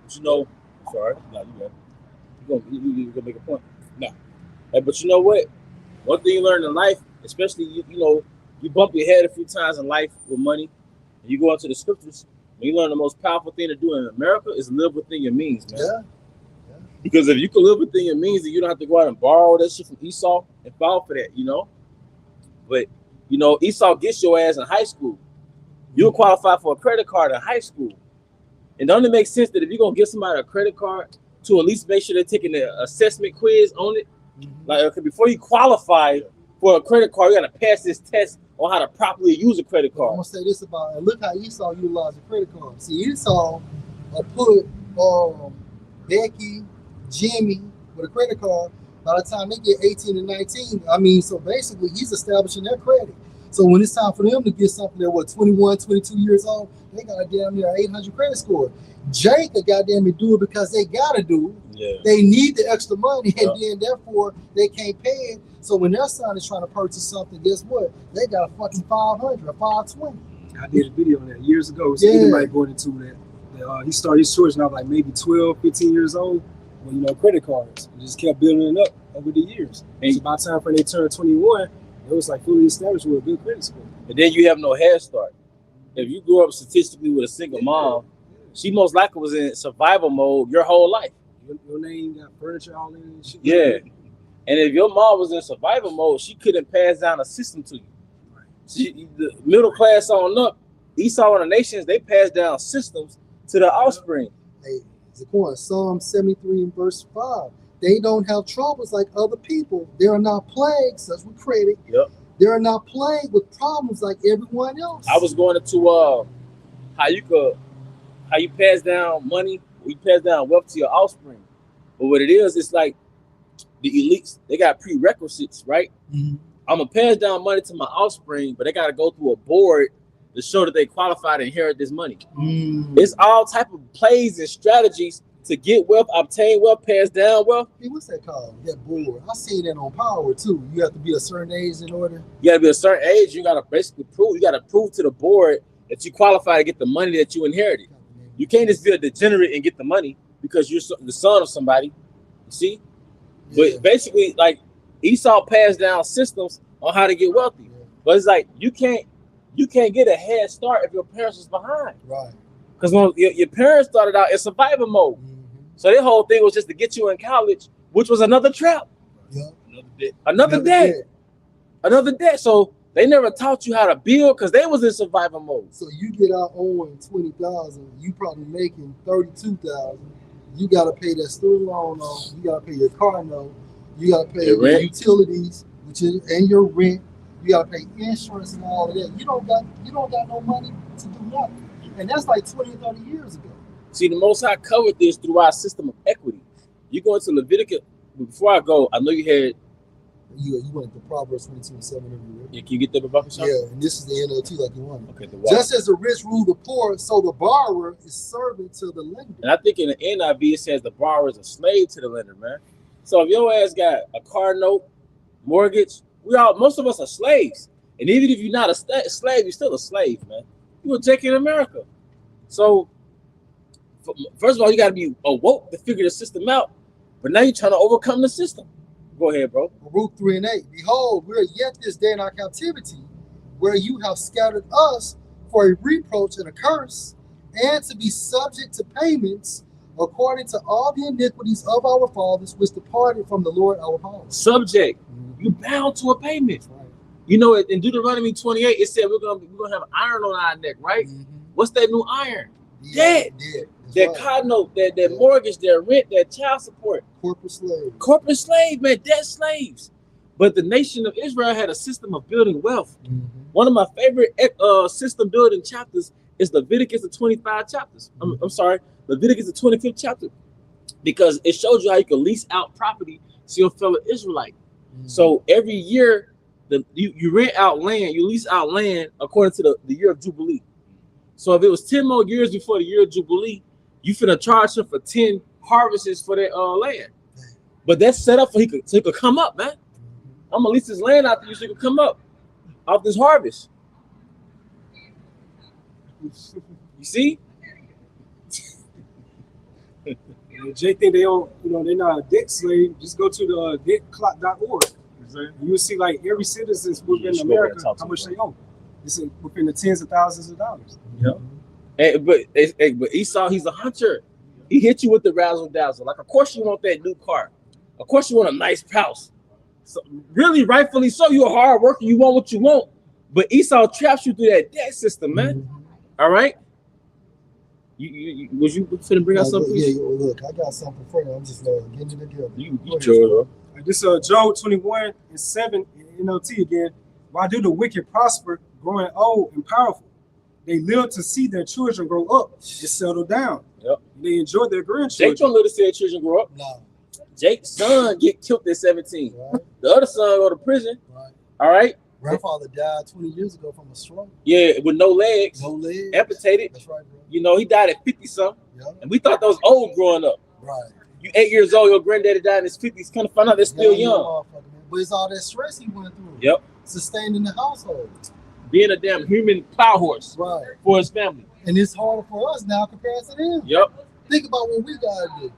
But you know, sorry, no, you gonna make a point. No, hey, but you know what? One thing you learn in life, especially you know, you bump your head a few times in life with money, and you go into the scriptures. You learn the most powerful thing to do in America is live within your means, man. Yeah. Because if you can live within your means, then you don't have to go out and borrow that shit from Esau and fall for that, you know. But you know, Esau gets your ass in high school. You'll qualify for a credit card in high school. And don't it make sense that if you're gonna give somebody a credit card to at least make sure they're taking the assessment quiz on it, like okay, before you qualify for a credit card, you gotta pass this test on how to properly use a credit card. I'm gonna say this about, and look how Esau utilized the credit card. See, Esau put Becky, Jimmy with a credit card. By the time they get 18 and 19, I mean, so basically he's establishing their credit. So when it's time for them to get something that 21, 22 years old, they got a damn near 800 credit score. Jake, they goddamn do it because they gotta do it. Yeah. They need the extra money, and then therefore they can't pay it. So when their son is trying to purchase something, guess what? They got a fucking 500 or 520. I did a video on that years ago. So anybody going into that. He started his church when I was like maybe 12, 15 years old. Well, you know, credit cards. And just kept building it up over the years. And so by the time when they turned 21, it was like fully established with a good credit score. And then you have no head start. If you grew up statistically with a single mom, she most likely was in survival mode your whole life. Your name got furniture all in and shit. Yeah. And if your mom was in survival mode, she couldn't pass down a system to you. The middle class on up, Esau and the nations, they pass down systems to their offspring. Hey, Zaquan, Psalm 73 and verse 5. They don't have troubles like other people. They are not plagued, such with credit. Yep. They are not plagued with problems like everyone else. I was going into how you pass down money, you pass down wealth to your offspring. But what it is, it's like the elites, they got prerequisites, right? Mhm. I'm gonna pass down money to my offspring, but they got to go through a board to show that they qualify to inherit this money. It's all type of plays and strategies to get wealth, obtain wealth, pass down wealth. Hey, what's that called? That board. I seen that on Power too. You have to be a certain age in order. You got to be a certain age. You got to basically prove. You got to prove to the board that you qualify to get the money that you inherited. You can't just be a degenerate and get the money because you're the son of somebody. You see? Yeah. But basically, like Esau passed down systems on how to get wealthy. Yeah. But it's like you can't get a head start if your parents was behind. Right. Because when your parents started out in survival mode. So their whole thing was just to get you in college, which was another trap. Yeah. Another debt. So they never taught you how to build because they was in survival mode. So you get out owing 20,000, you probably making 32,000. You gotta pay that student loan off, you gotta pay your car note, you gotta pay your utilities, and your rent, you gotta pay insurance and all of that. You don't got no money to do nothing. And that's like 20, 30 years ago. See, the Most High covered this through our system of equity. You go into Leviticus. Before I go, I know you had. You went to Proverbs 22:7 everywhere. Yeah, can you get that about yourself? Yeah, and this is the NLT like you wanted. Okay. Just as the rich rule the poor, so the borrower is servant to the lender. And I think in the NIV it says the borrower is a slave to the lender, man. So if your ass got a car note, mortgage, most of us are slaves. And even if you're not a slave, you're still a slave, man. You a Jake in America. So first of all, you got to be awoke to figure the system out. But now you're trying to overcome the system. Go ahead, bro. Baruch 3:8. Behold, we are yet this day in our captivity, where you have scattered us for a reproach and a curse, and to be subject to payments according to all the iniquities of our fathers, which departed from the Lord our father. Subject. You bound to a payment. Right. You know, in Deuteronomy 28, it said we're gonna have iron on our neck, right? What's that new iron? Debt. That car note, that mortgage, that rent, that child support. Corporate slave, man, debt slaves. But the nation of Israel had a system of building wealth. One of my favorite system building chapters is Leviticus, the 25 chapters. I'm sorry, Leviticus, the 25th chapter. Because it shows you how you can lease out property to your fellow Israelite. So every year, you rent out land, you lease out land according to the year of Jubilee. So if it was 10 more years before the year of Jubilee, you finna charge him for 10 harvests for that land. But that's set up so he could come up, man. I'm gonna lease this land out to you so he could come up off this harvest. You see? Jay think they don't, they're not a debt slave. Just go to the debtclock.org. You'll see like every citizen within America how much they owe. It's within the tens of thousands of dollars. But Esau, he's a hunter. He hit you with the razzle dazzle. Like, of course you want that new car. Of course you want a nice house. So really, rightfully so, you're a hard worker. You want what you want. But Esau traps you through that debt system, man. All right. Was you finna bring out something? Yeah, look, I got something for you. I'm just getting it together. You sure? This is Job 21:7 in NLT again. Why do the wicked prosper, growing old and powerful? They live to see their children grow up and settle down. Yep. They enjoy their grandchildren. Jake don't live to see their children grow up. No. Jake's son get killed at 17. Right. The other son go to prison. Right. All right. Grandfather died 20 years ago from a stroke. Yeah, with no legs. No legs. Amputated. That's right, bro. You know, he died at 50 something. Yep. And we thought that was old growing up. Right. You 8 years old, your granddaddy died in his 50s. Kind of find out they're still young. But it's all that stress he went through. Yep. Sustaining the household. Being a damn human plow horse. Right. For his family. And it's harder for us now compared to them. Yep. Think about what we gotta do.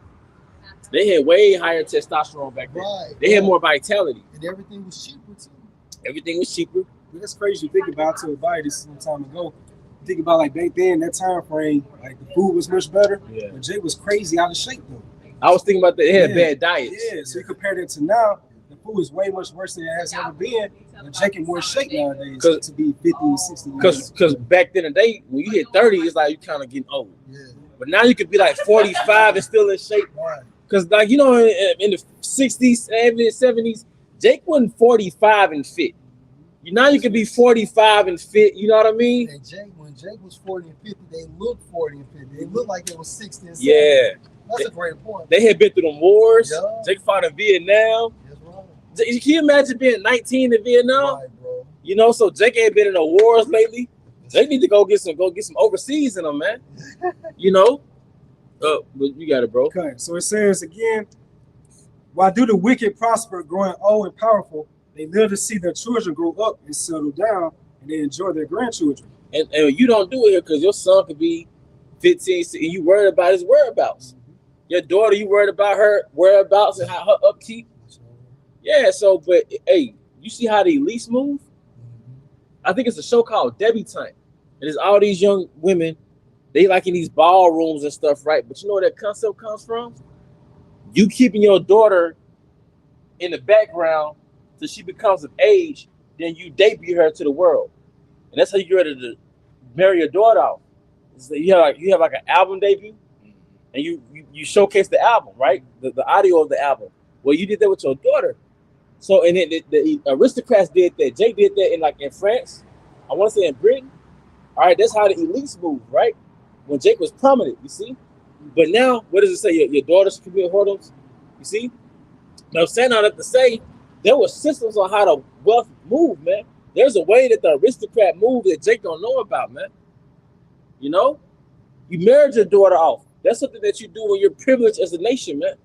They had way higher testosterone back then. Right. They had more vitality. And everything was cheaper too. Everything was cheaper. That's crazy to think about. To buy this some time ago. Think about like back then, that time frame, like the food was much better. Yeah. But Jay was crazy out of shape though. I was thinking about that. They had bad diets. Yeah, so you compare that to now, the food is way much worse than it has ever been. But Jay in more shape nowadays to be 50, 60 years. Because back then, when you hit 30, it's like you kind of getting old. Yeah. But now you could be like 45 and still in shape. Right. Because like, in the 60s, 70s, Jake wasn't 45 and fit. Now you could be 45 and fit, you know what I mean? And when Jake was 40 and 50, they looked 40 and 50. They looked like they was 60 and 70. Yeah. That's a great point. They had been through the wars. Yeah. Jake fought in Vietnam. That's right. Can you imagine being 19 in Vietnam? Right, bro. You know, so Jake ain't been in the wars lately. They need to go get some overseas in them, man. You know? But you got it, bro. Okay, so it says again, why do the wicked prosper, growing old and powerful? They live to see their children grow up and settle down, and they enjoy their grandchildren. And you don't do it here because your son could be 15, and you worried about his whereabouts. Your daughter, you worried about her whereabouts and how her upkeep. Yeah, so, but, hey, you see how the elites move? I think it's a show called Debutante. And it's all these young women, they like in these ballrooms and stuff, right? But you know where that concept comes from? You keeping your daughter in the background till she becomes of age, then you debut her to the world. And that's how you get ready to marry your daughter off. So you have like an album debut, and you showcase the album, right? The audio of the album. Well, you did that with your daughter. So, and the aristocrats did that. Jake did that in France. I want to say in Britain. All right, that's how the elites move, right? When Jake was prominent, you see. But now, what does it say? Your daughters commit whoredoms, you see. Now, I'm saying all that to say, there were systems on how the wealth moved, man. There's a way that the aristocrat moved that Jake don't know about, man. You know, you married your daughter off. That's something that you do when you're privileged as a nation, man.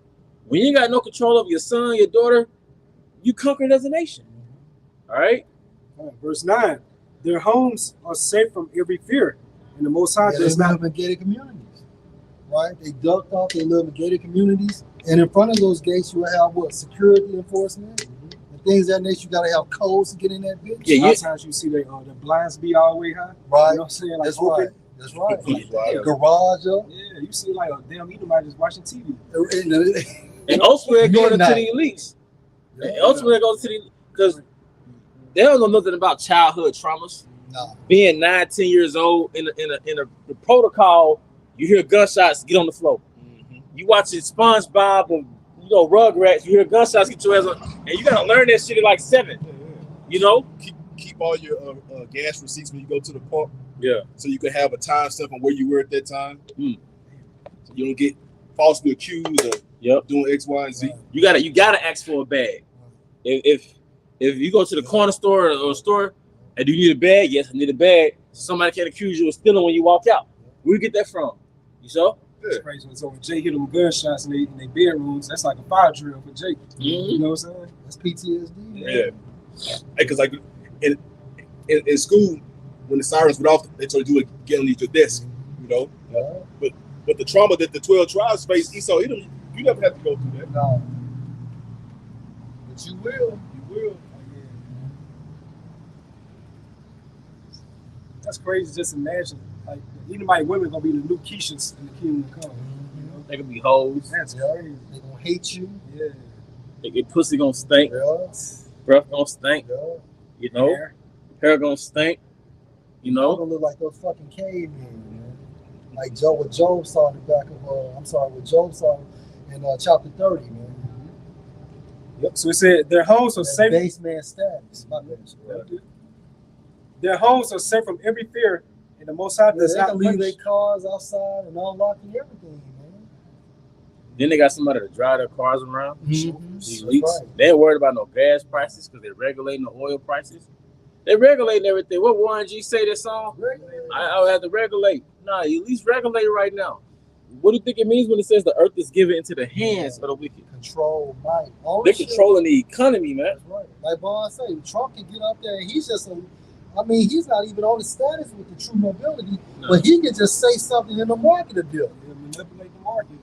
When you ain't got no control over your son, your daughter, you conquered as a nation. All right. Verse 9, their homes are safe from every fear, and the Most High does they not. live in gated communities, right? They ducked off. They live in gated communities, and in front of those gates, you will have what? Security enforcement and things of that nature. You got to have codes to get in that bitch. A lot of times you see the blinds be all the way high. Right. You know what I'm saying? Like That's open. right. That's right. Right. Garage up. Yeah, you see like a damn Edomite just watching TV. And ultimately, it goes into Midnight. the elites. And ultimately, it goes to the because they don't know nothing about childhood traumas. No. Being 9, 10 years old in the protocol, you hear gunshots, get on the floor. You watching SpongeBob or Rugrats, you hear gunshots, get your ass on, and you gotta learn that shit at like 7. You know, Keep all your gas receipts when you go to the pump. Yeah. So you can have a time stamp on where you were at that time. Mm. So you don't get falsely accused of doing X, Y, and Z. you gotta ask for a bag. If you go to the corner store or store and do you need a bag? Yes, I need a bag. Somebody can't accuse you of stealing when you walk out. Where you get that from? You saw? It's crazy. So when Jake hit them with gunshots in their bedrooms, that's like a fire drill for Jake. You know what I'm saying? That's PTSD. Yeah. Because like in school, when the sirens went off, they told you to get underneath your desk. You know. Yeah. But the trauma that the 12 tribes face, Esau, you never have to go through that. No. But you will. You will. That's crazy. Just imagine, like, Edomite women gonna be the new Keishas in the kingdom to come. You know? They can be hoes. That's crazy. They gonna hate you. Yeah. Your pussy gonna stink. Yeah. Breath gonna stink. Yeah. You know, hair gonna stink. You They're know, gonna look like those fucking cavemen, man. Like what Job saw in the back of what Job saw in chapter 30, man. Yep. So it said their homes are That safe. base man status. My bad. Their homes are safe from every fear, and the Most High does They not can leave punish. their cars outside and unlocking everything, man. then they got somebody to drive their cars around. Mm-hmm. These elites, Right. they ain't worried about no gas prices because they're regulating the oil prices. They're regulating everything. What Warren G say that song? I would have to regulate. Nah, you at least regulate right now. What do you think it means when it says the earth is given into the hands of the wicked? Control, might. They're Ownership. controlling the economy, man. That's right. Like Bond said, Trump can get up there and he's just he's not even on the status with the true mobility, but he can just say something in the market a deal. Yeah, manipulate the market.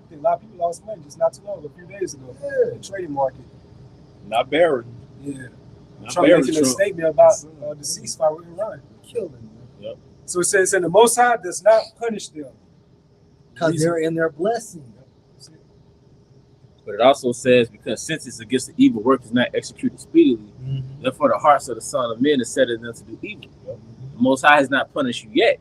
I think a lot of people lost money just not too long, a few days ago. Yeah. The trading market. Not Barry. Yeah. Not Trump Barry making a Trump. statement about the ceasefire with Iran. Killing them. Yep. So it says, and the Most High does not punish them. Because they're in their blessing. But it also says, because sentence against the evil work is not executed speedily, therefore the hearts of the Son of Men is set in them to do evil. The Most High has not punished you yet.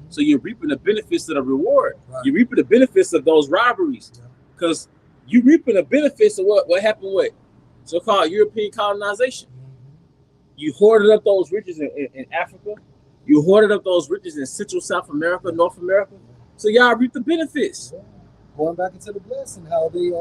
So you're reaping the benefits of the reward. Right. You're reaping the benefits of those robberies. Because you're reaping the benefits of what happened with so-called European colonization. You hoarded up those riches in Africa. You hoarded up those riches in Central South America, North America. So y'all reap the benefits. Yeah. Going back into the blessing, how they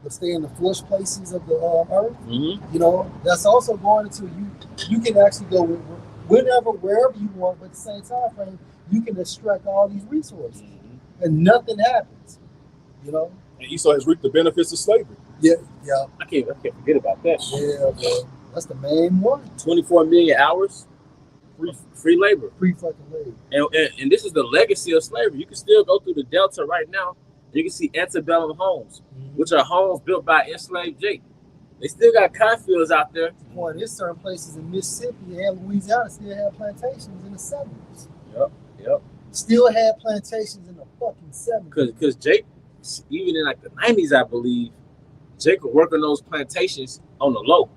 stay in the flush places of the earth. Mm-hmm. You know, that's also going into you. You can actually go whenever, wherever you want, but at the same time frame, you can extract all these resources, and nothing happens. You know. And Esau has reaped the benefits of slavery. Yeah. I can't forget about that. Yeah, bro. That's the main one. 24 million hours, free labor. Free fucking labor. And this is the legacy of slavery. You can still go through the Delta right now. You can see antebellum homes, which are homes built by enslaved Jake. They still got cotton fields out there. Boy, there's certain places in Mississippi and Louisiana still have plantations in the 70s. Yep. Still had plantations in the fucking 70s. Because Jake, even in like the 90s, I believe, Jake would work on those plantations on the low.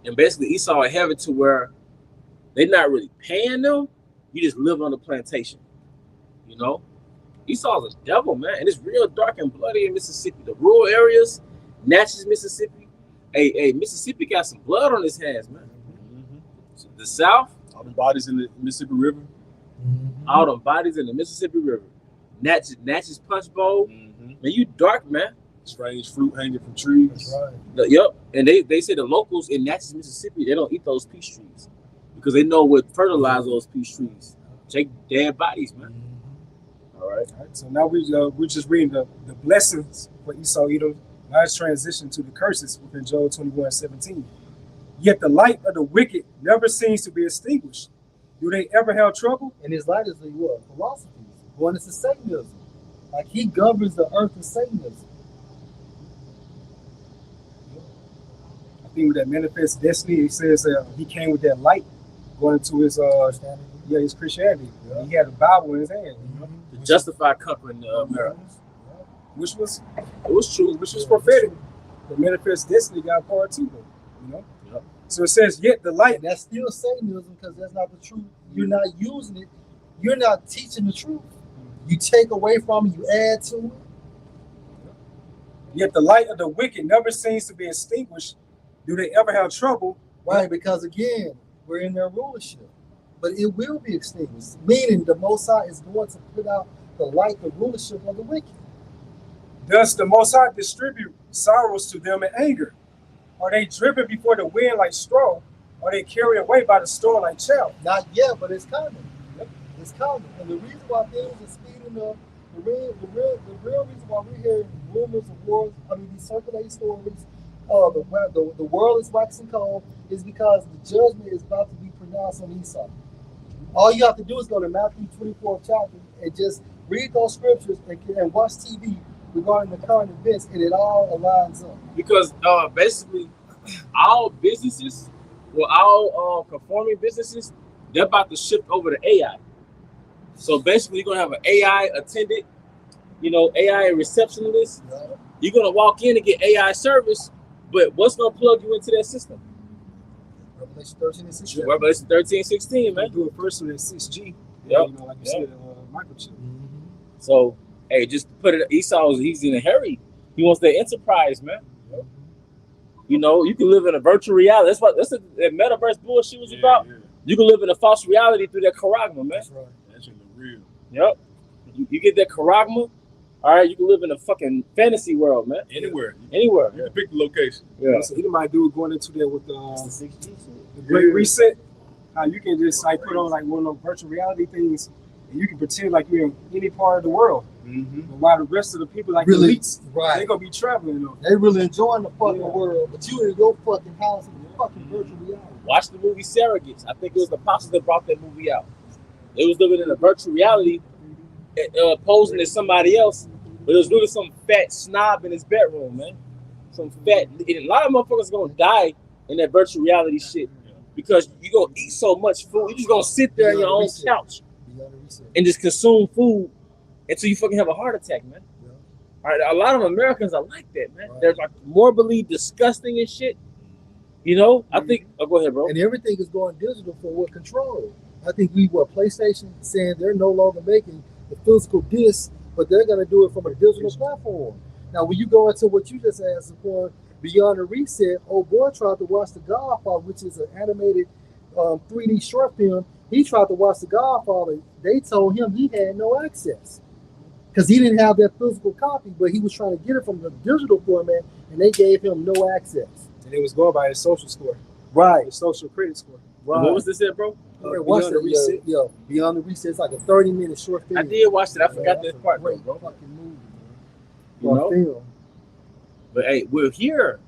And basically Esau would have it to where they're not really paying them. You just live on the plantation. You know? Esau's a devil, man. And it's real dark and bloody in Mississippi. The rural areas, Natchez, Mississippi. Hey, Mississippi got some blood on his hands, man. So the South. All the bodies in the Mississippi River. All them bodies in the Mississippi River. Natchez Punch Bowl. Man, you dark, man. Strange fruit hanging from trees. That's right. Yep. And they say the locals in Natchez, Mississippi, they don't eat those peach trees because they know what fertilize those peach trees. Take dead bodies, man. All right. So now we're just reading the blessings for Esau Edom. Now let's transition to the curses within Job 21:17. Yet the light of the wicked never seems to be extinguished. Do they ever have trouble? And his light is the what? Philosophies. Going into Satanism. Like he governs the earth with Satanism. I think with that manifest destiny, it says he came with that light going into his his Christianity. Yeah. He had a Bible in his hand. You know? To justify conquering America. Which was true, which was prophetic. The manifest destiny got part too, you know. Yep. So it says, yet the light. And that's still Satanism because that's not the truth. You're not using it. You're not teaching the truth. You take away from it, you add to it. Yet the light of the wicked never seems to be extinguished. Do they ever have trouble? Right, because again, we're in their rulership. But it will be extinguished, meaning the Most High is going to put out the light, the rulership of the wicked. Does the Most High distribute sorrows to them in anger? Are they driven before the wind like straw? Are they carried away by the storm like chaff? Not yet, but it's coming. It's coming. And the reason why things are speeding up, the real reason why we're hearing rumors of wars, these circulating stories, the world is waxing cold, is because the judgment is about to be pronounced on Esau. All you have to do is go to Matthew 24th chapter and just read those scriptures and watch TV regarding the current events, and it all aligns up. Because basically, all businesses, all conforming businesses, they're about to shift over to AI. So basically, you're gonna have an AI attendant, AI receptionist. Yeah. You're gonna walk in and get AI service, but what's gonna plug you into that system? Revelation 13 and 16. Revelation 13, 16, man. Do it first with 6G. Yep. Like you said, microchip. So, hey, just put it. Esau, he's in a hurry. He wants that enterprise, man. Yep. You can live in a virtual reality. That's that metaverse bullshit was about. Yeah. You can live in a false reality through that charagma, man. That's right. That's in the real. Yep. You get that charagma. All right, you can live in a fucking fantasy world, man. Anywhere. You can pick the location. Yeah. So either might do it going into there with the Great Reset. How you can just put on one of those virtual reality things, and you can pretend like you're in any part of the world. Mm-hmm. But while the rest of the people really, the elites, they're gonna be traveling. They really enjoying the fucking world, but you in your fucking house in your fucking virtual reality. Watch the movie Surrogates. I think it was the apostles that brought that movie out. They was living in a virtual reality, posing as somebody else, but it was really some fat snob in his bedroom, man. Some fat. And a lot of motherfuckers gonna die in that virtual reality shit because you gonna eat so much food. You just gonna sit there on your own couch and just consume food until you fucking have a heart attack, man. Yeah. All right, a lot of Americans are like that, man. Right. They're like morbidly disgusting and shit. I think. Oh, go ahead, bro. And everything is going digital for what control. I think PlayStation saying they're no longer making the physical disc, but they're going to do it from a digital platform. Now, when you go into what you just asked for, Beyond the Reset, old boy tried to watch The Godfather, which is an animated 3D short film. He tried to watch The Godfather. They told him he had no access. because he didn't have that physical copy, but he was trying to get it from the digital format, and they gave him no access. And it was going by his social score, Right. his social credit score. Right. What was this at, bro? Beyond the Reset. Yeah, Beyond the Reset. It's like a 30-minute short film. I did watch it. I forgot that part, Great bro. fucking movie, man. You know? Film. But hey, we're here.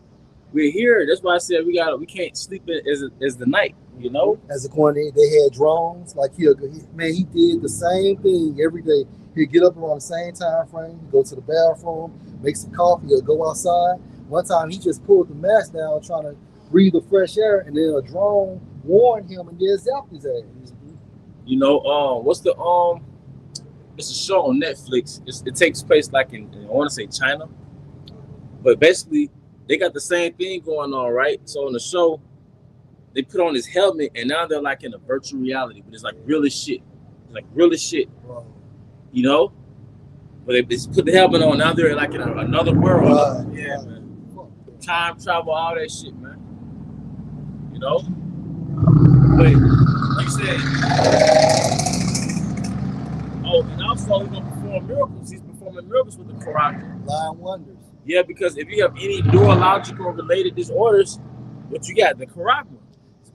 We're here. That's why I said we can't sleep as the night, you know? As a corner, they had drones. Like he did the same thing every day. He'd get up around the same time frame, go to the bathroom, make some coffee, or go outside. One time he just pulled the mask down trying to breathe the fresh air, and then a drone warned him and then zapped his ass. You know, what's the it's a show on Netflix. It takes place like in I want to say China, but basically they got the same thing going on, right? So in the show, they put on his helmet, and now they're like in a virtual reality, but it's like real as shit. It's like real as shit, you know. But they just put the helmet on. Now they're like in another world. Yeah, man. Time travel, all that shit, man. You know. But like you said, and also he's gonna perform miracles. He's performing miracles with the Quran. Lying wonders. Yeah, because if you have any neurological related disorders, what you got? The Quran.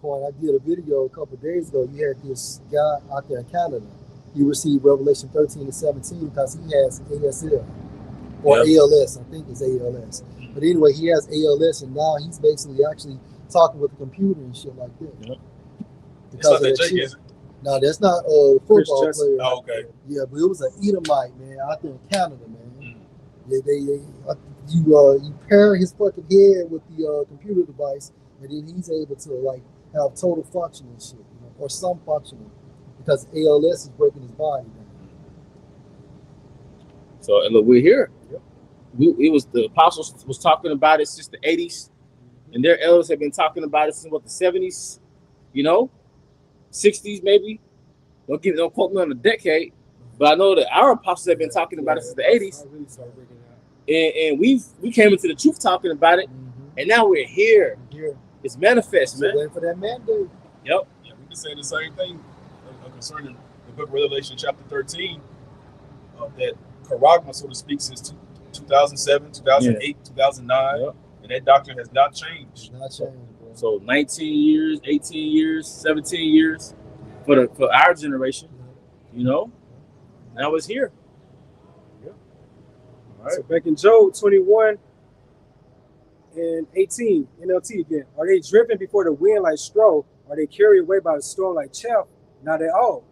I did a video a couple of days ago. You had this guy out there in Canada. He received Revelation 13 and 17 because he has ASL or ALS. I think it's ALS. But anyway, he has ALS, and now he's basically actually talking with the computer and shit like that. It's Because not of that that Jake, shit. is it? No, that's not a football player. Oh, okay. Yeah, but it was an Edomite, man, out there in Canada, man. You pair his fucking head with the computer device, and then he's able to like have total function and shit, you know, or some functioning, because ALS is breaking his body down. So and look, we're here. Yep. It was the apostles was talking about it since the 80s, and their elders have been talking about it since what the 70s, you know, 60s maybe. Don't quote me on the decade, but I know that our apostles have been talking about it since the 80s. And we came into the truth talking about it, and now we're here. It's manifest, man. Waiting for that mandate. Yep. Yeah, we can say the same thing concerning the book of Revelation chapter 13, that charagma, so to speak, since 2007, 2008, 2009, and that doctrine has not changed. Not changed, bro. So 19 years, 18 years, 17 years for our generation, you know. Now it's here. So back in Job 21 and 18, NLT again. Are they driven before the wind like straw? Are they carried away by the storm like chaff? Not at all.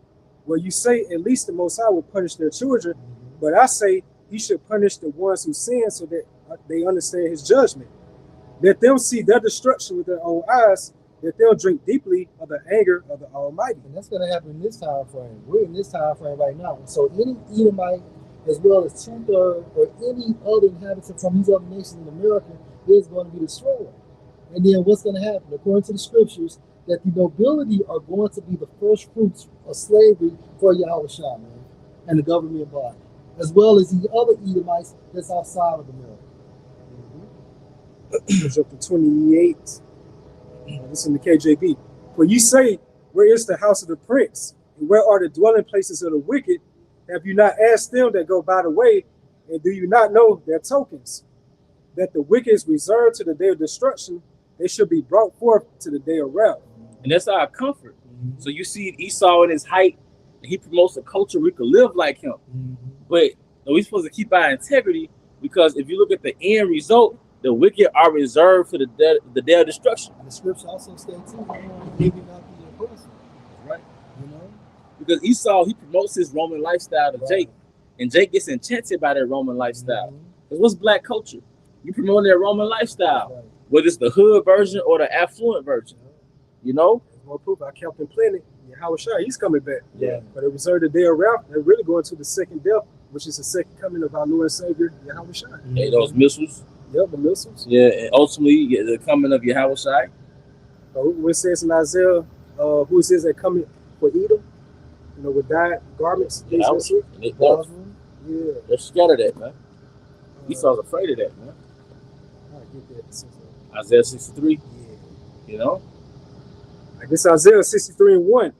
Well, you say at least the Most High will punish their children, but I say he should punish the ones who sin so that they understand his judgment. Let them see their destruction with their own eyes, that they'll drink deeply of the anger of the Almighty. And that's going to happen in this time frame. We're in this time frame right now. So any Edomite, as well as 2/3 or any other inhabitant from these other nations in America, is going to be destroyed. And then what's going to happen? According to the scriptures, that the nobility are going to be the first fruits of slavery for Yahushua, man, and the government body, as well as the other Edomites that's outside of America. It's up to 28. This is in the KJV. For you say, where is the house of the prince? And where are the dwelling places of the wicked? Have you not asked them that go by the way? And do you not know their tokens? That the wicked is reserved to the day of destruction. They should be brought forth to the day of wrath. And that's our comfort. So you see Esau in his height, and he promotes a culture we could live like him. But we're supposed to keep our integrity, because if you look at the end result, the wicked are reserved for the day of destruction. And the scripture also states too, maybe not the oppressor. Right. You know? Because Esau, he promotes his Roman lifestyle to Jake, and Jake gets enchanted by that Roman lifestyle. Because what's black culture? You promoting that Roman lifestyle, whether it's the hood version or the affluent version. You know? There's more proof. I kept him plenty. Yahushua, he's coming back. Yeah. But they reserved the day of wrath. They're really going to the second death, which is the second coming of our Lord and Savior, Yahushua. Hey, those missiles. Yep, the missiles. Yeah, and ultimately the coming of Yahushua. When it says in Isaiah, who it says that coming for Edom, you know, with dyed garments. Yeah, they're scared of that, man. Esau's afraid of that, man. I get that. Isaiah 63. You know? I guess Isaiah 63:1.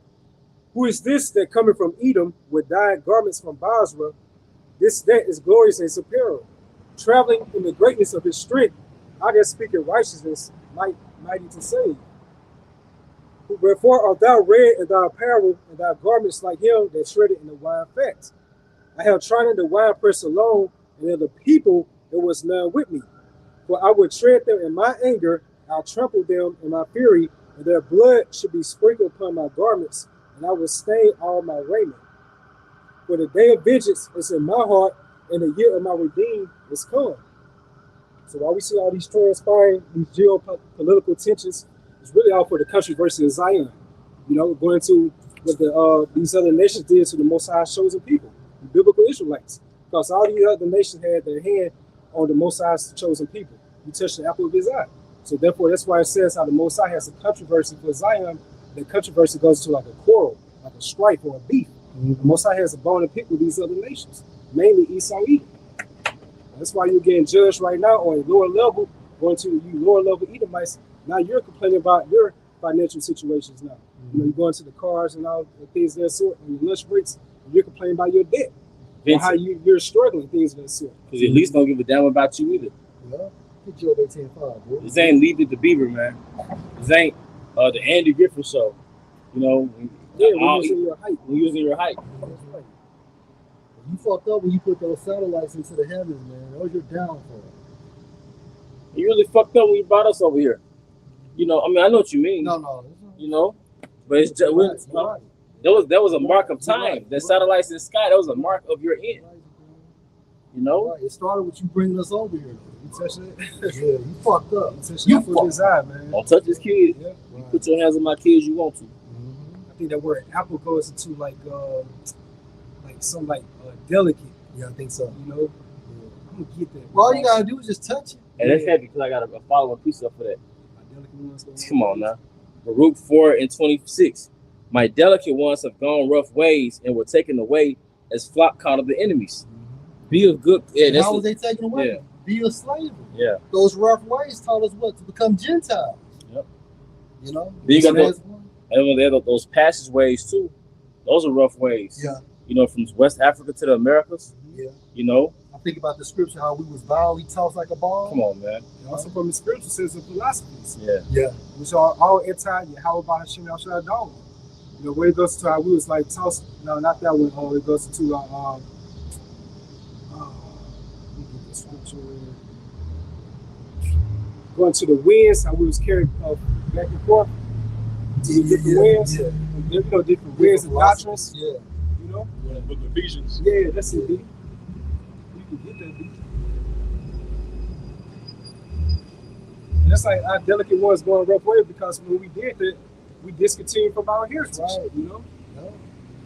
Who is this that coming from Edom with dyed garments from Basra, that is glorious and superior. Traveling in the greatness of his strength, I that speak in righteousness, mighty to save. Wherefore art thou red in thy apparel, and thy garments like him that shredded in the wine fat. I have trodden the winepress alone, and of the people there was none with me. For I would tread them in my anger, I'll trample them in my fury, and their blood should be sprinkled upon my garments, and I will stain all my raiment. For the day of vengeance is in my heart, and the year of my redeemed is come. So while we see all these transpiring, these geopolitical tensions, it's really all for the country versus Zion. You know, going to what these other nations did to the Most High's chosen people, the biblical Israelites. Because all these other nations had their hand on the Most High's chosen people. You touched the apple of his eye. So therefore, that's why it says how the Most High has a controversy for Zion. The controversy goes to like a quarrel, like a strife or a beef. The Most High has a bone to pick with these other nations, mainly Esau, Edom. That's why you're getting judged right now on a lower level, going to you lower level Edomites. Now you're complaining about your financial situations now. You know, you're going to the cars and all the things of that sort, and your lunch breaks, and you're complaining about your debt. Or how you're struggling, things of that sort. Because at least don't give a damn about you either. Yeah. Get you over 10-5, bro. This ain't Leave It to Beaver, man. This ain't the Andy Griffith show. You know, yeah, when using your height. When using your height. That's right. You fucked up when you put those satellites into the heavens, man. That was your downfall. You really fucked up when you brought us over here. You know, I mean, I know what you mean. No. You know, but it's just right. That was a mark of time. That satellites in the sky, that was a mark of your end. You know? Right. It started with you bringing us over here. You touched it? Yeah, you fucked up. You fucked his eye, man. Don't touch his kid. Yeah. You put your hands on my kids, you want to. I think that word apple goes into like some delicate. Yeah, I think so. You know? Yeah. I'm gonna get that. Well, all you gotta do is just touch it. And that's heavy because I got a follow-up piece up for that. Come on now. Baruch 4:26. My delicate ones have gone rough ways and were taken away as flock caught of the enemies. Be of good. Yeah, how was they taken away? Yeah. Be a slave. Yeah. Those rough ways taught us what? To become Gentiles. Yep. You know? Then you got those passageways too. Those are rough ways. Yeah. You know, from West Africa to the Americas. Yeah. You know? I think about the scripture, how we was violently tossed like a ball. Come on, man. And also from the spiritual sense of philosophies. Yeah. Yeah. Which are all anti-Yahweh Hashem Yahshua Dog. You know, where it goes to how we was like tossed. No, not that one. It goes to let me get the scripture. Going to the winds, how we was carried back and forth. To different winds. Yeah. You know, different winds and doctrines. Yeah. You know? Yeah, Book of Ephesians. Yeah, that's it, B. You can get that, B. And that's like our delicate ones going rough way because when we did that, we discontinued from our heritage. Right. You know? Yeah.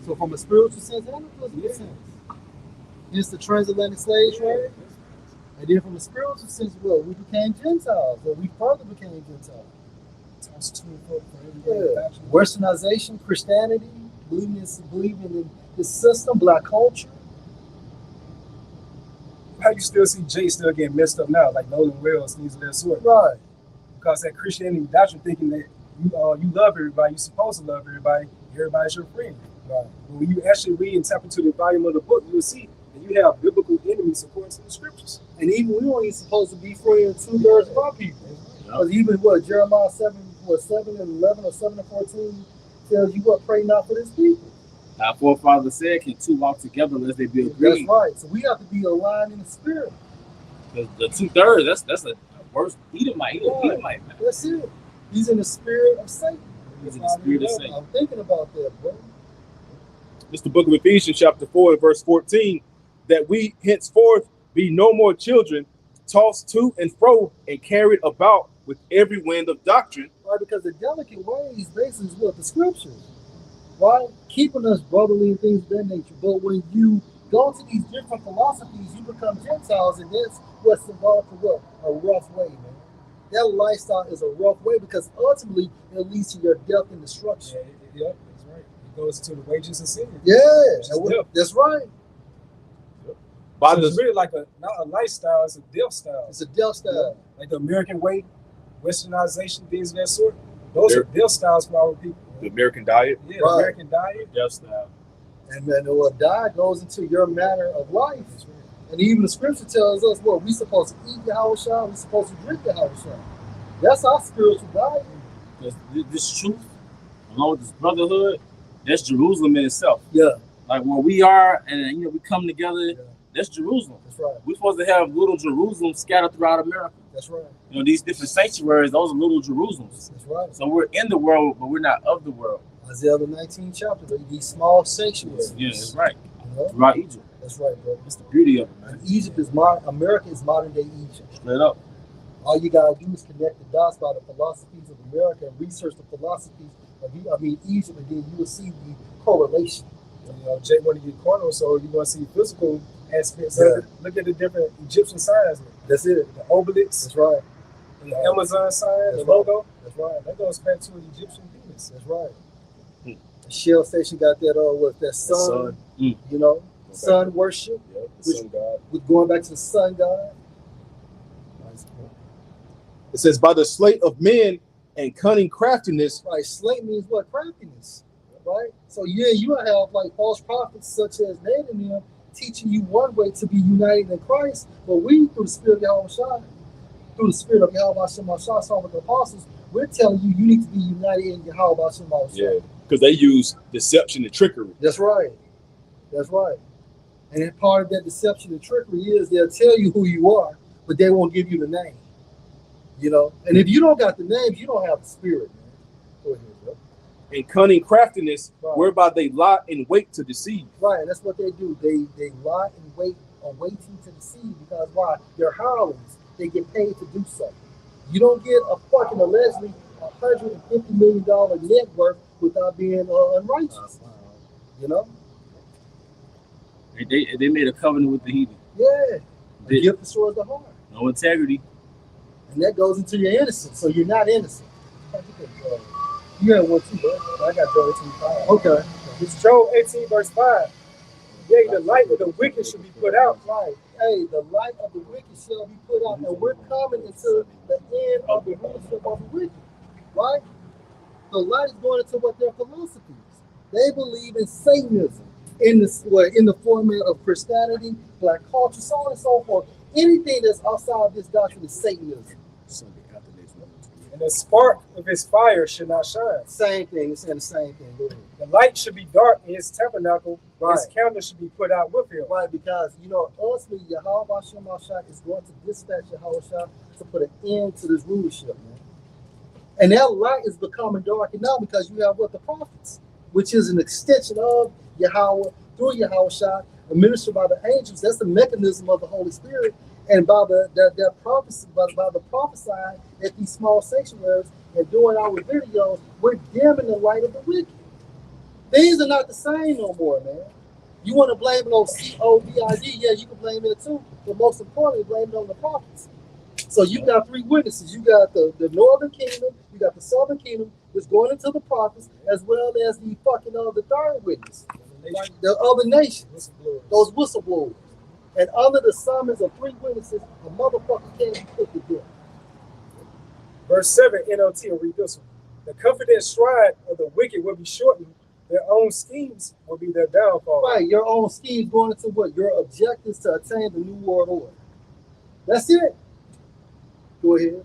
So from a spiritual sense and a physical sense. It's the transatlantic slave trade. And then from a spiritual sense, well, we became Gentiles, or we further became Gentiles. Yeah. Westernization, Christianity, believing in this system, black culture. How you still see Jay still getting messed up now, like Nolan Wells, things of that sort? Right. Because that Christianity doctrine thinking that you love everybody, you're supposed to love everybody, everybody's your friend. Right. But when you actually read and tap into the volume of the book, you'll see that you have biblical enemies according to the scriptures. And even we don't even supposed to be friends 2/3 of our people. Because even Jeremiah 7:11 or 7:14 tells you pray not for this people. Our forefather said, can two walk together unless they be agreed? That's right. So we have to be aligned in the spirit. The 2/3, that's a worse Edomite. Edomite, man. That's it. He's in the spirit of Satan. He's in the spirit of Satan. I'm thinking about that, bro. It's the book of Ephesians, chapter 4, and verse 14, that we henceforth be no more children, tossed to and fro and carried about with every wind of doctrine. Right, because the delicate ways basically is what? The scriptures. Right? Keeping us brotherly and things of that nature. But when you go to these different philosophies, you become Gentiles, and that's what's involved for what? A rough way, man. That lifestyle is a rough way because ultimately it leads to your death and destruction. Yeah, that's right. It goes to the wages of sin. Yeah, Death. that's right. So it's really like not a lifestyle, it's a death style. It's a death style. Like the American way, westernization, things of that sort. Those are death styles for our people. The American diet. Yeah, Right. American diet. Death style. And then what die goes into your manner of life. And even the scripture tells us what we supposed to eat Yahushua, we supposed to drink Yahushua. That's our spiritual diet. Because this truth, along with this brotherhood, that's Jerusalem in itself. Yeah. Like where we are, and we come together. Yeah. That's Jerusalem. That's right. We're supposed to have little Jerusalem scattered throughout America. That's right. These different sanctuaries, those are little Jerusalems. That's right. So we're in the world, but we're not of the world. Isaiah the 19th chapter, these small sanctuaries. Yeah, that's right. Yeah. Throughout Egypt. That's right, bro. That's the beauty of it, man. And Egypt is America is modern day Egypt. Straight up. All you gotta do is connect the dots by the philosophies of America and research the philosophies of Egypt, and then you will see the correlation. Jay wanted to get carnal, so you're gonna see physical aspects of it. Look at the different Egyptian signs. That's it. The obelisk. That's right. And the Amazon sign, the That's logo. That's right. That goes back to an Egyptian penis. That's right. The Shell Station got that that sun. Sun worship. Yeah, the sun god. With going back to the sun god. It says, by the sleight of men and cunning craftiness. Right. Sleight means what? Craftiness. Right? So you have like false prophets such as Nate and them teaching you one way to be united in Christ, but we through the spirit of Yahweh, through the spirit of Yahweh Shemashah, some of the apostles, we're telling you need to be united in Yahweh Shemashah. Yeah, because they use deception and trickery. That's right. That's right. And part of that deception and trickery is they'll tell you who you are, but they won't give you the name. And if you don't got the name, you don't have the spirit, man. Go ahead, bro. And cunning craftiness, right. Whereby they lie in wait to deceive. Right, that's what they do. They lie in wait or waiting to deceive, because why? They're hirelings. They get paid to do so. You don't get a fucking allegedly $150 million net worth without being unrighteous. They made a covenant with the heathen. Yeah. The gift destroys the heart. No integrity. And that goes into your innocence. So you're not innocent. You had one too, bro. I got Joel 18:5. Okay. It's Joel 18 verse 5. Yea, the light of the wicked should be put out. Right. Hey, the light of the wicked shall be put out. And we're coming into the end of the rulership of the wicked. Right? The light is going into what their philosophies. They believe in Satanism, in the format of Christianity, black culture, so on and so forth. Anything that's outside of this doctrine is Satanism. And the spark of his fire should not shine. Same thing. It's saying the same thing. Go ahead. The light should be dark in his tabernacle. Right. His candle should be put out with him. Right, because ultimately Yahweh Shemashah is going to dispatch Yahweh to put an end to this rulership, man. And that light is becoming darker now because you have the prophets, which is an extension of Yahweh through Yahweh, administered by the angels. That's the mechanism of the Holy Spirit. And by the prophecy, by the prophesying at these small sanctuaries and doing our videos, we're dimming the light of the wicked. Things are not the same no more, man. You want to blame it on COVID? Yeah, you can blame it too. But most importantly, blame it on the prophets. So you got three witnesses. You got the northern kingdom, you got the southern kingdom that's going into the prophets, as well as the the third witness, the other nations, those whistleblowers. And under the summons of three witnesses, a motherfucker can't be put to death. Verse 7, NLT will read this one. The confident stride of the wicked will be shortened. Their own schemes will be their downfall. Right, your own schemes going into what? Your objectives to attain the New World Order. That's it. Go ahead.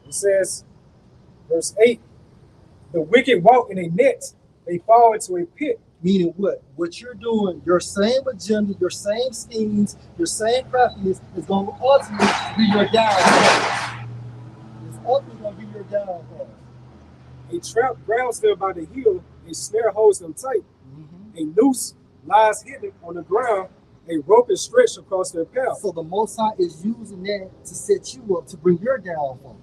It says, verse 8, the wicked walk in a net, they fall into a pit. Meaning what? What you're doing, your same agenda, your same schemes, your same craftiness is going to ultimately be your downfall. It's ultimately going to be your downfall. A trap grabs them by the heel, a snare holds them tight. A noose lies hidden on the ground, a rope is stretched across their path. So the Most High is using that to set you up to bring your downfall.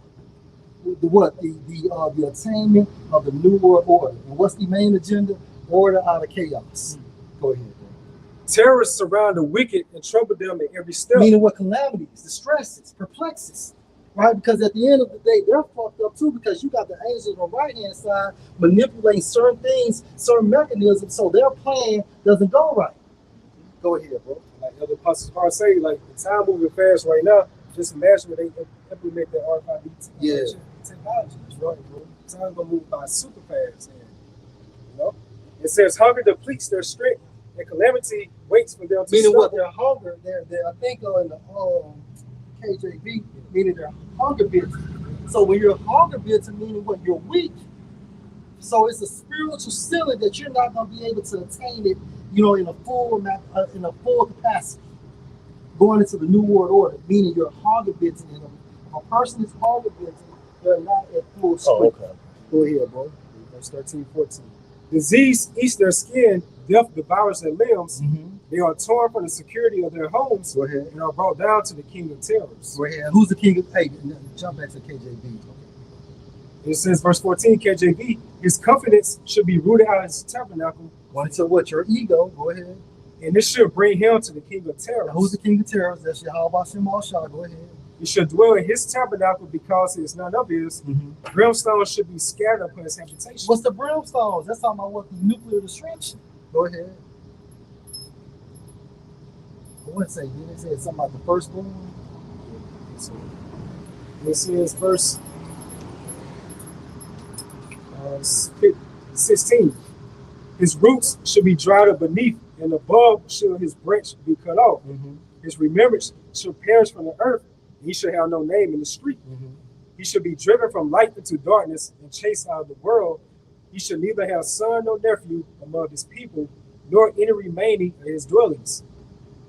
The attainment of the New World Order. And what's the main agenda? Order out of chaos. Go ahead. Terrorists surround the wicked and trouble them at every step. Meaning what? Calamities, distresses, perplexes. Right? Because at the end of the day, they're fucked up too, because you got the angels on the right-hand side manipulating certain things, certain mechanisms, so their plan doesn't go right. Go ahead, bro. Like Elder Pastor Carr say, like the time moving fast right now, just imagine when they implement that RFID technology. Right, bro. Time's gonna move by super fast. And, It says hunger depletes their strength, and calamity waits for them to Meaning what? stop. Their hunger. They're I think in the KJV, meaning they're hunger bits. So when you're hunger bits, meaning what? You're weak. So it's a spiritual ceiling that you're not going to be able to attain it, in a full capacity. Going into the New World Order, meaning you're hunger bits, and if a person is hunger bits, they're not at full strength. Oh, okay. Go ahead, bro. Verse 13, 14. Disease eats their skin, death devours their limbs. They are torn from the security of their homes. Go ahead. And are brought down to the king of terrors. Go ahead. Who's the king of? Hey, jump back to KJV. It says, verse 14, KJV, his confidence should be rooted out of his tabernacle. Going to what? Your ego. Go ahead. And this should bring him to the king of terrors. Now, who's the king of terrors? That's Yahweh Shema Shah. Go ahead. He should dwell in his tabernacle because it is none of his. Brimstone should be scattered upon his habitation. What's the brimstones? That's talking about what? The nuclear destruction. Go ahead. I want to say, didn't it say something about the firstborn? This is verse 16. His roots should be dried up beneath, and above should his branch be cut off. His remembrance should perish from the earth. He should have no name in the street. He should be driven from light into darkness and chased out of the world. He should neither have son nor nephew among his people, nor any remaining of his dwellings.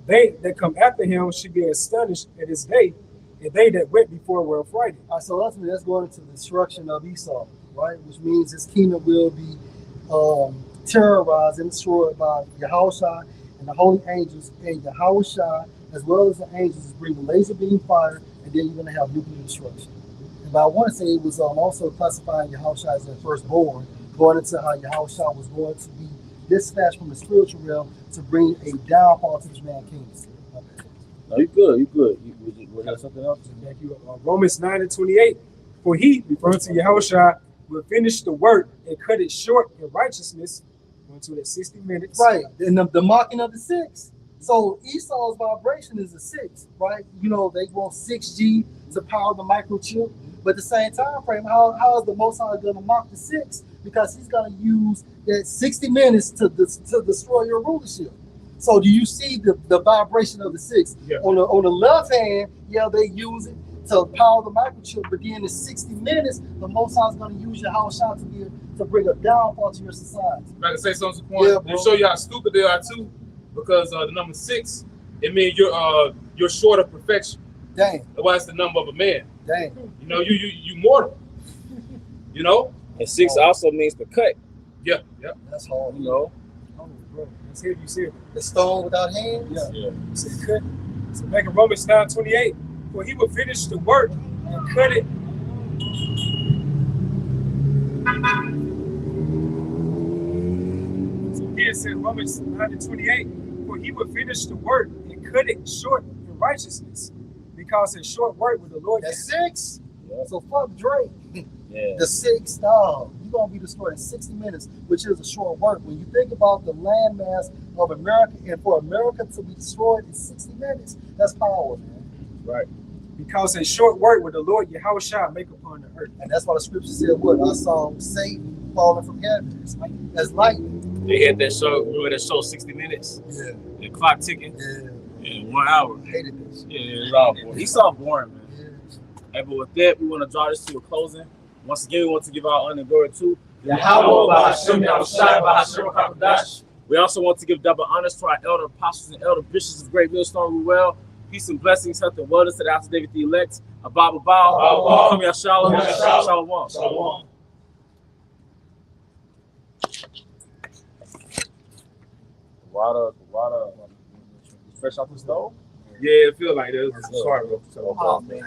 They that come after him should be astonished at his day, and they that went before were affrighted. All right, so ultimately that's going into the destruction of Esau, right? Which means his kingdom will be terrorized and destroyed by Yahushua and the holy angels, and Yahushua as well as the angels is bringing laser beam fire, and then you're going to have nuclear destruction. But I want to say it was also classifying Yahushua as the firstborn, going into how Yahushua was going to be dispatched from the spiritual realm to bring a downfall to this man's kingdom. No, you good. You good. Was there something else? Thank you. Romans 9:28. For he, referring to Yahushua, will finish the work and cut it short in righteousness. Went to that 60 minutes. Right. And the marking of the 6. So Esau's vibration is a 6, right? They want 6G to power the microchip. But at the same time frame, how is the Most High going to mark the 6? Because he's going to use that 60 minutes to destroy your rulership. So do you see the vibration of the 6? Yeah. On the left hand, they use it to power the microchip, but then in 60 minutes, the Most High is going to use your house shot to bring a downfall to your society. If I can say something, to show you how stupid they are too, because the number 6, it means you're short of perfection. Dang. That's why it's the number of a man. Dang. You mortal. And 6 also means to cut. Yeah. That's hard. Oh, bro. That's heavy. You see it. The stone without hands? Yeah. You see cut. So back in Romans 9:28, for he will finish the work and cut it. So here it says Romans 9:28, for he will finish the work and cut it short in righteousness, because in short work with the Lord. That's 6. Yeah. So fuck Drake. Yeah. The 6, dog. You're going to be destroyed in 60 minutes, which is a short work. When you think about the landmass of America, and for America to be destroyed in 60 minutes, that's power, man. Right. Because in short work with the Lord Yahushua make upon the earth. And that's why the scripture said, what? I saw Satan falling from heaven. It's like, that's lightning. They had that show, remember that show 60 Minutes? Yeah. The clock ticking. Yeah. In 1 hour. Hated this. Yeah, It's all boring. He's all boring, man. Yeah. Hey, but with that, we want to draw this to a closing. Once again, we want to give our honor and glory to Yahweh, Bahashem, Yahushai, Bahashem, Kakadash. We also want to give double honors to our elder apostles and elder bishops of Great Millstone Ruel. Peace and blessings, health and wellness to the house of David the elect. Abba Bao. Come Shalom. Shalom. Shalom. Water. Fresh off the stove? Yeah, it feels like that. Sorry, bro. Oh, man.